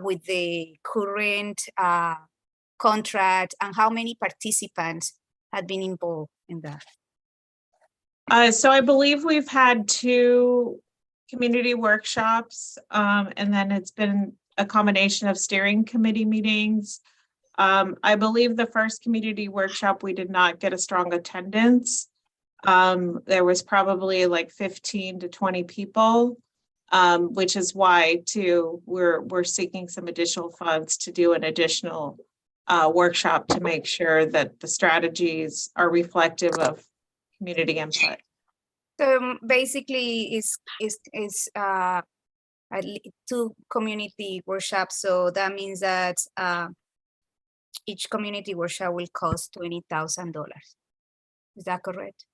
with the current contract, and how many participants had been involved in that? So I believe we've had 2 community workshops, and then it's been a combination of steering committee meetings. I believe the first community workshop, we did not get a strong attendance. There was probably like 15 to 20 people, which is why we're seeking some additional funds to do an additional workshop to make sure that the strategies are reflective of community input. So basically is 2 community workshops. So that means that each community workshop will cost $20,000. Is that correct?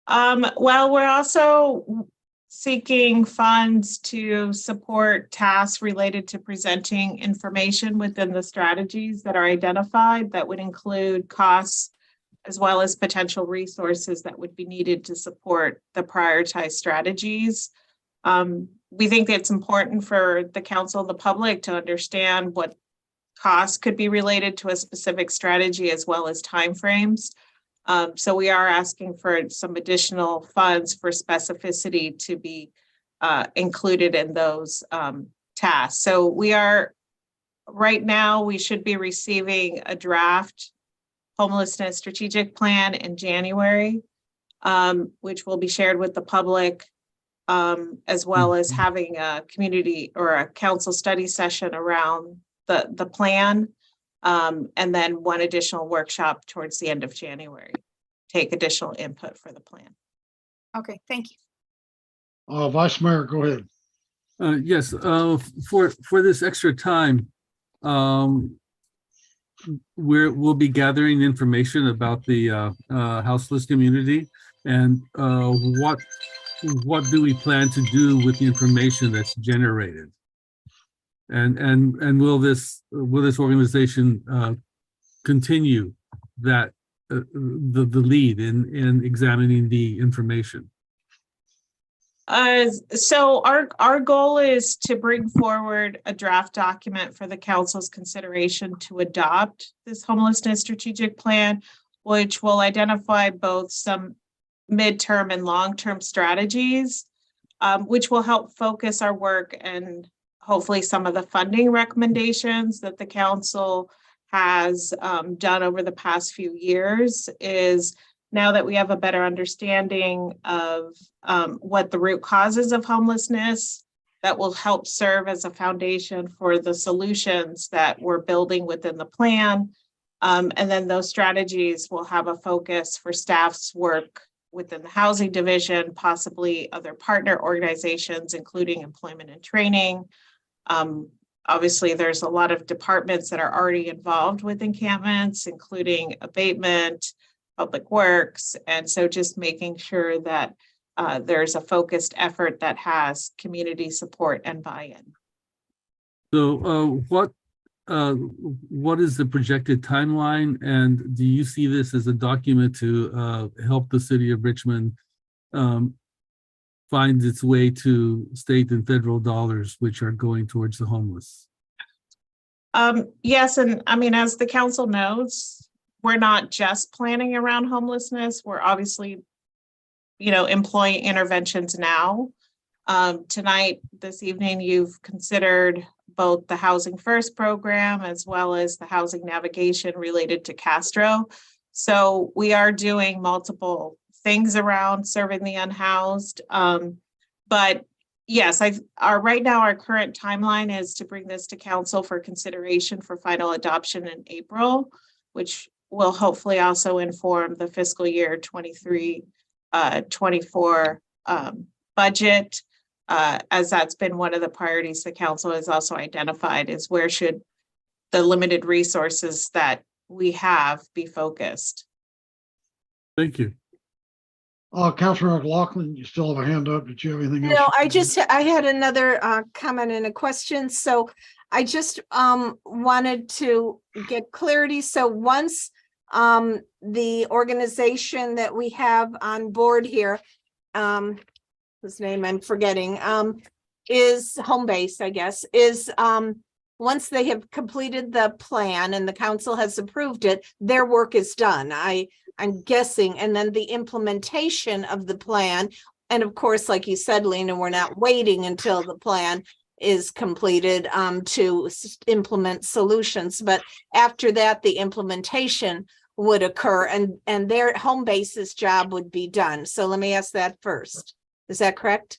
Well, we're also seeking funds to support tasks related to presenting information within the strategies that are identified that would include costs as well as potential resources that would be needed to support the prioritized strategies. We think it's important for the council and the public to understand what costs could be related to a specific strategy as well as timeframes. So we are asking for some additional funds for specificity to be included in those tasks. So right now, we should be receiving a draft homelessness strategic plan in January, which will be shared with the public, as well as having a community or a council study session around the plan. And then one additional workshop towards the end of January. Take additional input for the plan. Okay, thank you. Vice Mayor, go ahead. Yes, for this extra time, we'll be gathering information about the houseless community, and what do we plan to do with the information that's generated, and will this organization continue that the lead in examining the information? So our goal is to bring forward a draft document for the council's consideration to adopt this homelessness strategic plan, which will identify both some midterm and long-term strategies, which will help focus our work, and hopefully some of the funding recommendations that the council has done over the past few years. Is now that we have a better understanding of what the root causes of homelessness, that will help serve as a foundation for the solutions that we're building within the plan. And then those strategies will have a focus for staff's work within the housing division, possibly other partner organizations, including employment and training. Obviously, there's a lot of departments that are already involved with encampments, including abatement, public works. And so just making sure that there's a focused effort that has community support and buy-in. So what is the projected timeline, and do you see this as a document to help the city of Richmond find its way to state and federal dollars which are going towards the homeless? Yes, and I mean, as the council knows, we're not just planning around homelessness. We're obviously, employing interventions now. Tonight, this evening, you've considered both the Housing First program as well as the housing navigation related to Castro. So we are doing multiple things around serving the unhoused. But yes, right now our current timeline is to bring this to council for consideration for final adoption in April, which will hopefully also inform the fiscal year 23-24 budget, as that's been one of the priorities the council has also identified, is where should the limited resources that we have be focused. Thank you. Councilor McLaughlin, you still have a hand up. Did you have anything else? No, I had another comment and a question. So I just wanted to get clarity. So once the organization that we have on board here, whose name I'm forgetting, is Home Base, I guess, is once they have completed the plan and the council has approved it, their work is done. I'm guessing, and then the implementation of the plan, and of course, like you said, Lena, we're not waiting until the plan is completed to implement solutions, but after that, the implementation would occur, and their Home Base's job would be done. So let me ask that first. Is that correct?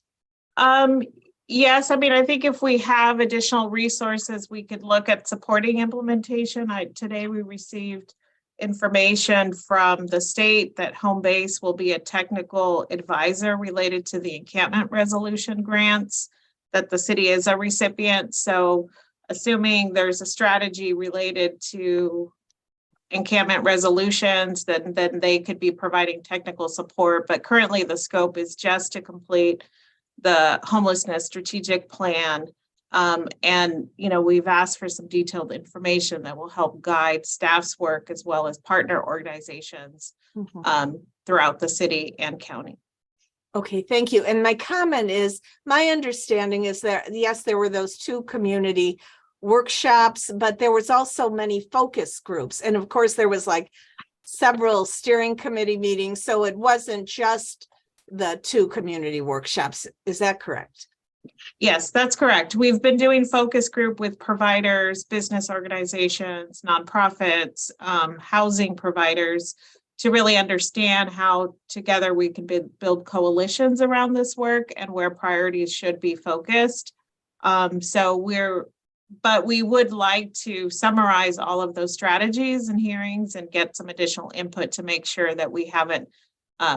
Yes, I mean, I think if we have additional resources, we could look at supporting implementation. Today we received information from the state that Home Base will be a technical advisor related to the encampment resolution grants, that the city is a recipient. So assuming there's a strategy related to encampment resolutions, then they could be providing technical support. But currently the scope is just to complete the homelessness strategic plan. And, we've asked for some detailed information that will help guide staff's work as well as partner organizations throughout the city and county. Okay, thank you. And my comment is, my understanding is that, yes, there were those 2 community workshops, but there was also many focus groups. And of course, there was like several steering committee meetings. So it wasn't just the 2 community workshops. Is that correct? Yes, that's correct. We've been doing focus group with providers, business organizations, nonprofits, housing providers, to really understand how together we can build coalitions around this work and where priorities should be focused. So But we would like to summarize all of those strategies and hearings and get some additional input to make sure that we haven't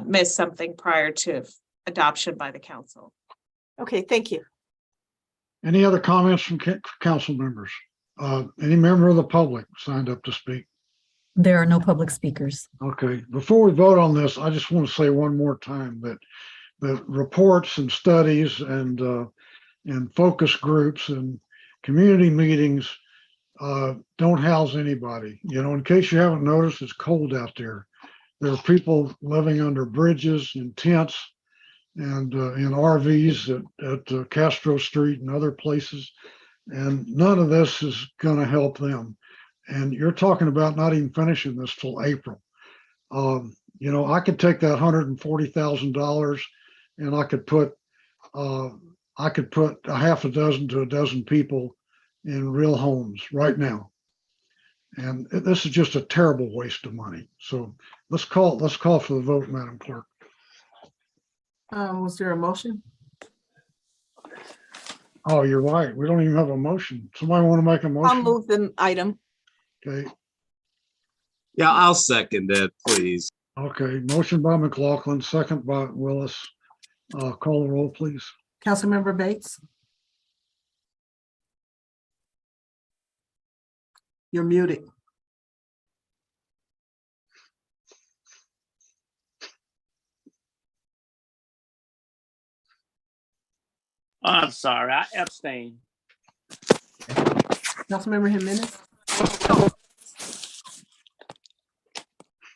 missed something prior to adoption by the council. Okay, thank you. Any other comments from council members? Any member of the public signed up to speak? There are no public speakers. Okay, before we vote on this, I just want to say one more time that the reports and studies and focus groups and community meetings don't house anybody. You know, in case you haven't noticed, it's cold out there. There are people living under bridges in tents and in RVs at Castro Street and other places. And none of this is going to help them. And you're talking about not even finishing this till April. You know, I could take that $140,000 and I could put a half a dozen to a dozen people in real homes right now. And this is just a terrible waste of money. So let's call for the vote, Madam Clerk. Was there a motion? Oh, you're right. We don't even have a motion. Somebody want to make a motion? I'll move the item. Okay. Yeah, I'll second it, please. Okay. Motion by McLaughlin, second by Willis. Call the roll, please. Councilmember Bates? You're muted. I'm sorry, I abstain. Councilmember Jimenez?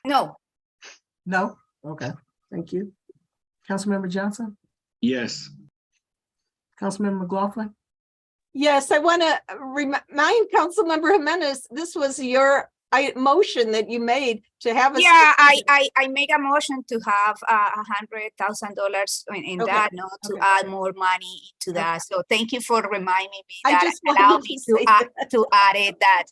No. No? Okay, thank you. Councilmember Johnson? Yes. Councilmember McLaughlin? Yes, I want to remind Councilmember Jimenez, this was your motion that you made to have a. Yeah, I make a motion to have $100,000 in Okay. that, not to add more money to that. So thank you for reminding me I that, just allow wanted me to say to add it that,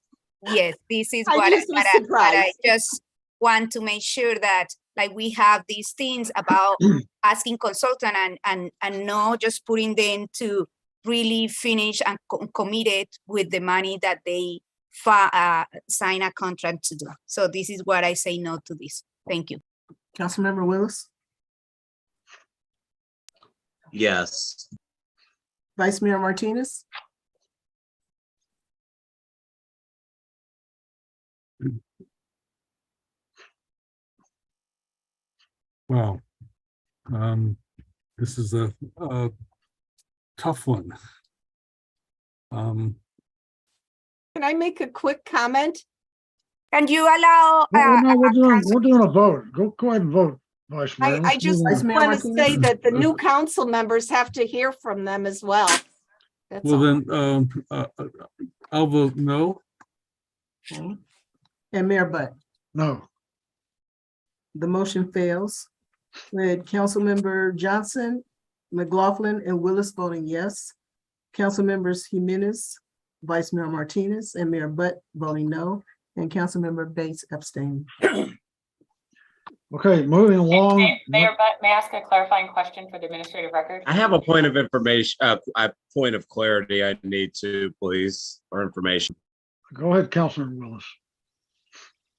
yes, this is I what just was but I surprised. just want to make sure that like we have these things about asking consultant and not just putting them to really finish and committed with the money that they sign a contract to do. So this is what I say no to this. Thank you. Councilmember Willis? Yes. Vice Mayor Martinez? Wow. This is a tough one. Can I make a quick comment? And you allow No, we're doing a vote. Go ahead and vote, Vice Mayor. I Let's just move on. want to say that the new council members have to hear from them as well. That's Well, all. then, I'll vote no. Okay. And Mayor Butt? No. The motion fails with Councilmember Johnson, McLaughlin, and Willis voting yes. Council members Jimenez, Vice Mayor Martinez, and Mayor Butt voting no, and Councilmember Bates abstaining. Okay, moving along. Mayor Butt, may I ask a clarifying question for the administrative record? I have a point of information, a point of clarity I need to, please, or information. Go ahead, Councilor Willis.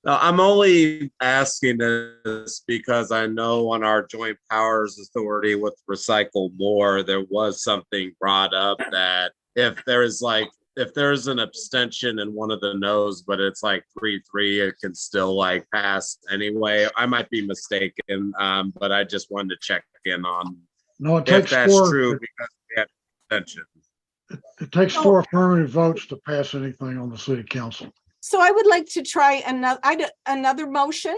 I'm only asking this because I know on our Joint Powers Authority with Recycle More, there was something brought up that if there's an abstention in one of the no's, but it's like 3-3, it can still like pass anyway. I might be mistaken, but I just wanted to check in on No, it if takes that's four. true because we had abstention. It takes 4 affirmative votes to pass anything on the city council. So I would like to try another motion,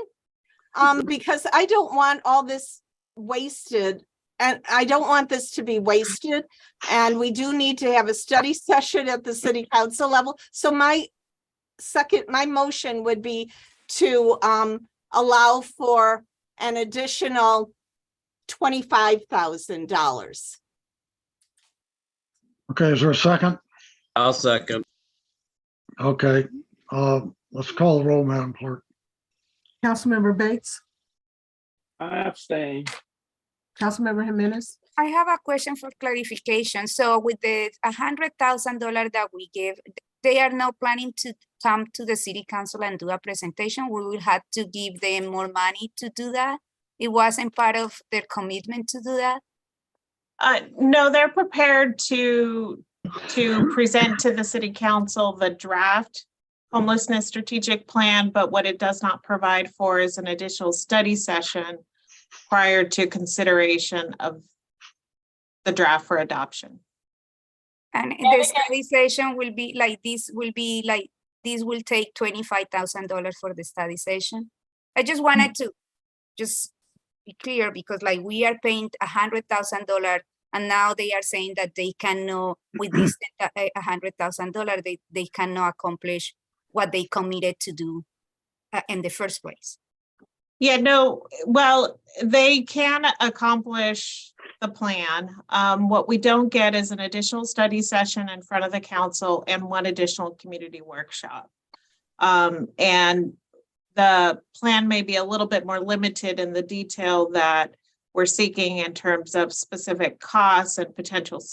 because I don't want all this wasted. And I don't want this to be wasted. And we do need to have a study session at the city council level. So my motion would be to allow for an additional $25,000. Okay, is there a second? I'll second. Okay, let's call the roll, Madam Clerk. Councilmember Bates, I abstain. Councilmember Jimenez, I have a question for clarification. So with the $100,000 that we gave, they are now planning to come to the city council and do a presentation. We will have to give them more money to do that. It wasn't part of their commitment to do that. No, they're prepared to present to the city council the draft homelessness strategic plan, but what it does not provide for is an additional study session prior to consideration of the draft for adoption. And the study session will be like this, this will take $25,000 for the study session. I just wanted to just be clear because like we are paying $100,000 and now they are saying that they cannot, with this $100,000, they cannot accomplish what they committed to do in the first place. Yeah, no, well, they can accomplish the plan. What we don't get is an additional study session in front of the council and one additional community workshop. And the plan may be a little bit more limited in the detail that we're seeking in terms of specific costs and potential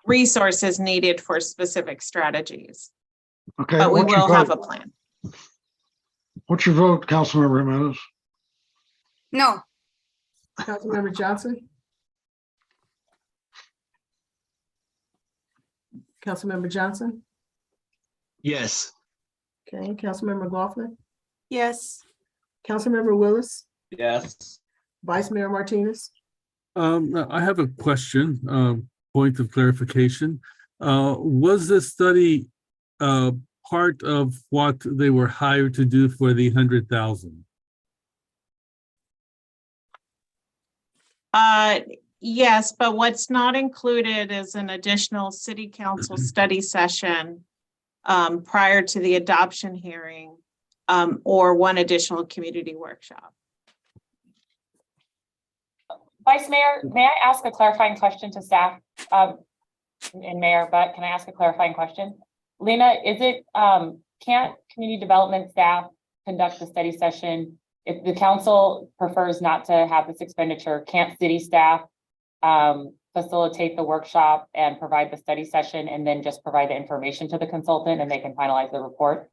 resources needed for specific strategies. Okay. But we what's your will have a vote? plan. What's your vote, Councilmember Jimenez? No. Councilmember Johnson? Councilmember Johnson? Yes. Okay, Councilmember McLaughlin? Yes. Councilmember Willis? Yes. Vice Mayor Martinez? I have a question, point of clarification. Was this study part of what they were hired to do for the 100,000? Yes, but what's not included is an additional city council study session prior to the adoption hearing or one additional community workshop. Vice Mayor, may I ask a clarifying question to staff? And Mayor, but can I ask a clarifying question? Lena, is it, can't community development staff conduct the study session? If the council prefers not to have this expenditure, can't city staff facilitate the workshop and provide the study session and then just provide the information to the consultant and they can finalize the report?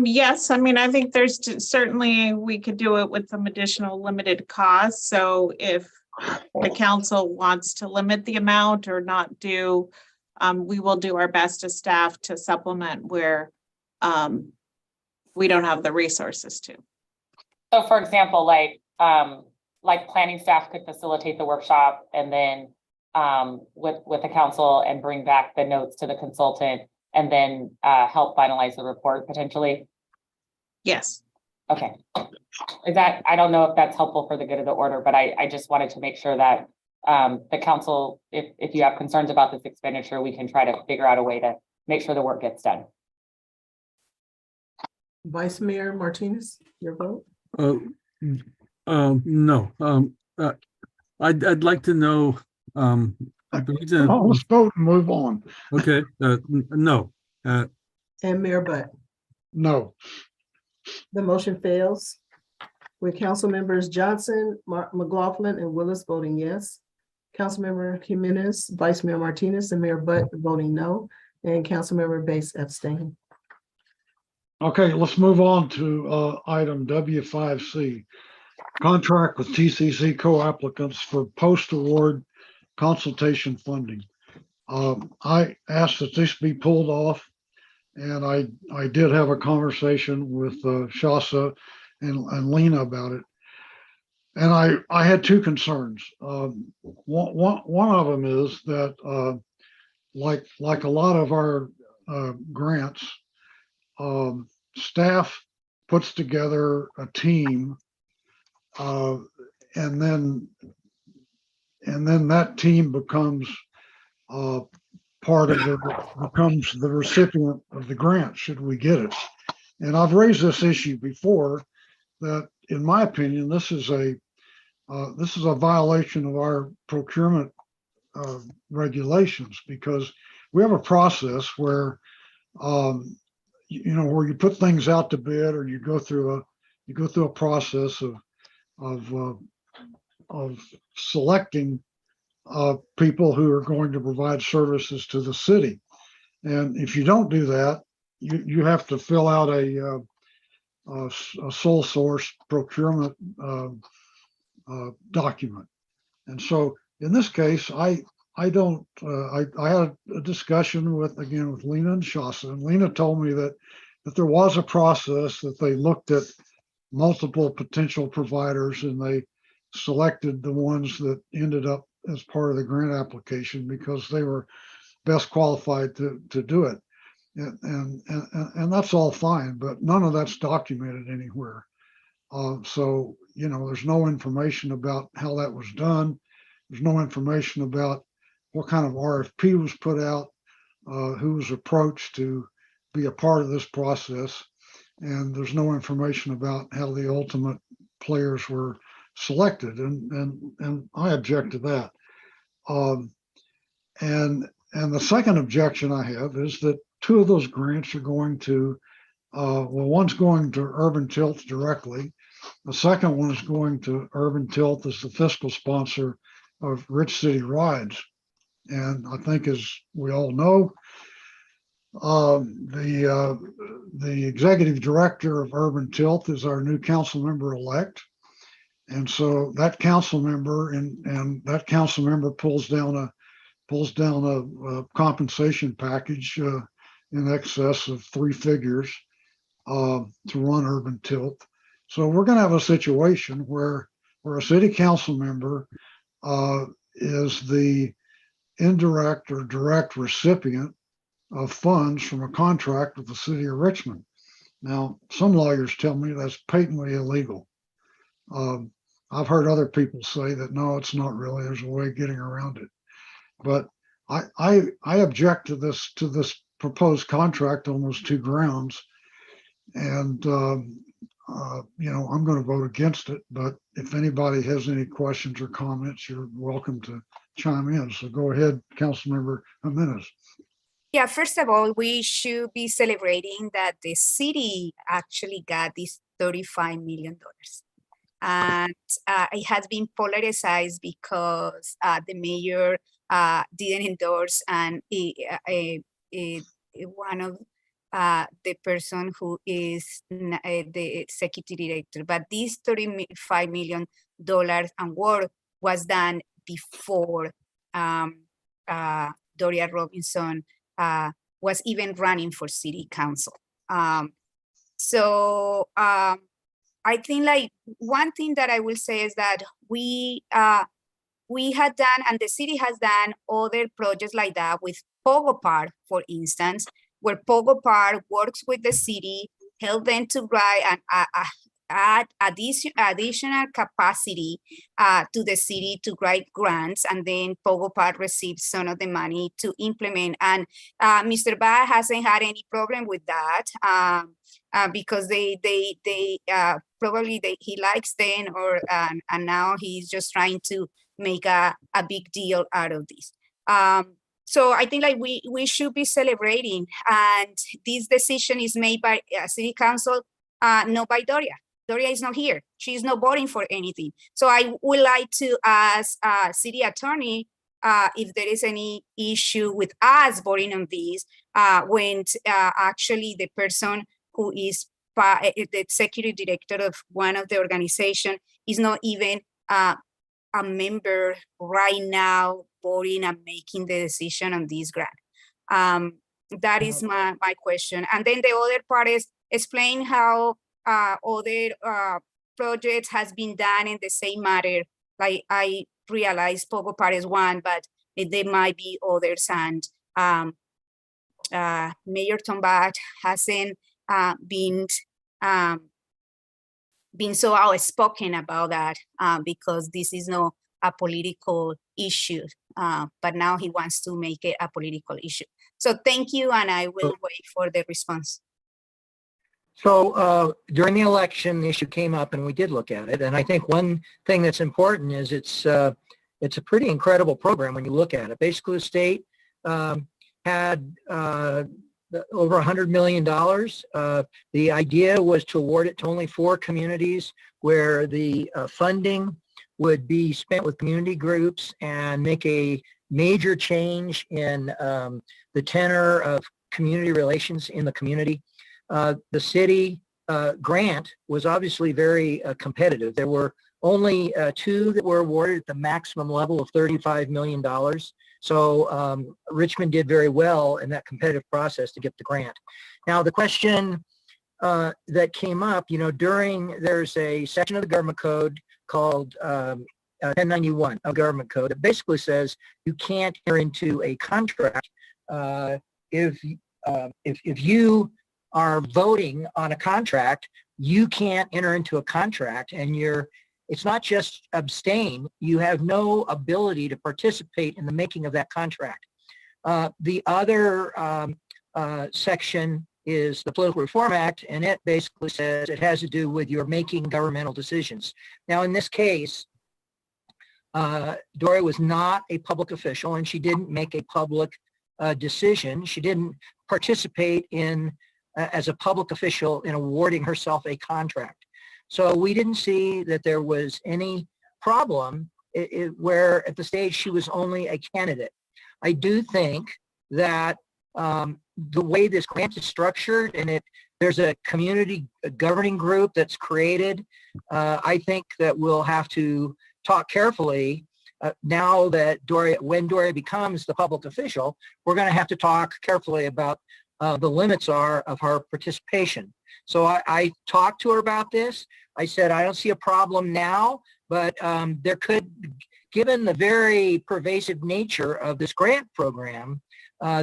Yes, I mean, I think there's certainly we could do it with some additional limited costs. So if the council wants to limit the amount or not do, we will do our best as staff to supplement where we don't have the resources to. So for example, like planning staff could facilitate the workshop and then with the council and bring back the notes to the consultant and then help finalize the report potentially? Yes. Okay. Is that, I don't know if that's helpful for the good of the order, but I just wanted to make sure that the council, if you have concerns about this expenditure, we can try to figure out a way to make sure the work gets done. Vice Mayor Martinez, your vote? No. I'd like to know. Let's vote and move on. Okay. No. And Mayor Butt? No. The motion fails. With Council Members Johnson, McLaughlin, and Willis voting yes. Councilmember Jimenez, Vice Mayor Martinez, and Mayor Butt voting no, and Councilmember Bass abstaining. Okay, let's move on to item W5C. Contract with TCC co-applicants for post-award consultation funding. I asked that this be pulled off, and I did have a conversation with Shasa and Lena about it. And I had two concerns. One of them is that like a lot of our grants, staff puts together a team, and then that team becomes becomes the recipient of the grant should we get it. And I've raised this issue before that, in my opinion, this is a violation of our procurement regulations, because we have a process where where you put things out to bid, or you go through a process of selecting people who are going to provide services to the city. And if you don't do that, you have to fill out a sole source procurement document. And so in this case, I had a discussion with Lena and Shasa, and Lena told me that there was a process that they looked at multiple potential providers and they selected the ones that ended up as part of the grant application because they were best qualified to do it. And that's all fine, but none of that's documented anywhere. So, there's no information about how that was done. There's no information about what kind of RFP was put out, who was approached to be a part of this process. And there's no information about how the ultimate players were selected. And I object to that. And the second objection I have is that two of those grants are going to, one's going to Urban Tilt directly. The second one is going to Urban Tilt as the fiscal sponsor of Rich City Rides. And I think, as we all know, the executive director of Urban Tilt is our new council member elect. And so that council member and that council member pulls down a compensation package in excess of 3 figures to run Urban Tilt. So we're going to have a situation where a city council member is the indirect or direct recipient of funds from a contract with the city of Richmond. Now, some lawyers tell me that's patently illegal. I've heard other people say that, no, it's not really. There's a way of getting around it. But I object to this proposed contract on those 2 grounds. And, I'm going to vote against it. But if anybody has any questions or comments, you're welcome to chime in. So go ahead, Councilmember Jimenez. Yeah, first of all, we should be celebrating that the city actually got this $35 million. And it has been polarized because the mayor didn't endorse and one of the person who is the executive director. But this $35 million award was done before Doria Robinson was even running for city council. So I think one thing that I will say is that we had done, and the city has done other projects like that with Pogo Park, for instance, where Pogo Park works with the city, help them to write and add additional capacity to the city to write grants, and then Pogo Park receives some of the money to implement. And Mr. Ba hasn't had any problem with that because they probably he likes them, and now he's just trying to make a big deal out of this. So I think we should be celebrating, and this decision is made by city council, not by Doria. Doria is not here. She's not voting for anything. So I would like to ask city attorney if there is any issue with us voting on this when actually the person who is the executive director of one of the organization is not even a member right now voting and making the decision on this grant. That is my question. And then the other part is explain how other projects has been done in the same matter. Like I realize Pogo Park is one, but there might be others. And Mayor Tombat hasn't been so outspoken about that because this is not a political issue, but now he wants to make it a political issue. So thank you, and I will wait for the response. So during the election, the issue came up and we did look at it. And I think one thing that's important is it's a pretty incredible program when you look at it. Basically, the state had over $100 million. The idea was to award it to only 4 communities where the funding would be spent with community groups and make a major change in the tenor of community relations in the community. The city grant was obviously very competitive. There were only 2 that were awarded at the maximum level of $35 million. So Richmond did very well in that competitive process to get the grant. Now, the question that came up, there's a section of the government code called 1091 of government code. It basically says you can't enter into a contract if you are voting on a contract. You can't enter into a contract, and it's not just abstain. You have no ability to participate in the making of that contract. The other section is the Political Reform Act, and it basically says it has to do with your making governmental decisions. Now, in this case, Doria was not a public official, and she didn't make a public decision. She didn't participate in as a public official in awarding herself a contract. So we didn't see that there was any problem where at the stage she was only a candidate. I do think that the way this grant is structured, and there's a community governing group that's created. I think that we'll have to talk carefully now that when Doria becomes the public official, we're going to have to talk carefully about the limits of her participation. So I talked to her about this. I said, I don't see a problem now, but there could, given the very pervasive nature of this grant program,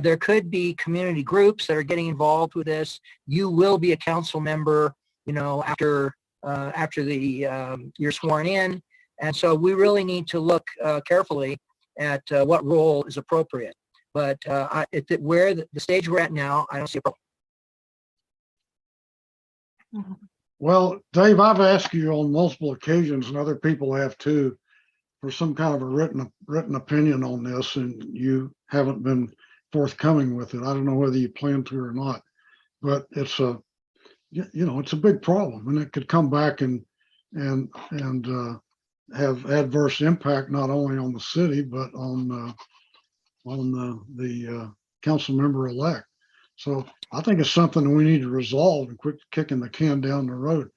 there could be community groups that are getting involved with this. You will be a council member, after you're sworn in. And so we really need to look carefully at what role is appropriate. But where the stage we're at now, I don't see a problem. Well, Dave, I've asked you on multiple occasions, and other people have too, for some kind of a written opinion on this, and you haven't been forthcoming with it. I don't know whether you plan to or not, but it's it's a big problem, and it could come back and have adverse impact not only on the city but on the council member elect. So I think it's something that we need to resolve and quit kicking the can down the road.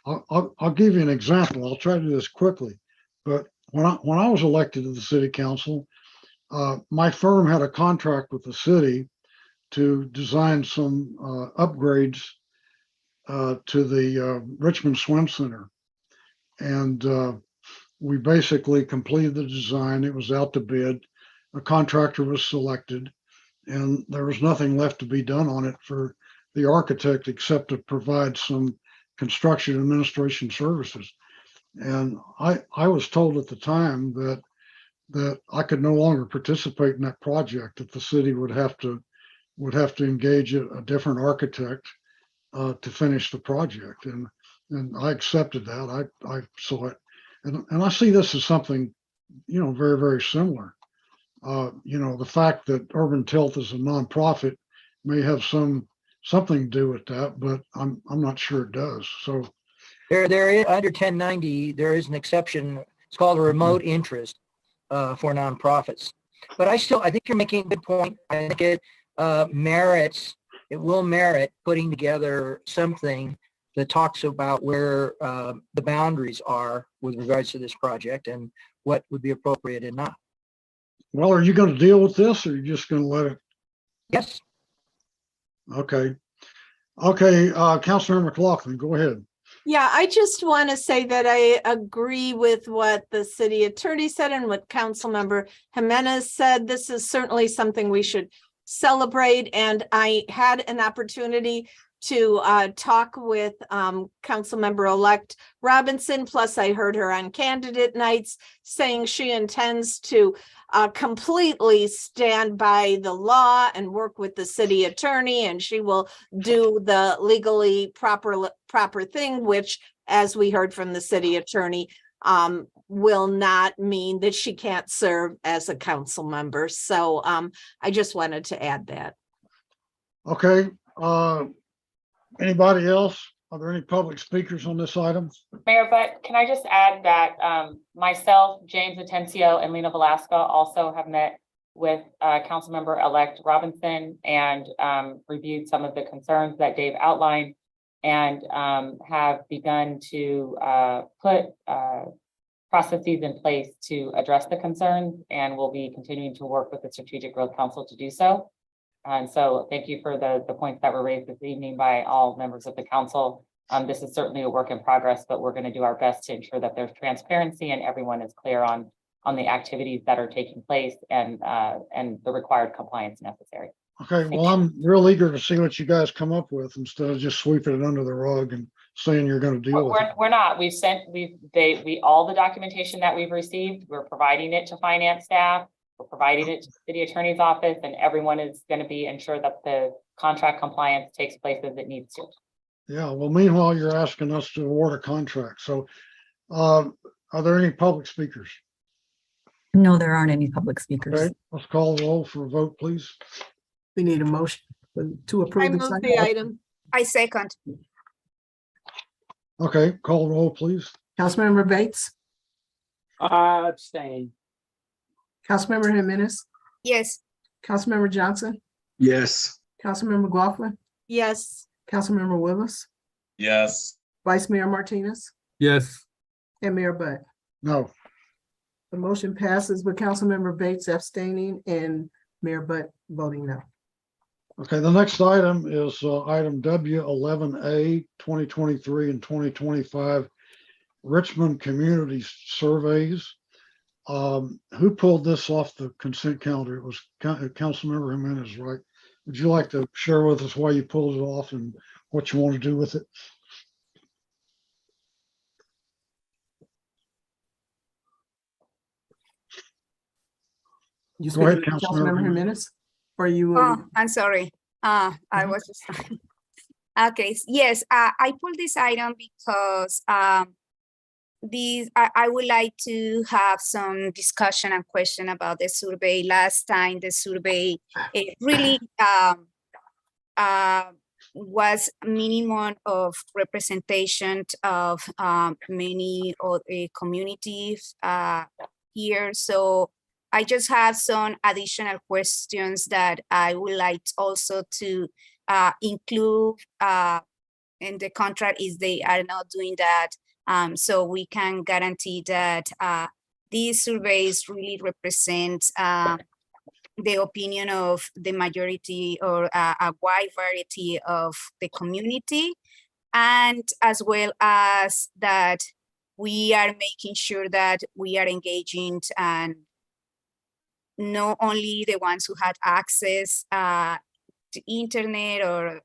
I'll give you an example. I'll try to do this quickly, but when I was elected to the city council, my firm had a contract with the city to design some upgrades to the Richmond Swim Center. And we basically completed the design. It was out to bid. A contractor was selected, and there was nothing left to be done on it for the architect except to provide some construction administration services. And I was told at the time that I could no longer participate in that project, that the city would have to engage a different architect to finish the project. And I accepted that. I saw it. And I see this as something, very, very similar. The fact that Urban Tilt is a nonprofit may have something to do with that, but I'm not sure it does. So There under 1090, there is an exception. It's called a remote interest for nonprofits. But I think you're making a good point. I think it will merit putting together something that talks about where the boundaries are with regards to this project and what would be appropriate and not. Well, are you going to deal with this, or are you just going to let it? Yes. Okay. Councilmember McLaughlin, go ahead. Yeah, I just want to say that I agree with what the city attorney said and what Councilmember Jimenez said. This is certainly something we should celebrate. And I had an opportunity to talk with Councilmember-elect Robinson. Plus, I heard her on candidate nights saying she intends to completely stand by the law and work with the city attorney, and she will do the legally proper thing, which, as we heard from the city attorney, will not mean that she can't serve as a council member. So I just wanted to add that. Okay. Anybody else? Are there any public speakers on this item? Mayor, but can I just add that myself, James Atencio, and Lena Velasca also have met with Councilmember-elect Robinson and reviewed some of the concerns that Dave outlined and have begun to put processes in place to address the concerns, and we'll be continuing to work with the Strategic Growth Council to do so. And so thank you for the points that were raised this evening by all members of the council. This is certainly a work in progress, but we're going to do our best to ensure that there's transparency and everyone is clear on the activities that are taking place and the required compliance necessary. Okay, well, I'm real eager to see what you guys come up with instead of just sweeping it under the rug and saying you're going to deal with it. We're not. We've sent all the documentation that we've received. We're providing it to finance staff. We're providing it to the city attorney's office, and everyone is going to be ensured that the contract compliance takes place as it needs to. Yeah, well, meanwhile, you're asking us to award a contract. So are there any public speakers? No, there aren't any public speakers. Okay, let's call the roll for a vote, please. We need a motion to I approve this move the item. I second. Okay, call the roll, please. Councilmember Bates, I abstain. Councilmember Jimenez, Yes. Councilmember Johnson, Yes. Councilmember McLaughlin, Yes. Councilmember Willis, Yes. Vice Mayor Martinez, Yes. and Mayor Butt. No. The motion passes with Councilmember Bates abstaining and Mayor Butt voting no. Okay, the next item is item W11A 2023 and 2025 Richmond Community Surveys. Who pulled this off the consent calendar? It was Councilmember Jimenez, right? Would you like to share with us why you pulled it off and what you want to do with it? You Go ahead, speaking to Councilmember Councilmember Jimenez? Or you? Oh, I'm sorry. I was just, okay, yes, I pulled this item because I would like to have some discussion and question about the survey. Last time the survey, it really was minimum of representation of many of the communities here. So I just have some additional questions that I would like also to include in the contract if they are not doing that. So we can guarantee that these surveys really represent the opinion of the majority or a wide variety of the community, and as well as that we are making sure that we are engaging and not only the ones who had access to internet or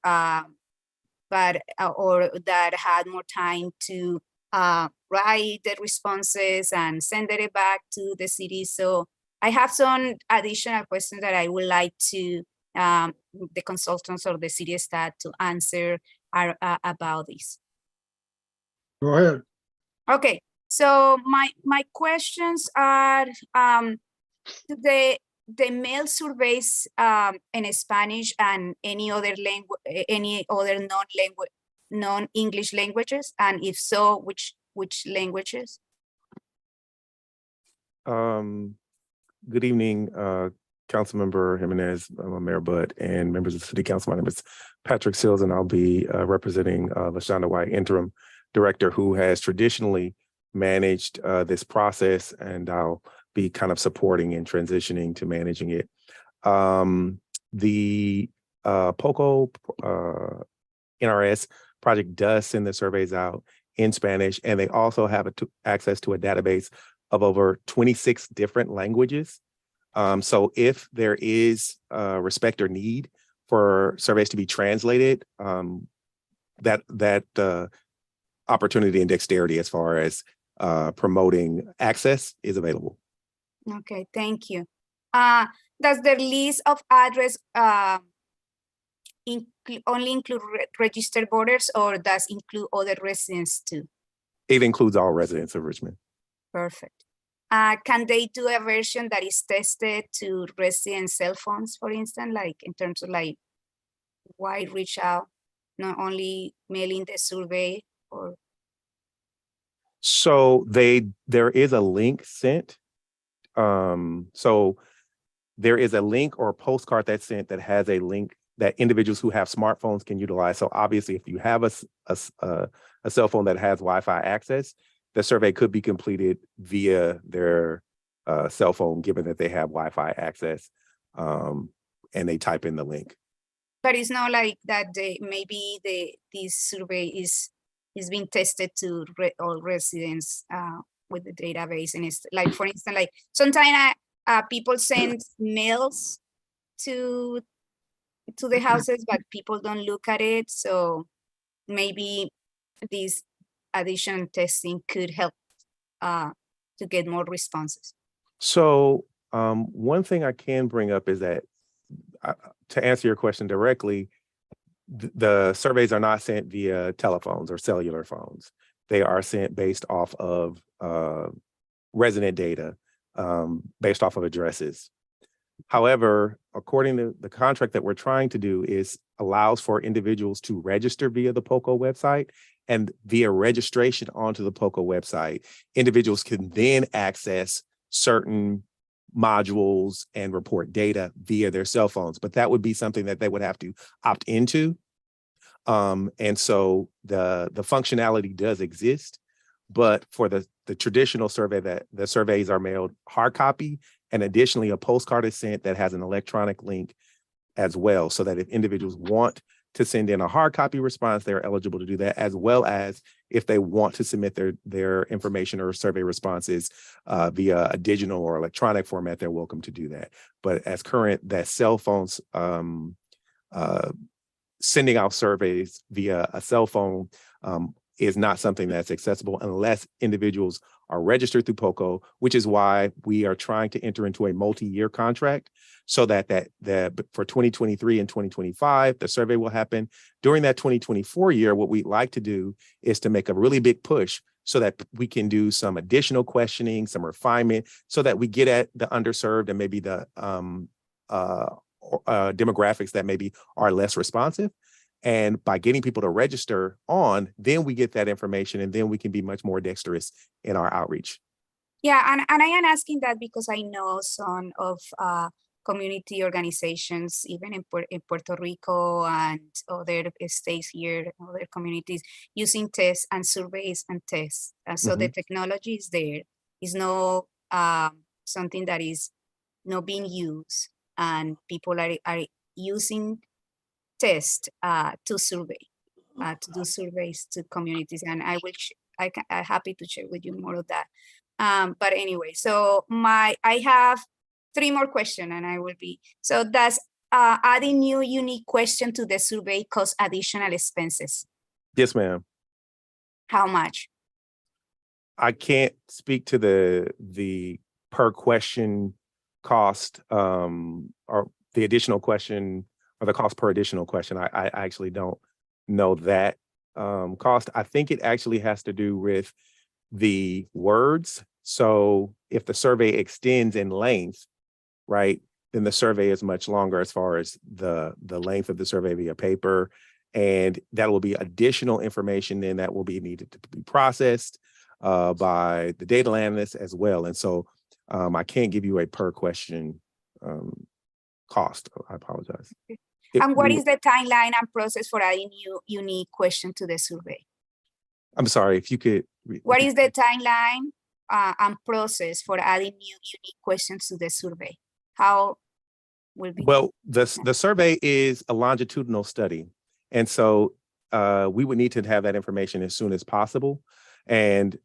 or that had more time to write the responses and send it back to the city. So I have some additional questions that I would like to the consultants or the city staff to answer about this. Go ahead. Okay, so my questions are the mail surveys in Spanish and any other language, any other non-English languages, and if so, which languages? Good evening, Councilmember Jimenez, Mayor Butt, and members of the City Council. My name is Patrick Sills, and I'll be representing LaShonda White, Interim Director, who has traditionally managed this process, and I'll be kind of supporting and transitioning to managing it. The POCO NRS project does send the surveys out in Spanish, and they also have access to a database of over 26 different languages. So if there is respect or need for surveys to be translated, that opportunity and dexterity as far as promoting access is available. Okay, thank you. Does the list of address only include registered voters, or does include other residents too? It includes all residents of Richmond. Perfect. Can they do a version that is tested to resident cell phones, for instance, like in terms of like wide reach out not only mailing the survey or? So there is a link sent. So there is a link or a postcard that's sent that has a link that individuals who have smartphones can utilize. So obviously, if you have a cell phone that has Wi-Fi access, the survey could be completed via their cell phone, given that they have Wi-Fi access, and they type in the link. But it's not like that maybe this survey is being tested to all residents with the database. And it's like, for instance, like sometimes people send mails to the houses, but people don't look at it. So maybe this additional testing could help to get more responses. So one thing I can bring up is that to answer your question directly, the surveys are not sent via telephones or cellular phones. They are sent based off of resident data, based off of addresses. However, according to the contract that we're trying to do is allows for individuals to register via the POCO website, and via registration onto the POCO website, individuals can then access certain modules and report data via their cell phones, but that would be something that they would have to opt into. And so the functionality does exist, but for the traditional survey, that the surveys are mailed hard copy, and additionally a postcard is sent that has an electronic link as well, so that if individuals want to send in a hard copy response, they're eligible to do that, as well as if they want to submit their information or survey responses via a digital or electronic format, they're welcome to do that. But as current, that cell phones sending out surveys via a cell phone is not something that's accessible unless individuals are registered through POCO, which is why we are trying to enter into a multi-year contract so that for 2023 and 2025, the survey will happen. During that 2024 year, what we'd like to do is to make a really big push so that we can do some additional questioning, some refinement, so that we get at the underserved and maybe the demographics that maybe are less responsive. And by getting people to register on, then we get that information, and then we can be much more dexterous in our outreach. Yeah, and I am asking that because I know some of community organizations, even in Puerto Rico and other states here, other communities, using tests and surveys and tests. So the technology is there. It's no something that is not being used, and people are using tests to survey, to do surveys to communities. And I'm happy to share with you more of that. But anyway, so I have 3 more questions, and I will be, so does adding new unique question to the survey cost additional expenses? Yes, ma'am. How much? I can't speak to the per question cost or the additional question or the cost per additional question. I actually don't know that cost. I think it actually has to do with the words. So if the survey extends in length, right, then the survey is much longer as far as the length of the survey via paper. And that will be additional information then that will be needed to be processed by the data analyst as well. And so I can't give you a per question cost. I apologize. And what is the timeline and process for adding new unique question to the survey? I'm sorry, if you could. What is the timeline and process for adding new unique questions to the survey? How will be? Well, the survey is a longitudinal study. And so we would need to have that information as soon as possible. And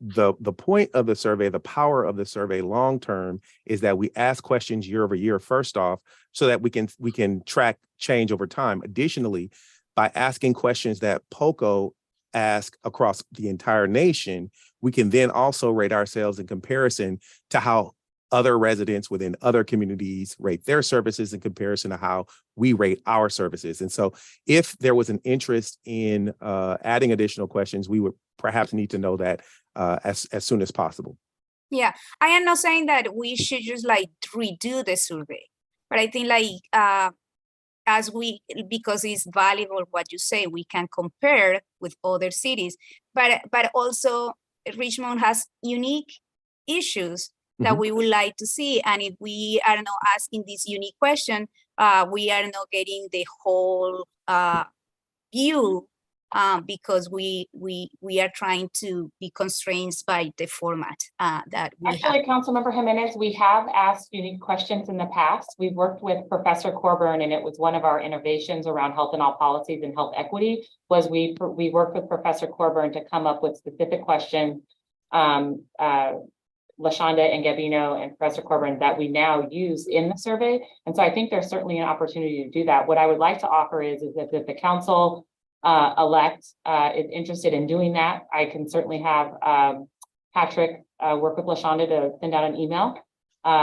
the point of the survey, the power of the survey long-term is that we ask questions year over year, first off, so that we can track change over time. Additionally, by asking questions that POCO ask across the entire nation, we can then also rate ourselves in comparison to how other residents within other communities rate their services in comparison to how we rate our services. And so if there was an interest in adding additional questions, we would perhaps need to know that as soon as possible. Yeah, I am not saying that we should just like redo the survey, but I think like because it's valuable what you say, we can compare with other cities, but also Richmond has unique issues that we would like to see. And if we are not asking this unique question, we are not getting the whole view, because we are trying to be constrained by the format that we have. Actually, Councilmember Jimenez, we have asked unique questions in the past. We've worked with Professor Corburn, and it was one of our innovations around health and all policies and health equity, was we worked with Professor Corburn to come up with specific questions, LaShonda and Gabino and Professor Corburn, that we now use in the survey. And so I think there's certainly an opportunity to do that. What I would like to offer is that if the council elect is interested in doing that, I can certainly have Patrick work with LaShonda to send out an email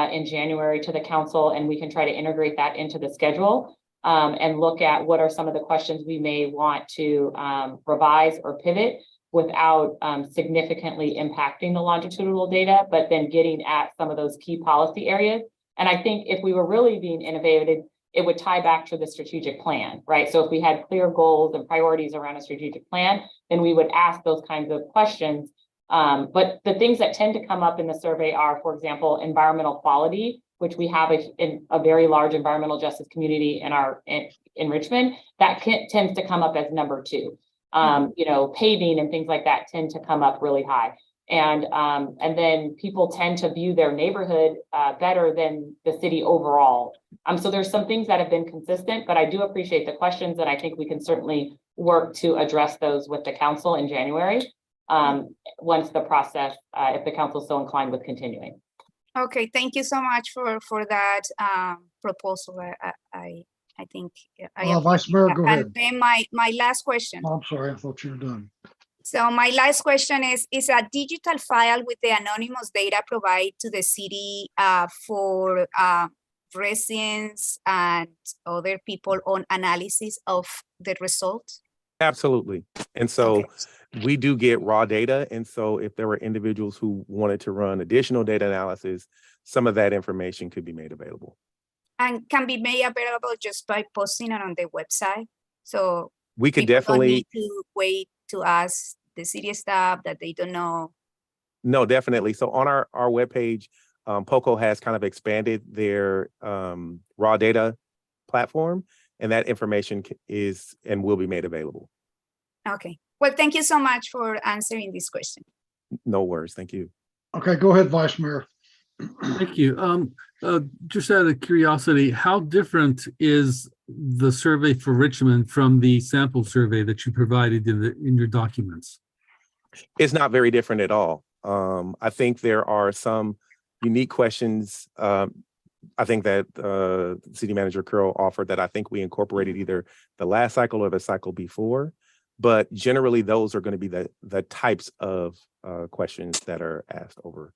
in January to the council, and we can try to integrate that into the schedule and look at what are some of the questions we may want to revise or pivot without significantly impacting the longitudinal data, but then getting at some of those key policy areas. And I think if we were really being innovative, it would tie back to the strategic plan, right? So if we had clear goals and priorities around a strategic plan, then we would ask those kinds of questions. But the things that tend to come up in the survey are, for example, environmental quality, which we have a very large environmental justice community in Richmond, that tends to come up as number 2. You know, paving and things like that tend to come up really high. And then people tend to view their neighborhood better than the city overall. So there's some things that have been consistent, but I do appreciate the questions, and I think we can certainly work to address those with the council in January, once the process, if the council is so inclined with continuing. Okay, thank you so much for that proposal. I think Vice Mayor, go ahead. And then my last question. Oh, I'm sorry, I thought you were done. So my last question is a digital file with the anonymous data provided to the city for residents and other people on analysis of the results? Absolutely. And so we do get raw data. And so if there were individuals who wanted to run additional data analysis, some of that information could be made available. And can be made available just by posting it on the website. So we could people definitely don't need to wait to ask the city staff that they don't know. No, definitely. So on our webpage, POCO has kind of expanded their raw data platform, and that information is and will be made available. Okay. Well, thank you so much for answering this question. No worries. Thank you. Okay, go ahead, Vice Mayor. Thank you. Just out of curiosity, how different is the survey for Richmond from the sample survey that you provided in your documents? It's not very different at all. I think there are some unique questions. I think that City Manager Curl offered that I think we incorporated either the last cycle or the cycle before, but generally those are going to be the types of questions that are asked over.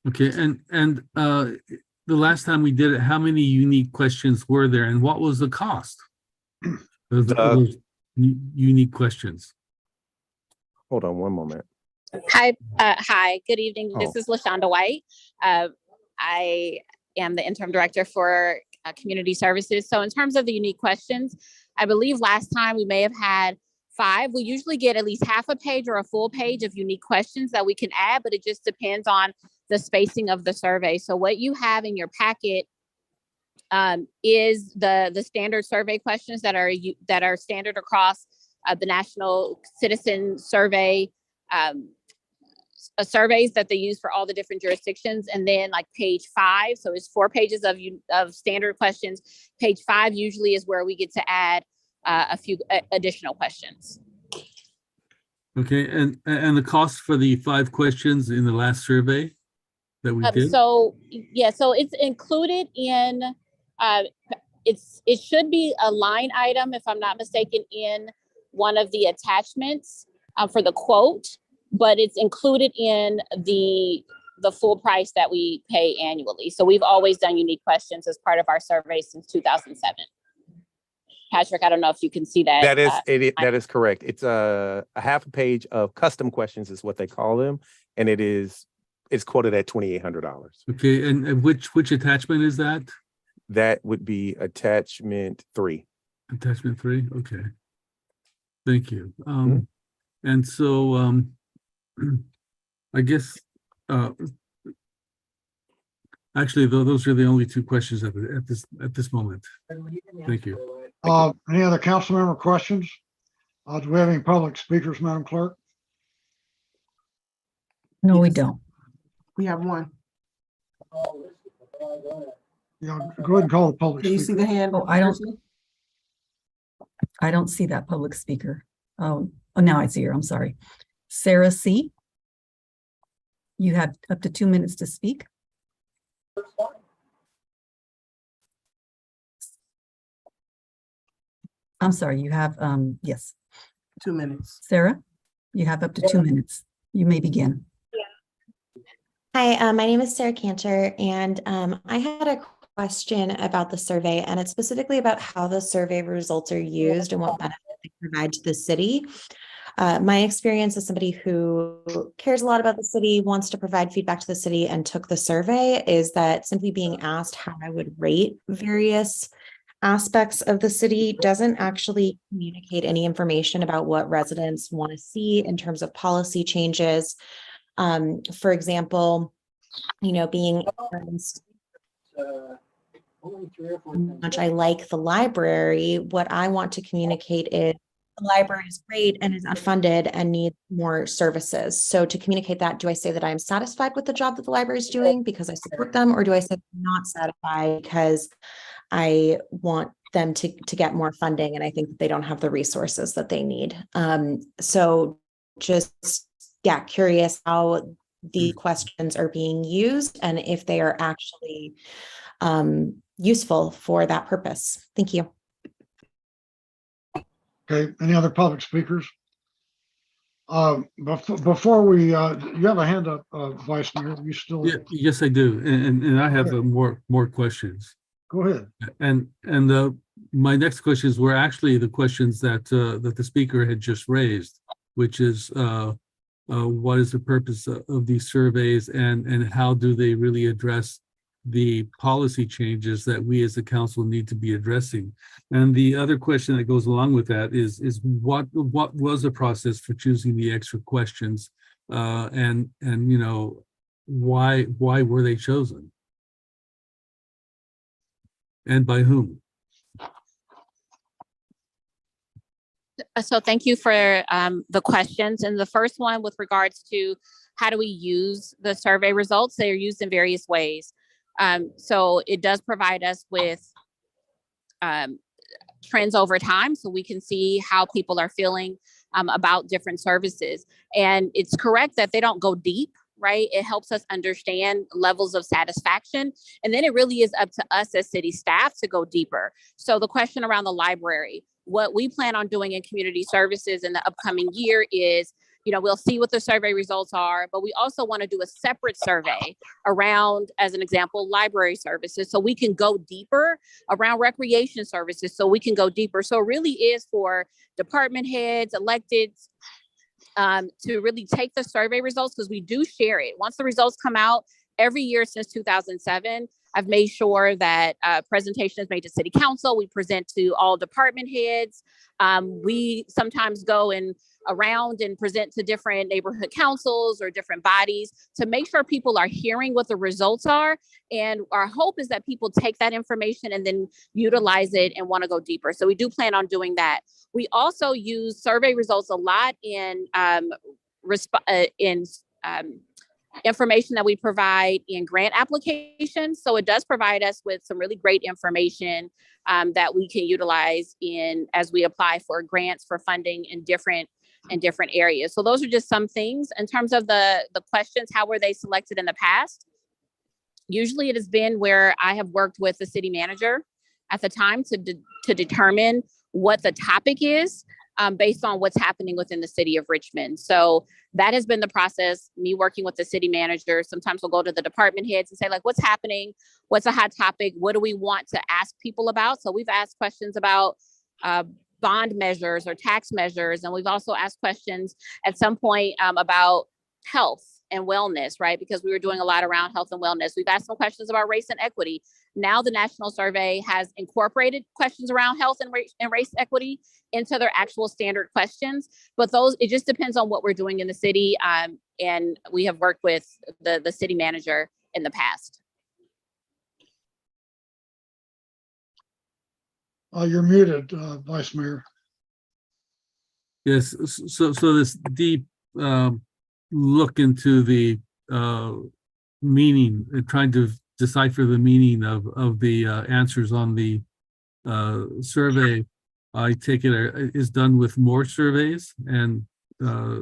Okay, and the last time we did it, how many unique questions were there, and what was the cost of those unique questions? Hold on one moment. Hi, good evening. This is LaShonda White. I am the interim director for community services. So in terms of the unique questions, I believe last time we may have had 5. We usually get at least half a page or a full page of unique questions that we can add, but it just depends on the spacing of the survey. So what you have in your packet is the standard survey questions that are standard across the National Citizen Survey surveys that they use for all the different jurisdictions. And then like page 5, so it's 4 pages of standard questions. Page 5 usually is where we get to add a few additional questions. Okay, and the cost for the 5 questions in the last survey that we did? So yeah, so it's included in, it should be a line item, if I'm not mistaken, in one of the attachments for the quote, but it's included in the full price that we pay annually. So we've always done unique questions as part of our survey since 2007. Patrick, I don't know if you can see that. That is correct. It's a half a page of custom questions is what they call them. And it's quoted at $2,800. Okay, and which attachment is that? That would be attachment 3. Attachment 3, okay. Thank you. And so I guess actually those are the only 2 questions at this moment. Thank you. Any other council member questions? Do we have any public speakers, Madam Clerk? No, we don't. We have one. Yeah, go ahead and call the public Can you see speaker. the hand? Oh, I don't see that public speaker. Oh, now I see her. I'm sorry. Sarah C. You have up to 2 minutes to speak. I'm sorry, you have, yes. 2 minutes. Sarah, you have up to 2 minutes. You may begin. Hi, my name is Sarah Cantor, and I had a question about the survey, and it's specifically about how the survey results are used and what benefit they provide to the city. My experience as somebody who cares a lot about the city, wants to provide feedback to the city, and took the survey is that simply being asked how I would rate various aspects of the city doesn't actually communicate any information about what residents want to see in terms of policy changes. For example, being asked how much I like the library, what I want to communicate is the library is great and is unfunded and needs more services. So to communicate that, do I say that I'm satisfied with the job that the library is doing because I support them, or do I say I'm not satisfied because I want them to get more funding and I think that they don't have the resources that they need? So just, curious how the questions are being used and if they are actually useful for that purpose. Thank you. Okay, any other public speakers? Before we, you have a hand up, Vice Mayor, you still? Yeah, yes, I do. And I have more questions. Go ahead. And my next questions were actually the questions that the speaker had just raised, which is what is the purpose of these surveys and how do they really address the policy changes that we as a council need to be addressing? And the other question that goes along with that is what was the process for choosing the extra questions, and why were they chosen and by whom? So thank you for the questions. And the first one with regards to how do we use the survey results? They are used in various ways. So it does provide us with trends over time so we can see how people are feeling about different services. And it's correct that they don't go deep, right? It helps us understand levels of satisfaction. And then it really is up to us as city staff to go deeper. So the question around the library, what we plan on doing in community services in the upcoming year is, we'll see what the survey results are, but we also want to do a separate survey around, as an example, library services, so we can go deeper around recreation services, so we can go deeper. So it really is for department heads, electeds, to really take the survey results, because we do share it. Once the results come out, every year since 2007, I've made sure that presentation is made to city council. We present to all department heads. We sometimes go around and present to different neighborhood councils or different bodies to make sure people are hearing what the results are. And our hope is that people take that information and then utilize it and want to go deeper. So we do plan on doing that. We also use survey results a lot in information that we provide in grant applications. So it does provide us with some really great information that we can utilize as we apply for grants for funding in different areas. So those are just some things. In terms of the questions, how were they selected in the past? Usually it has been where I have worked with the city manager at the time to determine what the topic is based on what's happening within the city of Richmond. So that has been the process, me working with the city manager. Sometimes we'll go to the department heads and say, like, what's happening? What's a hot topic? What do we want to ask people about? So we've asked questions about bond measures or tax measures. And we've also asked questions at some point about health and wellness, right? Because we were doing a lot around health and wellness. We've asked some questions about race and equity. Now the national survey has incorporated questions around health and race equity into their actual standard questions. But those, it just depends on what we're doing in the city. And we have worked with the city manager in the past. You're muted, Vice Mayor. Yes, so this deep look into the meaning, trying to decipher the meaning of the answers on the survey, I take it is done with more surveys and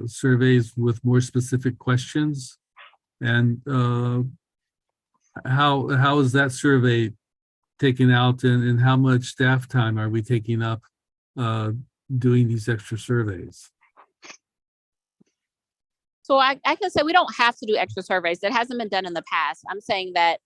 surveys with more specific questions. And how is that survey taken out, and how much staff time are we taking up doing these extra surveys? So I can say we don't have to do extra surveys. That hasn't been done in the past. I'm saying that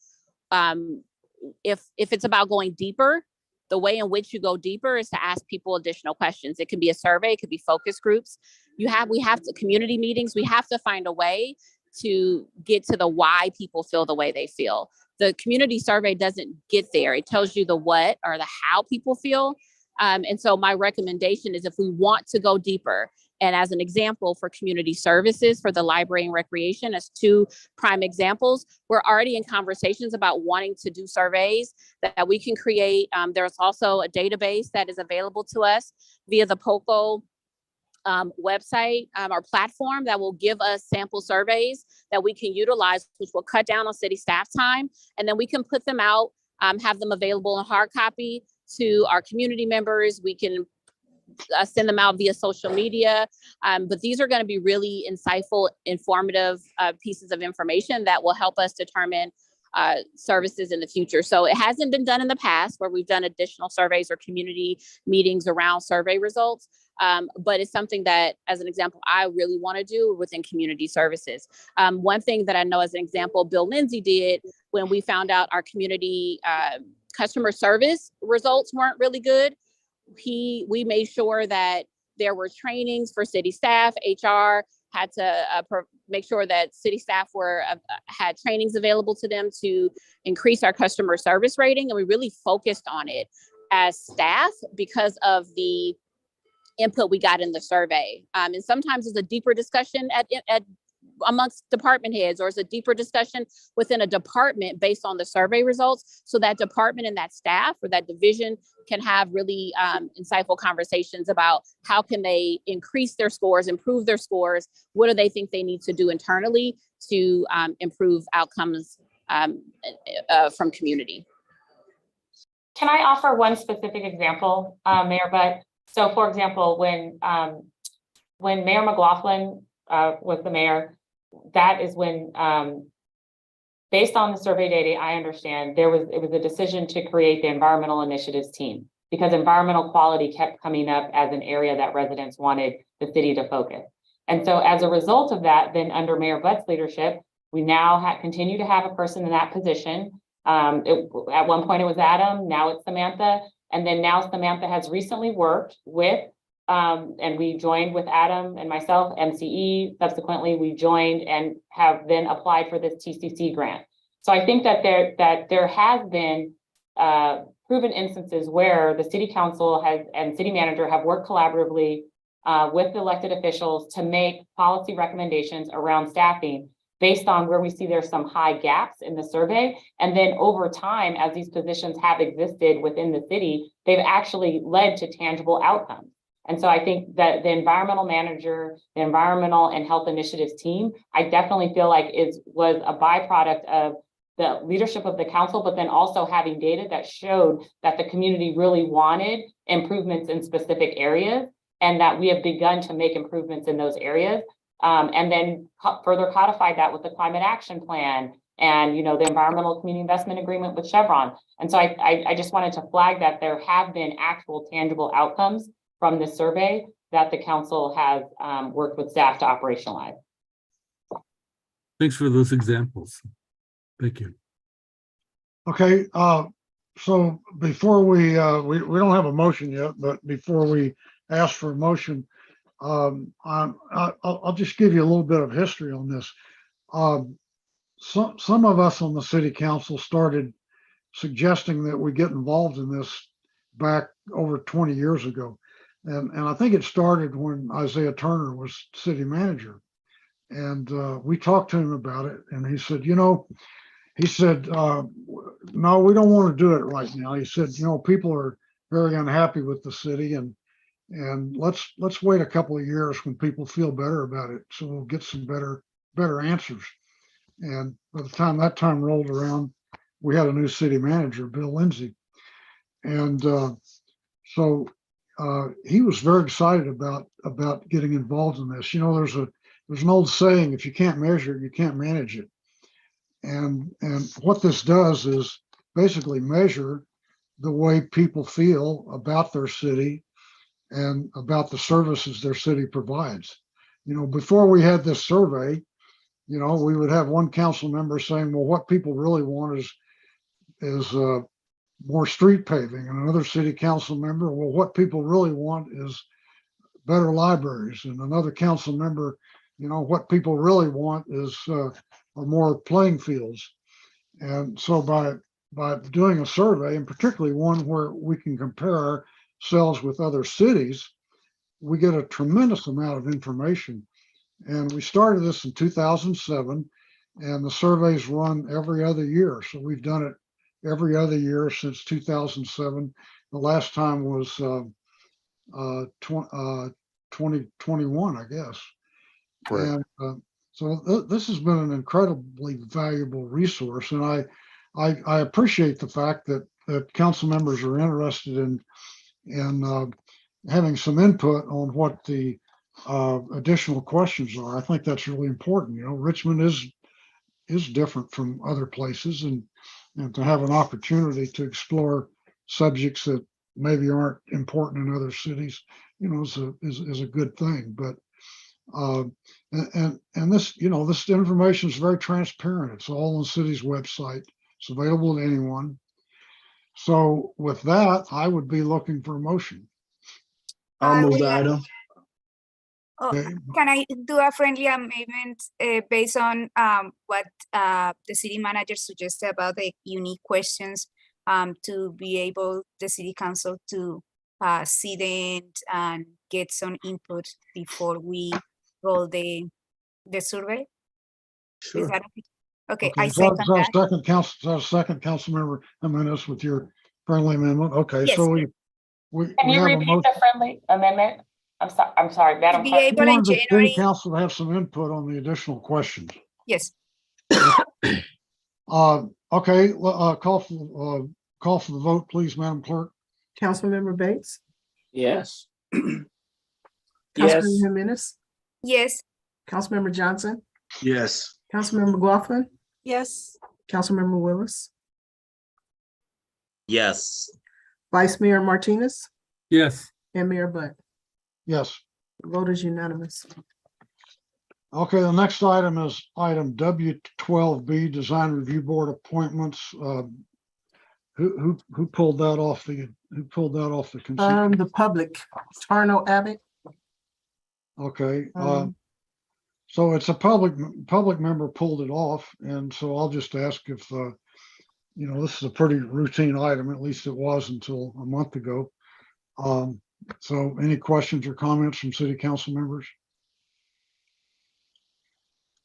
if it's about going deeper, the way in which you go deeper is to ask people additional questions. It could be a survey, it could be focus groups. We have to community meetings. We have to find a way to get to the why people feel the way they feel. The community survey doesn't get there. It tells you the what or the how people feel. And so my recommendation is, if we want to go deeper, and as an example for community services for the library and recreation, as two prime examples, we're already in conversations about wanting to do surveys that we can create. There's also a database that is available to us via the POCO website or platform that will give us sample surveys that we can utilize, which will cut down on city staff time. And then we can put them out, have them available in hard copy to our community members. We can send them out via social media. But these are going to be really insightful, informative pieces of information that will help us determine services in the future. So it hasn't been done in the past where we've done additional surveys or community meetings around survey results. But it's something that, as an example, I really want to do within community services. One thing that I know as an example, Bill Lindsay did when we found out our community customer service results weren't really good. We made sure that there were trainings for city staff. HR had to make sure that city staff had trainings available to them to increase our customer service rating. And we really focused on it as staff because of the input we got in the survey. And sometimes it's a deeper discussion at amongst department heads, or it's a deeper discussion within a department based on the survey results. So that department and that staff or that division can have really insightful conversations about how can they increase their scores, improve their scores. What do they think they need to do internally to improve outcomes from community? Can I offer one specific example, Mayor Butt? So for example, when Mayor McLaughlin was the mayor, that is when, based on the survey data, I understand it was a decision to create the environmental initiatives team because environmental quality kept coming up as an area that residents wanted the city to focus. And so as a result of that, then under Mayor Butt's leadership, we now continue to have a person in that position. At one point it was Adam, now it's Samantha. And then now Samantha has recently worked with, and we joined with Adam and myself, MCE. Subsequently, we joined and have then applied for this TCC grant. So I think that there has been proven instances where the city council and city manager have worked collaboratively with elected officials to make policy recommendations around staffing based on where we see there's some high gaps in the survey. And then over time, as these positions have existed within the city, they've actually led to tangible outcomes. And so I think that the environmental manager, the environmental and health initiatives team, I definitely feel like was a byproduct of the leadership of the council, but then also having data that showed that the community really wanted improvements in specific areas and that we have begun to make improvements in those areas. And then further codify that with the climate action plan and, the environmental community investment agreement with Chevron. And so I just wanted to flag that there have been actual tangible outcomes from this survey that the council has worked with staff to operationalize. Thanks for those examples. Thank you. Okay, so before we don't have a motion yet, but before we ask for a motion, I'll just give you a little bit of history on this. Some of us on the city council started suggesting that we get involved in this back over 20 years ago. And I think it started when Isaiah Turner was city manager. And we talked to him about it. And he said, no, we don't want to do it right now. He said, people are very unhappy with the city, and let's wait a couple of years when people feel better about it. So we'll get some better answers. And by the time that time rolled around, we had a new city manager, Bill Lindsay. And so he was very excited about getting involved in this. There's an old saying, if you can't measure it, you can't manage it. And what this does is basically measure the way people feel about their city and about the services their city provides. Before we had this survey, we would have one council member saying, well, what people really want is more street paving, and another city council member, well, what people really want is better libraries, and another council member, what people really want is are more playing fields. And so by doing a survey, and particularly one where we can compare ourselves with other cities, we get a tremendous amount of information. And we started this in 2007, and the surveys run every other year. So we've done it every other year since 2007. The last time was 2021, I guess. Correct. And so this has been an incredibly valuable resource, and I appreciate the fact that council members are interested in having some input on what the additional questions are. I think that's really important. Richmond is different from other places, and to have an opportunity to explore subjects that maybe aren't important in other cities, is a good thing. But and this, this information is very transparent. It's all on the city's website. It's available to anyone. So with that, I would be looking for a motion. I'll move the item. Okay. Can I do a friendly amendment based on what the city manager suggested about the unique questions to be able, the city council to see them and get some input before we roll the survey? Sure. Is that okay? Okay, I is that second that. second council member Jimenez with your friendly amendment? Okay, Yes. so we Can you have a repeat motion. the friendly amendment? I'm sorry, Madam Be Clerk. able We in wanted the city January. council to have some input on the additional questions. Yes. Okay, call for the vote, please, Madam Clerk. Councilmember Bates, Yes. Councilmember Yes. Jimenez, Yes. Councilmember Johnson, Yes. Councilmember McLaughlin, Yes. Councilmember Willis, Yes. Vice Mayor Martinez, Yes. and Mayor Butt. Yes. Vote is unanimous. Okay, the next item is item W12B, Design Review Board appointments. Who pulled that off the consent? The public, Tarno Abbott. Okay, Um, so it's a public member pulled it off, and so I'll just ask if this is a pretty routine item, at least it was until a month ago. So any questions or comments from city council members?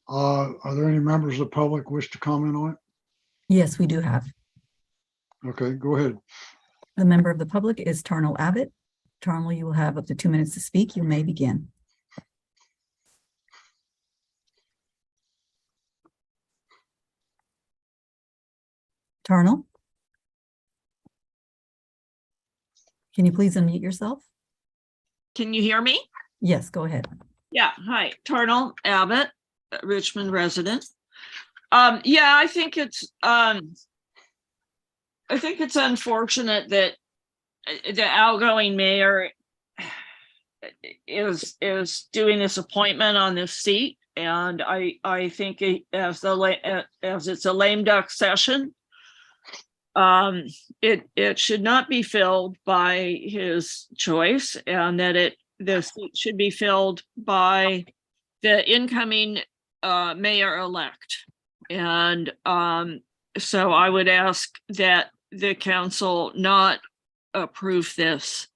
Are there any members of the public wish to comment on it? Yes, we do have. Okay, go ahead. The member of the public is Tarnell Abbott. Tarnell, you will have up to 2 minutes to speak. You may begin. Tarnell? Can you please unmute yourself? Can you hear me? Yes, go ahead. Yeah, hi, Tarnell Abbott, Richmond resident. Yeah, I think it's unfortunate that the outgoing mayor is doing this appointment on this seat, and I think as it's a lame duck session, it should not be filled by his choice, and that the seat should be filled by the incoming mayor-elect. And so I would ask that the council not approve this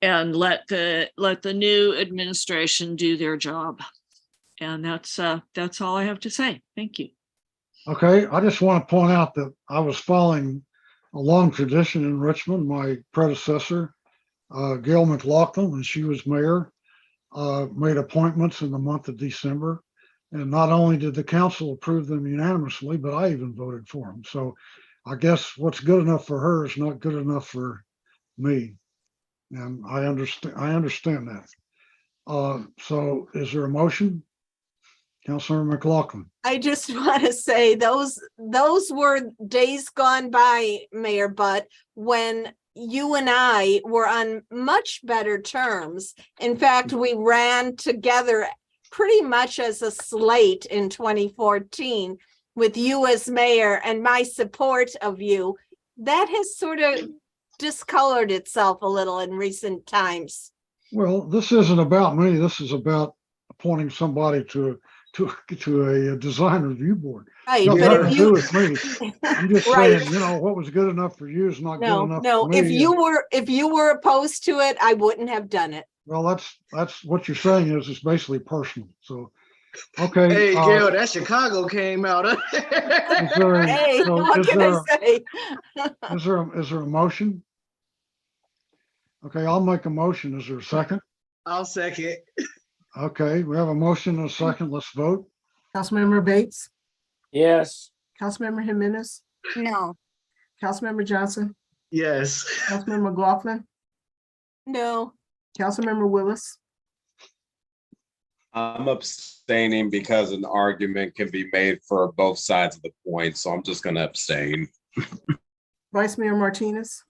and let the new administration do their job. And that's all I have to say. Thank you. Okay, I just want to point out that I was following a long tradition in Richmond. My predecessor, Gail McLaughlin, when she was mayor, made appointments in the month of December. And not only did the council approve them unanimously, but I even voted for them. So I guess what's good enough for her is not good enough for me. And I understand that. So is there a motion? Councilmember McLaughlin. I just want to say those were days gone by, Mayor Butt, when you and I were on much better terms. In fact, we ran together pretty much as a slate in 2014 with you as mayor and my support of you. That has sort of discolored itself a little in recent times. Well, this isn't about me. This is about appointing somebody to a design review board. Right, Nothing but to if do you, with me. I'm just right. saying, what was good enough for you is not good No, enough no, for me. if you were opposed to it, I wouldn't have done it. Well, that's what you're saying is it's basically personal. So, okay. Hey, Gail, that Chicago came out. Is there Hey, so what is can there, I say? is there a motion? Okay, I'll make a motion. Is there a second? I'll second. Okay, we have a motion and a second. Let's vote. Councilmember Bates, Yes. Councilmember Jimenez, No. Councilmember Johnson, Yes. Councilmember McLaughlin, No, Councilmember Willis, I'm abstaining because an argument can be made for both sides of the point, so I'm just going to abstain. Vice Mayor Martinez,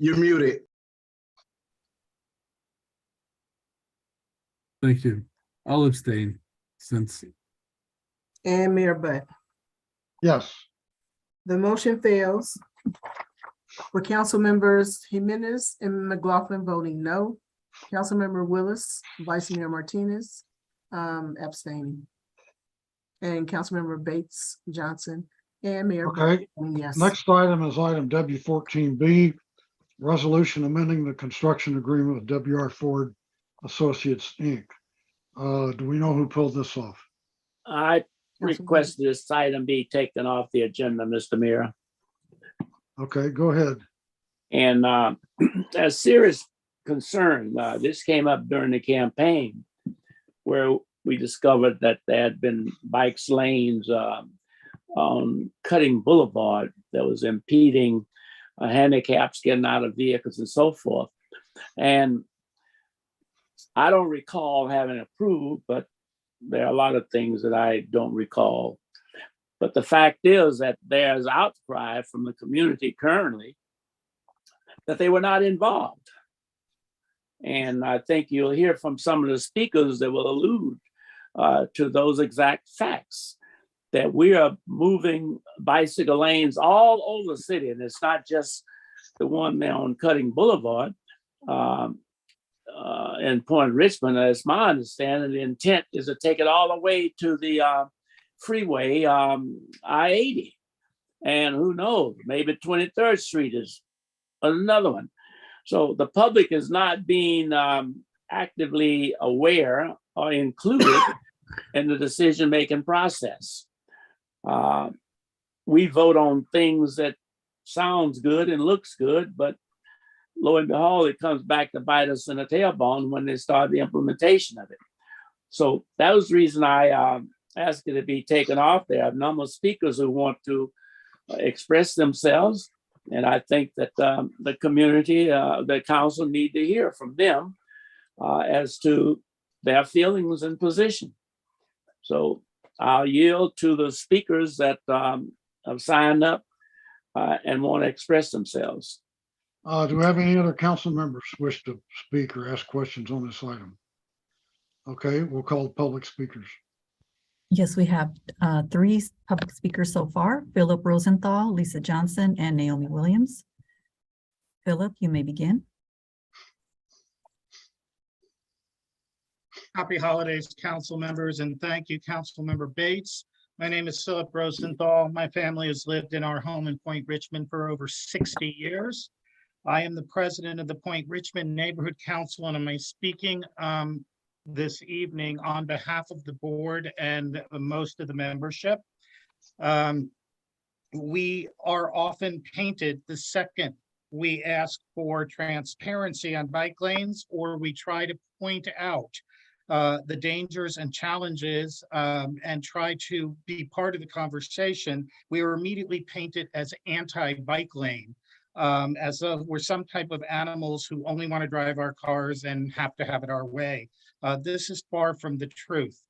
You're muted. Thank you. I'll abstain since and Mayor Butt. Yes. The motion fails for council members Jimenez and McLaughlin voting no. Councilmember Willis, Vice Mayor Martinez, abstaining. And Councilmember Bates, Johnson, and Mayor Butt Okay. voting yes. Next item is item W14B, resolution amending the construction agreement with W.R. Ford Associates, Inc. Do we know who pulled this off? I request this item be taken off the agenda, Mr. Mayor. Okay, go ahead. And as serious concern, this came up during the campaign where we discovered that there had been bikes lanes on Cutting Boulevard that was impeding handicaps getting out of vehicles and so forth. And I don't recall having approved, but there are a lot of things that I don't recall. But the fact is that there's outcry from the community currently that they were not involved. And I think you'll hear from some of the speakers that will allude to those exact facts, that we are moving bicycle lanes all over the city. And it's not just the one there on Cutting Boulevard in Point Richmond. As my understanding, the intent is to take it all the way to the freeway, I-80. And who knows, maybe 23rd Street is another one. So the public is not being actively aware or included in the decision-making process. We vote on things that sounds good and looks good, but lo and behold, it comes back to bite us in the tailbone when they start the implementation of it. So that was the reason I asked it to be taken off. There are a number of speakers who want to express themselves. And I think that the community, the council need to hear from them as to their feelings and position. So I'll yield to the speakers that have signed up and want to express themselves. Do we have any other council members wish to speak or ask questions on this item? Okay, we'll call the public speakers. Yes, we have 3 public speakers so far: Philip Rosenthal, Lisa Johnson, and Naomi Williams. Philip, you may begin. Happy holidays, council members, and thank you, Council Member Bates. My name is Philip Rosenthal. My family has lived in our home in Point Richmond for over 60 years. I am the president of the Point Richmond Neighborhood Council, and I'm speaking this evening on behalf of the board and most of the membership. We are often painted the second we ask for transparency on bike lanes, or we try to point out the dangers and challenges and try to be part of the conversation. We are immediately painted as anti-bike lane, as though we're some type of animals who only want to drive our cars and have to have it our way. This is far from the truth.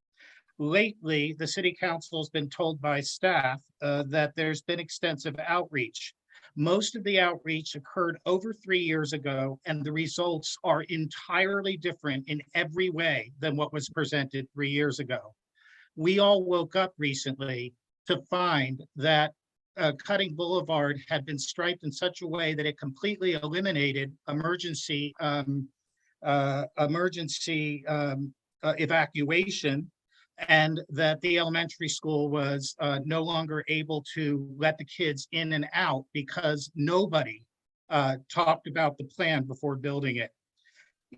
Lately, the city council has been told by staff that there's been extensive outreach. Most of the outreach occurred over 3 years ago, and the results are entirely different in every way than what was presented 3 years ago. We all woke up recently to find that Cutting Boulevard had been striped in such a way that it completely eliminated emergency evacuation, and that the elementary school was no longer able to let the kids in and out because nobody talked about the plan before building it.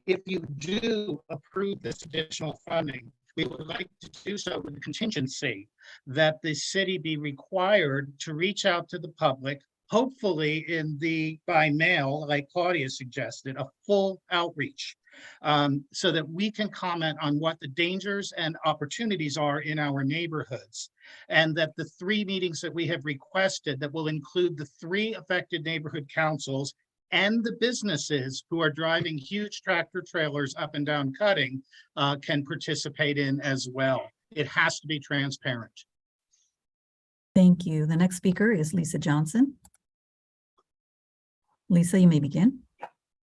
If you do approve this additional funding, we would like to do so with the contingency that the city be required to reach out to the public, hopefully by mail, like Claudia suggested, a full outreach, so that we can comment on what the dangers and opportunities are in our neighborhoods. And that the 3 meetings that we have requested, that will include the 3 affected neighborhood councils and the businesses who are driving huge tractor trailers up and down Cutting, can participate in as well. It has to be transparent. Thank you. The next speaker is Lisa Johnson. Lisa, you may begin.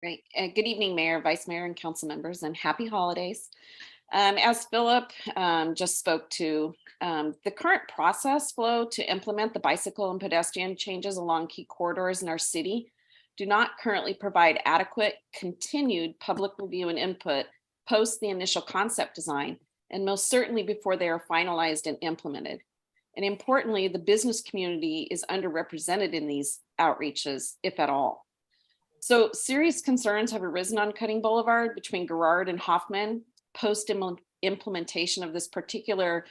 Great. Good evening, Mayor, Vice Mayor, and council members, and happy holidays. As Philip just spoke to, the current process flow to implement the bicycle and pedestrian changes along key corridors in our city do not currently provide adequate continued public review and input post the initial concept design, and most certainly before they are finalized and implemented. And importantly, the business community is underrepresented in these outreaches, if at all. So serious concerns have arisen on Cutting Boulevard between Girard and Hoffman post implementation of this particular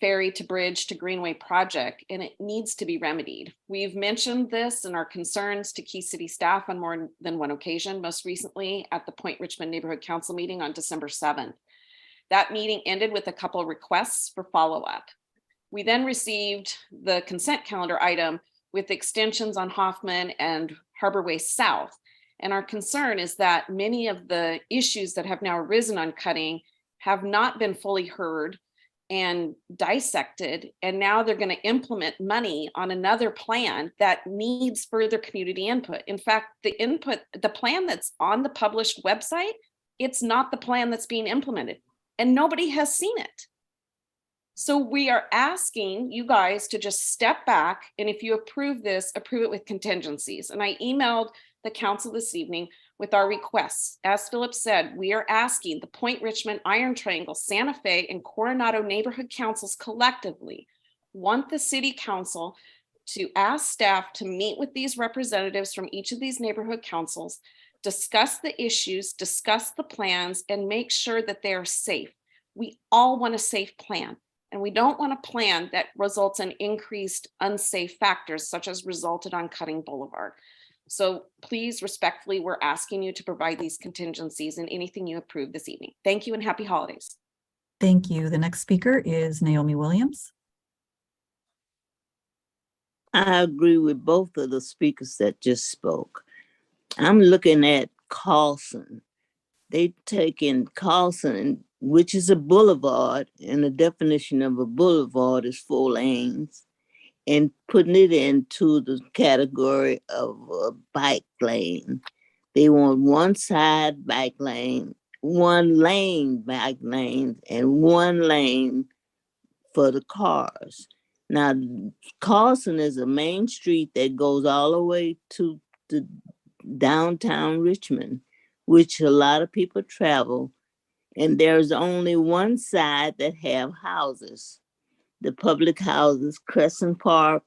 ferry to bridge to Greenway project, and it needs to be remedied. We've mentioned this and our concerns to key city staff on more than one occasion, most recently at the Point Richmond Neighborhood Council meeting on December 7th. That meeting ended with a couple of requests for follow-up. We then received the consent calendar item with extensions on Hoffman and Harbor Way South. And our concern is that many of the issues that have now arisen on Cutting have not been fully heard and dissected, and now they're going to implement money on another plan that needs further community input. In fact, the plan that's on the published website, it's not the plan that's being implemented, and nobody has seen it. So we are asking you guys to just step back, and if you approve this, approve it with contingencies. And I emailed the council this evening with our requests. As Philip said, we are asking the Point Richmond, Iron Triangle, Santa Fe, and Coronado neighborhood councils collectively want the city council to ask staff to meet with these representatives from each of these neighborhood councils, discuss the issues, discuss the plans, and make sure that they are safe. We all want a safe plan. And we don't want a plan that results in increased unsafe factors, such as resulted on Cutting Boulevard. So please, respectfully, we're asking you to provide these contingencies in anything you approve this evening. Thank you and happy holidays. Thank you. The next speaker is Naomi Williams. I agree with both of the speakers that just spoke. I'm looking at Carlson. They taken Carlson, which is a boulevard, and the definition of a boulevard is 4 lanes, and putting it into the category of a bike lane. They want one side bike lane, 1 lane bike lane, and 1 lane for the cars. Now, Carlson is a main street that goes all the way to the downtown Richmond, which a lot of people travel. And there's only one side that have houses, the public houses, Crescent Park,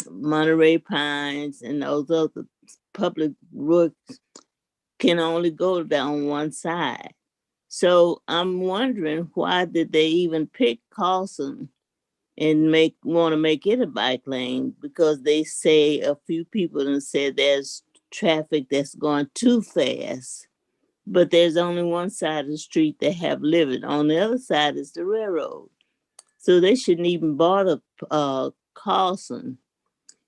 Monterey Pines, and those other public works can only go down one side. So I'm wondering, why did they even pick Carlson and want to make it a bike lane? Because they say a few people have said there's traffic that's going too fast, but there's only one side of the street that have living. On the other side is the railroad. So they shouldn't even bother Carlson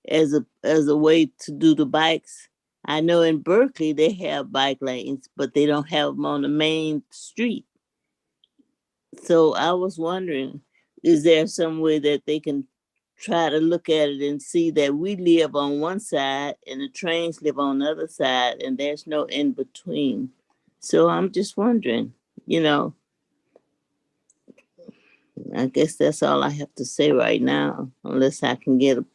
as a way to do the bikes. I know in Berkeley they have bike lanes, but they don't have them on the main street. So I was wondering, is there some way that they can try to look at it and see that we live on one side and the trains live on the other side and there's no in between? So I'm just wondering, I guess that's all I have to say right now, unless I can get an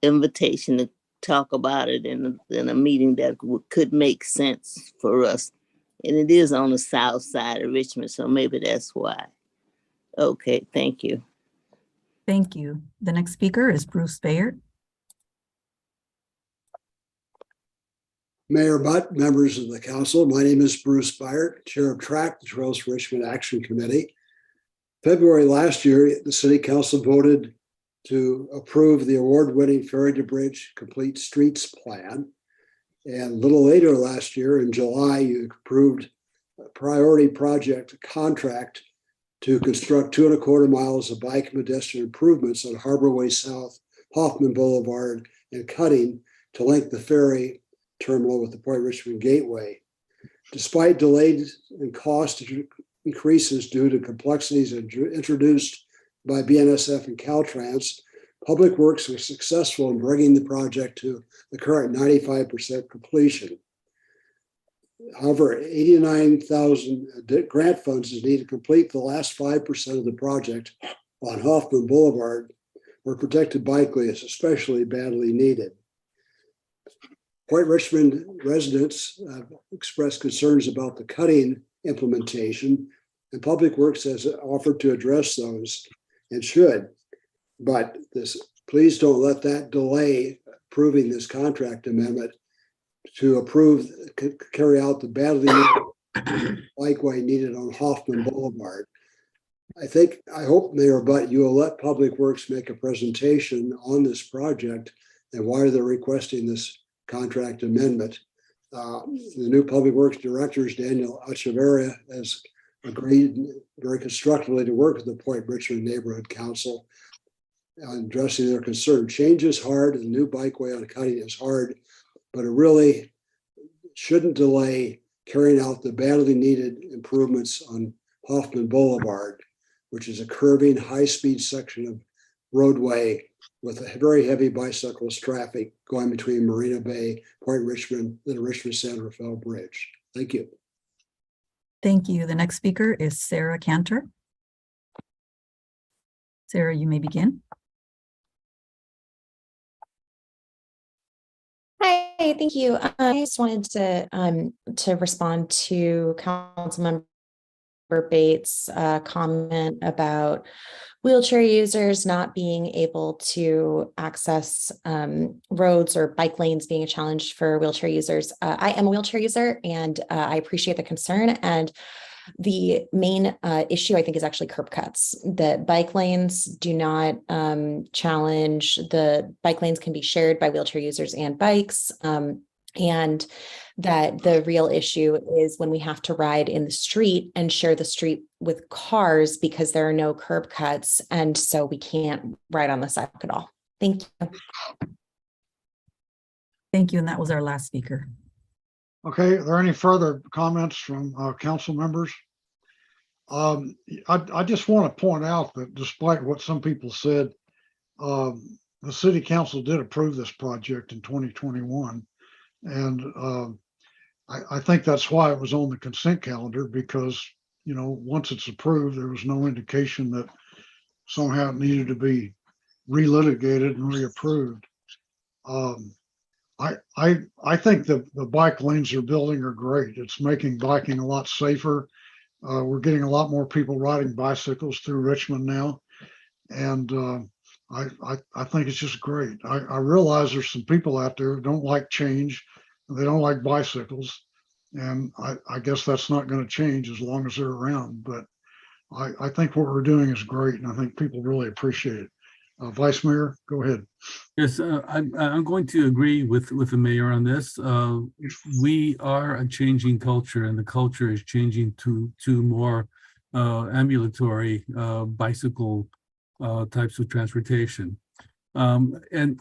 invitation to talk about it in a meeting that could make sense for us. And it is on the south side of Richmond, so maybe that's why. Okay, thank you. Thank you. The next speaker is Bruce Bayard. Mayor Butt, members of the council, my name is Bruce Bayard, Chair of Track, the Trails for Richmond Action Committee. February last year, the City Council voted to approve the award-winning Ferry to Bridge Complete Streets Plan. And a little later last year, in July, you approved a priority project contract to construct 2.25 miles of bike and pedestrian improvements on Harborway South, Hoffman Boulevard, and Cutting to link the ferry terminal with the Point Richmond Gateway. Despite delays and cost increases due to complexities introduced by BNSF and Caltrans, Public Works was successful in bringing the project to the current 95% completion. However, 89,000 grant funds is needed to complete the last 5% of the project on Hoffman Boulevard, where protected bike lanes especially badly needed. Point Richmond residents expressed concerns about the Cutting implementation, and Public Works has offered to address those and should. But please don't let that delay approving this contract amendment to carry out the badly needed bikeway needed on Hoffman Boulevard. I hope, Mayor Butt, you will let Public Works make a presentation on this project and why they're requesting this contract amendment. The new Public Works Directors, Daniel Echeverria, has agreed very constructively to work with the Point Richmond Neighborhood Council on addressing their concern. Change is hard, and the new bikeway on Cutting is hard, but it really shouldn't delay carrying out the badly needed improvements on Hoffman Boulevard, which is a curving, high-speed section of roadway with a very heavy bicyclist traffic going between Marina Bay, Point Richmond, and the Richmond San Rafael Bridge. Thank you. Thank you. The next speaker is Sarah Cantor. Sarah, you may begin. Hi, thank you. I just wanted to respond to Councilmember Bates' comment about wheelchair users not being able to access roads or bike lanes being a challenge for wheelchair users. I am a wheelchair user, and I appreciate the concern. And the main issue, I think, is actually curb cuts. The bike lanes do not challenge. The bike lanes can be shared by wheelchair users and bikes. And that the real issue is when we have to ride in the street and share the street with cars because there are no curb cuts. And so we can't ride on the sidewalk at all. Thank you. Thank you. And that was our last speaker. Okay, are there any further comments from council members? I just want to point out that despite what some people said, the city council did approve this project in 2021. And I think that's why it was on the consent calendar, because, once it's approved, there was no indication that somehow it needed to be relitigated and reapproved. I think the bike lanes they're building are great. It's making biking a lot safer. We're getting a lot more people riding bicycles through Richmond now. And I think it's just great. I realize there's some people out there who don't like change. They don't like bicycles. And I guess that's not going to change as long as they're around. But I think what we're doing is great. And I think people really appreciate it. Vice Mayor, go ahead. Yes, I'm going to agree with the mayor on this. We are a changing culture, and the culture is changing to more ambulatory bicycle types of transportation. There's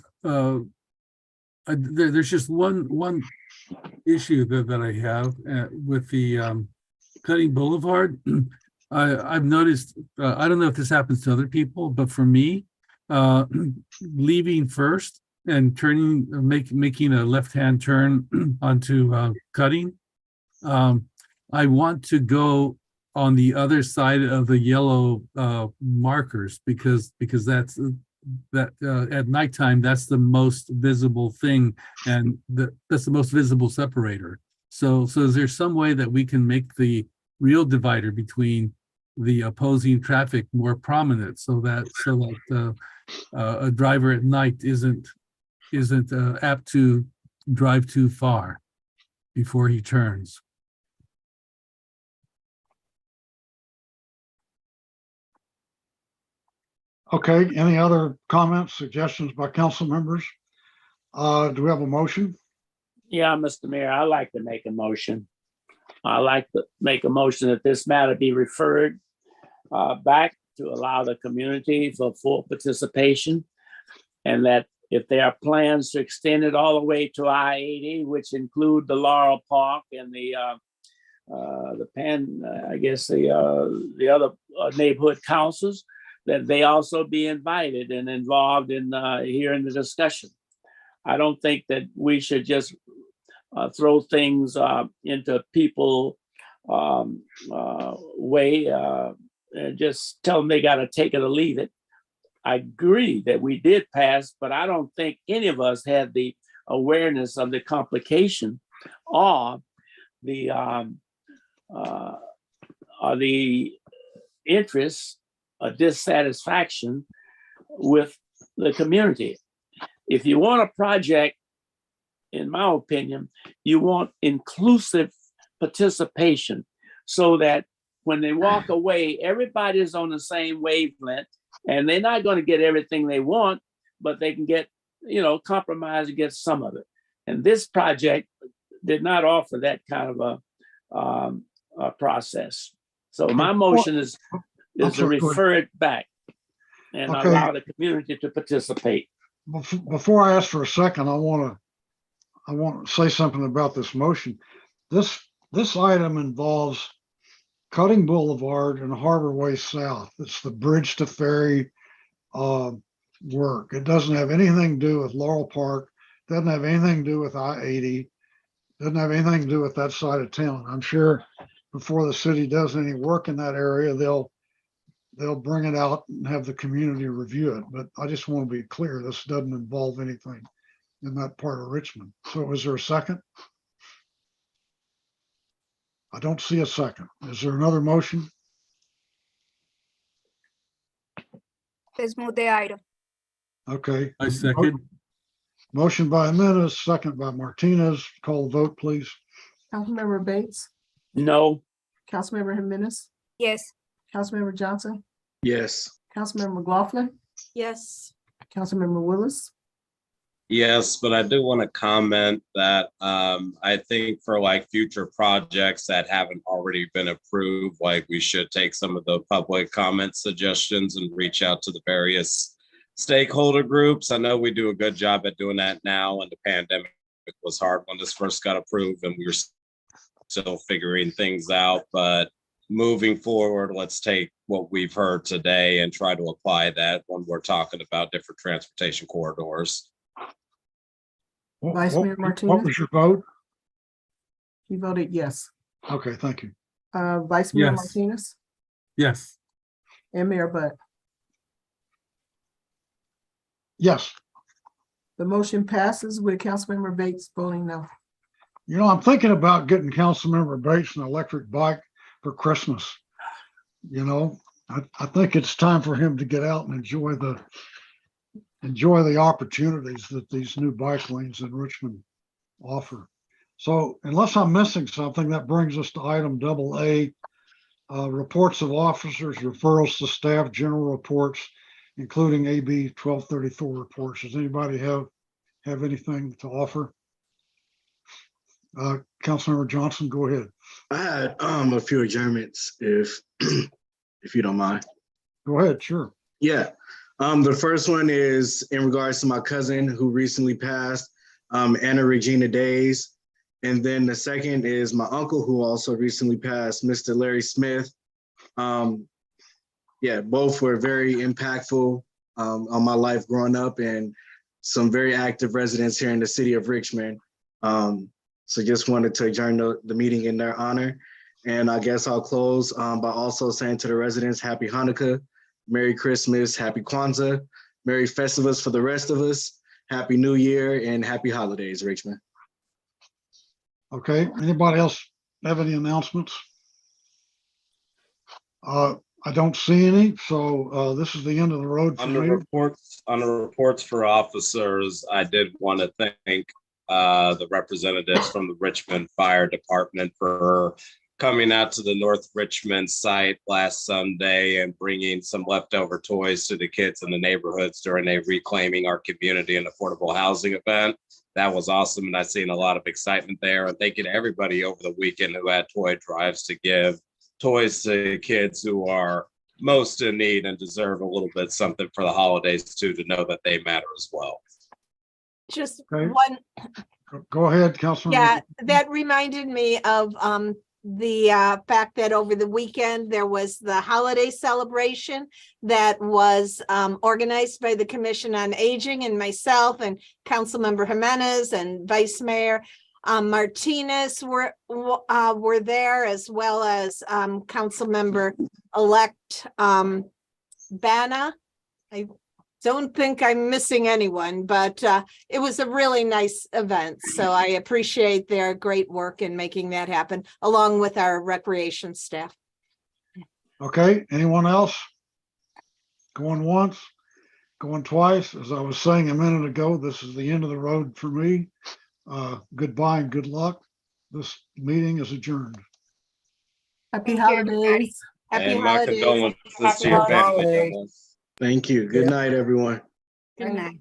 just one issue that I have with the Cutting Boulevard. I've noticed, I don't know if this happens to other people, but for me, leaving first and making a left-hand turn onto Cutting, I want to go on the other side of the yellow markers because that's at nighttime, that's the most visible thing, and that's the most visible separator. So is there some way that we can make the real divider between the opposing traffic more prominent, so that a driver at night isn't apt to drive too far before he turns? Okay, any other comments, suggestions by council members? Do we have a motion? Yeah, Mr. Mayor, I'd like to make a motion. I'd like to make a motion that this matter be referred back to allow the community for full participation, and that if there are plans to extend it all the way to I-80, which include the Laurel Park and the other neighborhood councils, that they also be invited and involved in here in the discussion. I don't think that we should just throw things into people way and just tell them they got to take it or leave it. I agree that we did pass, but I don't think any of us had the awareness of the complication or the interest or dissatisfaction with the community. If you want a project, in my opinion, you want inclusive participation so that when they walk away, everybody's on the same wavelength, and they're not going to get everything they want, but they can get, compromise and get some of it. And this project did not offer that kind of a process. So my motion is to refer it back and allow the community to participate. Before I ask for a second, I want to say something about this motion. This item involves Cutting Boulevard and Harbor Way South. It's the bridge to ferry work. It doesn't have anything to do with Laurel Park. Doesn't have anything to do with I-80. Doesn't have anything to do with that side of town. I'm sure before the city does any work in that area, they'll bring it out and have the community review it. But I just want to be clear, this doesn't involve anything in that part of Richmond. So is there a second? I don't see a second. Is there another motion? Let's move the item. Okay. I second. Motion by Jimenez, second by Martinez. Call the vote, please. Councilmember Bates, No. Councilmember Jimenez, Yes. Councilmember Johnson, Yes. Councilmember McLaughlin, Yes. Councilmember Willis. Yes, but I do want to comment that I think for like future projects that haven't already been approved, like we should take some of the public comment suggestions and reach out to the various stakeholder groups. I know we do a good job at doing that now, and the pandemic was hard when this first got approved and we were still figuring things out. But moving forward, let's take what we've heard today and try to apply that when we're talking about different transportation corridors. Vice Mayor Martinez. What was your vote? He voted yes. Okay, thank you. Vice Mayor Yes. Martinez Yes. and Mayor Butt. Yes. The motion passes with Councilmember Bates voting no. You know, I'm thinking about getting Councilmember Bates an electric bike for Christmas. You know, I think it's time for him to get out and enjoy the opportunities that these new bike lanes in Richmond offer. So unless I'm missing something, that brings us to item AA, reports of officers, referrals to staff, general reports, including AB 1234 reports. Does anybody have anything to offer? Councilmember Johnson, go ahead. I had a few adjournments, if you don't mind. Go ahead, sure. Yeah. The first one is in regards to my cousin who recently passed, Anna Regina Days. And then the second is my uncle who also recently passed, Mr. Larry Smith. Yeah, both were very impactful on my life growing up, and some very active residents here in the city of Richmond. So just wanted to adjourn the meeting in their honor. And I guess I'll close by also saying to the residents, Happy Hanukkah, Merry Christmas, Happy Kwanzaa, Merry Festivus for the rest of us, Happy New Year, and Happy Holidays, Richmond. Okay, anybody else have any announcements? I don't see any, so this is the end of the road for On the me. reports for officers, I did want to thank the representatives from the Richmond Fire Department for coming out to the North Richmond site last Sunday and bringing some leftover toys to the kids in the neighborhoods during a Reclaiming Our Community and Affordable Housing event. That was awesome, and I've seen a lot of excitement there. And thank you to everybody over the weekend who had toy drives to give toys to kids who are most in need and deserve a little bit something for the holidays too, to know that they matter as well. Just Okay. one, Go ahead, Councilmember. yeah, that reminded me of the fact that over the weekend, there was the holiday celebration that was organized by the Commission on Aging and myself and Councilmember Jimenez and Vice Mayor Martinez were there, as well as Councilmember-elect Bana. I don't think I'm missing anyone, but it was a really nice event. So I appreciate their great work in making that happen, along with our recreation staff. Okay, anyone else? Going once, going twice. As I was saying a minute ago, this is the end of the road for me. Goodbye and good luck. This meeting is adjourned. Happy holidays. Happy And my holidays. condolences Happy to your holidays. family. Thank you. Good night, everyone. Good night.